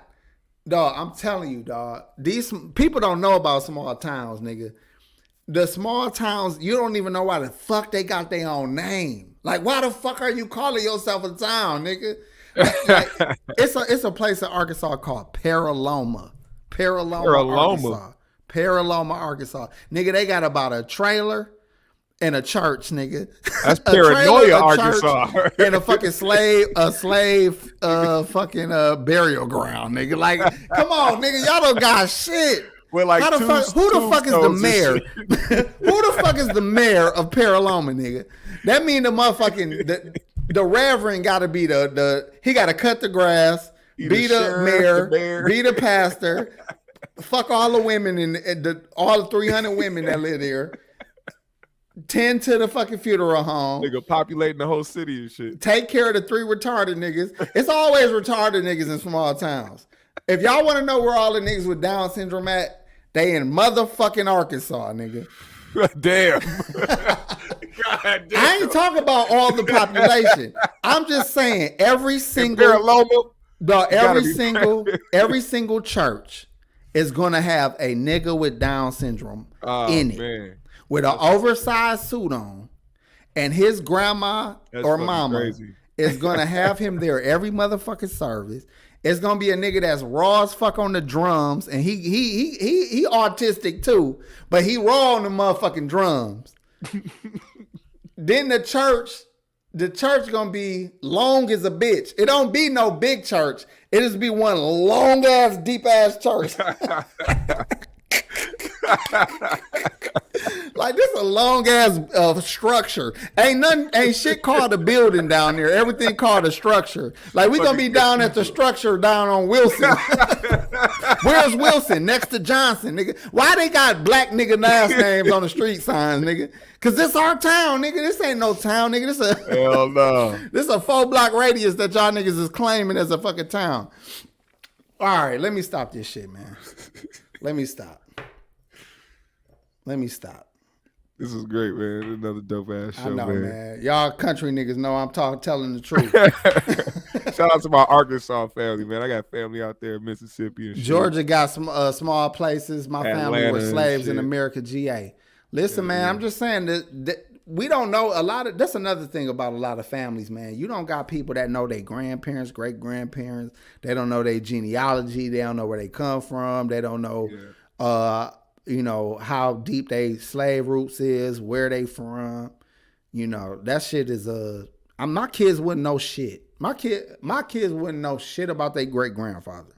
dog, I'm telling you, dog. These people don't know about small towns, nigga. The small towns, you don't even know why the fuck they got their own name. Like, why the fuck are you calling yourself a town, nigga? Like, it's a place in Arkansas called Paraloma, Arkansas. Paraloma, Arkansas. Nigga, they got about a trailer and a church, nigga. That's Paranoia, Arkansas. And a fucking slave fucking burial ground, nigga. Like, come on, nigga, y'all don't got shit. With like who the fuck is the mayor? Who the fuck is the mayor of Paraloma, nigga? That mean the motherfucking the reverend got to be he got to cut the grass, be the mayor, be the pastor, fuck all the women and all the 300 women that live there. Tend to the fucking funeral home. Nigga populating the whole city and shit. Take care of the 3 retarded niggas. It's always retarded niggas in small towns. If y'all want to know where all the niggas with Down syndrome at, they in motherfucking Arkansas, nigga. Damn. God damn. I ain't talking about all the population. I'm just saying every single church is gonna have a nigga with Down syndrome in it. Man. With an oversized suit on, and his grandma or mama is gonna have him there every motherfucking service. It's gonna be a nigga that's raw as fuck on the drums, and he autistic too, but he raw on the motherfucking drums. Then the church gonna be long as a bitch. It don't be no big church. It just be one long ass, deep ass church. Like this a long ass structure. Ain't shit called a building down there. Everything called a structure. Like we gonna be down at the structure down on Wilson. Where's Wilson? Next to Johnson, nigga. Why they got black nigga last names on the street signs, nigga? Cause this our town, nigga. This ain't no town, nigga. Hell no. This a 4-block radius that y'all niggas is claiming as a fucking town. All right, let me stop this shit, man. Let me stop. This is great, man. Another dope ass show, I know, man. Y'all country niggas know I'm telling the truth. Shout out to my Arkansas family, man. I got family out there in Mississippi and shit. Georgia got some small places. My family were slaves in America, GA. Listen, man, I'm just saying that we don't know a lot of. That's another thing about a lot of families, man. You don't got people that know their grandparents, great grandparents. They don't know their genealogy. They don't know where they come from. They don't know. You know, how deep they slave roots is, where they from. You know, that shit is my kids wouldn't know shit. My kids wouldn't know shit about their great grandfather.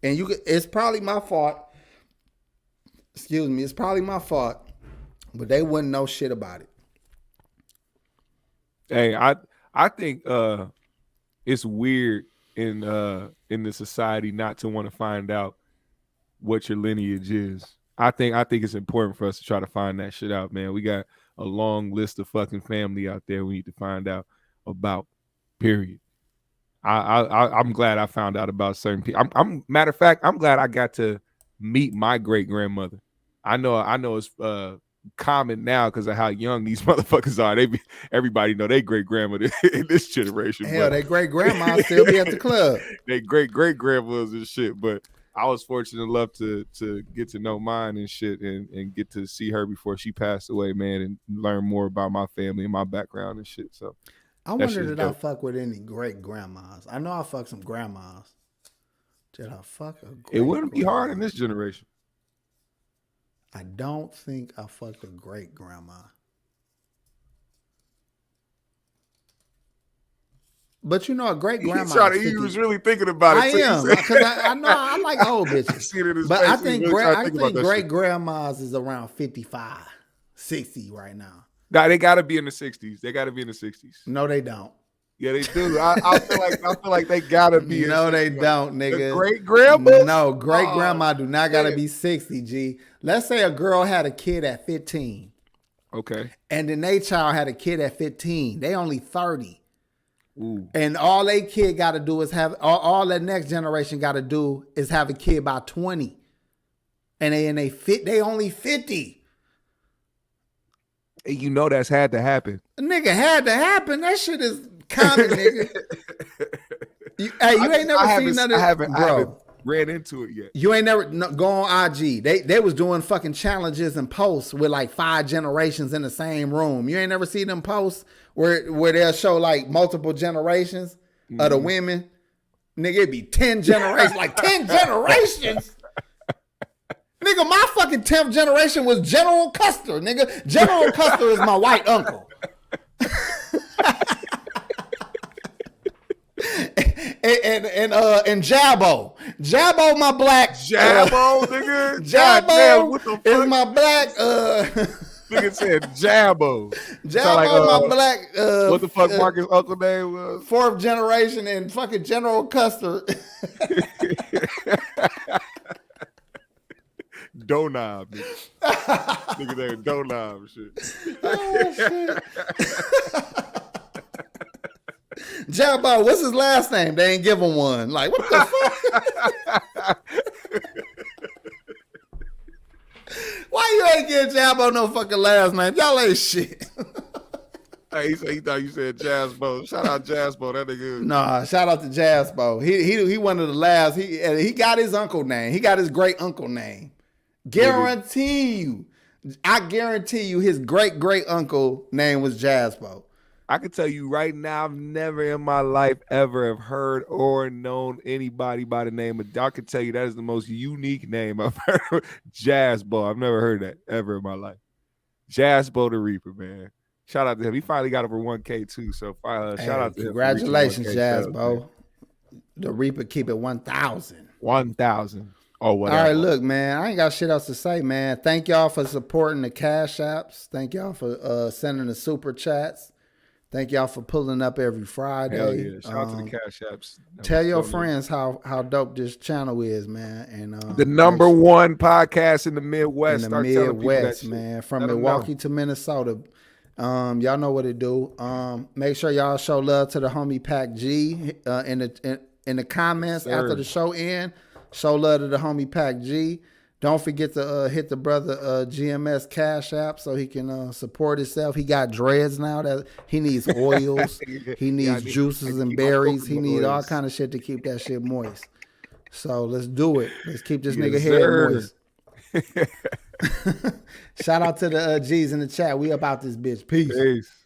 And it's probably my fault. Excuse me, it's probably my fault, but they wouldn't know shit about it. Hey, I think it's weird in the society not to want to find out what your lineage is. I think it's important for us to try to find that shit out, man. We got a long list of fucking family out there we need to find out about, period. I'm glad I found out about certain people. Matter of fact, I'm glad I got to meet my great grandmother. I know it's common now because of how young these motherfuckers are. Everybody know they great grandmother in this generation. Hell, they great grandma still be at the club. They great grandmothers and shit, but I was fortunate enough to get to know mine and shit and get to see her before she passed away, man, and learn more about my family and my background and shit. So I wonder did I fuck with any great grandmas? I know I fucked some grandmas. Did I fuck a great It wouldn't be hard in this generation. I don't think I fucked a great grandma. But you know, a great grandma. He was really thinking about it. I am because I know I like old bitches. But I think great grandmas is around 55, 60 right now. Nah, they got to be in the 60s. They got to be in the 60s. No, they don't. Yeah, they do. I feel like they gotta be. No, they don't, nigga. Great grandma? No, great grandma do not gotta be 60. G. Let's say a girl had a kid at 15. Okay. And then they child had a kid at 15. They only 30. Ooh. And all they kid got to do is all that next generation got to do is have a kid by 20, and they only 50. You know that's had to happen. Nigga, had to happen. That shit is common, nigga. You ain't never seen none of I haven't read into it yet. You ain't never go on IG. They was doing fucking challenges and posts with like 5 generations in the same room. You ain't never seen them posts where they'll show like multiple generations of the women. Nigga, it'd be 10 generations. Like 10 generations? Nigga, my fucking 10th generation was General Custer, nigga. General Custer is my white uncle. and Jabbo. Jabbo, my black. Jabbo, nigga? Jabbo what the fuck? is my black. Nigga said Jabbo. Jabbo, like, my black. What the fuck Marcus' uncle name was? 4th generation and fucking General Custer. Donob, nigga. Nigga named Donob shit. Oh, shit. Jabbo, what's his last name? They ain't give him one. Like, what the fuck? Why you ain't give Jabbo no fucking last name? Y'all ain't shit. Hey, he thought you said Jazzbo. Shout out Jazzbo, that nigga. Nah, shout out to Jazzbo. He one of the last. He got his uncle name. He got his great uncle name. Guarantee you. I guarantee you his great uncle name was Jazzbo. I can tell you right now, I've never in my life ever have heard or known anybody by the name of. I can tell you that is the most unique name I've heard. Jazzbo. I've never heard that ever in my life. Jazzbo the Reaper, man. Shout out to him. He finally got over 1K too. So shout out to him. Congratulations, Jazzbo. The Reaper keep it 1,000. 1,000. Oh, whatever. All right, look, man. I ain't got shit else to say, man. Thank y'all for supporting the Cash Apps. Thank y'all for sending the super chats. Thank y'all for pulling up every Friday. Hell yeah. Shout out to the Cash Apps. Tell your friends how dope this channel is, man. And the number one podcast in the Midwest. In the Midwest, man. From Milwaukee to Minnesota. Y'all know what it do. Make sure y'all show love to the homie Pac G in the comments after the show end. Show love to the homie Pac G. Don't forget to hit the brother GMS Cash App so he can support himself. He got dreads now. That he needs oils. He needs juices and berries. He needs all kind of shit to keep that shit moist. So let's do it. Let's keep this nigga head moist. Shout out to the G's in the chat. We about this bitch. Peace.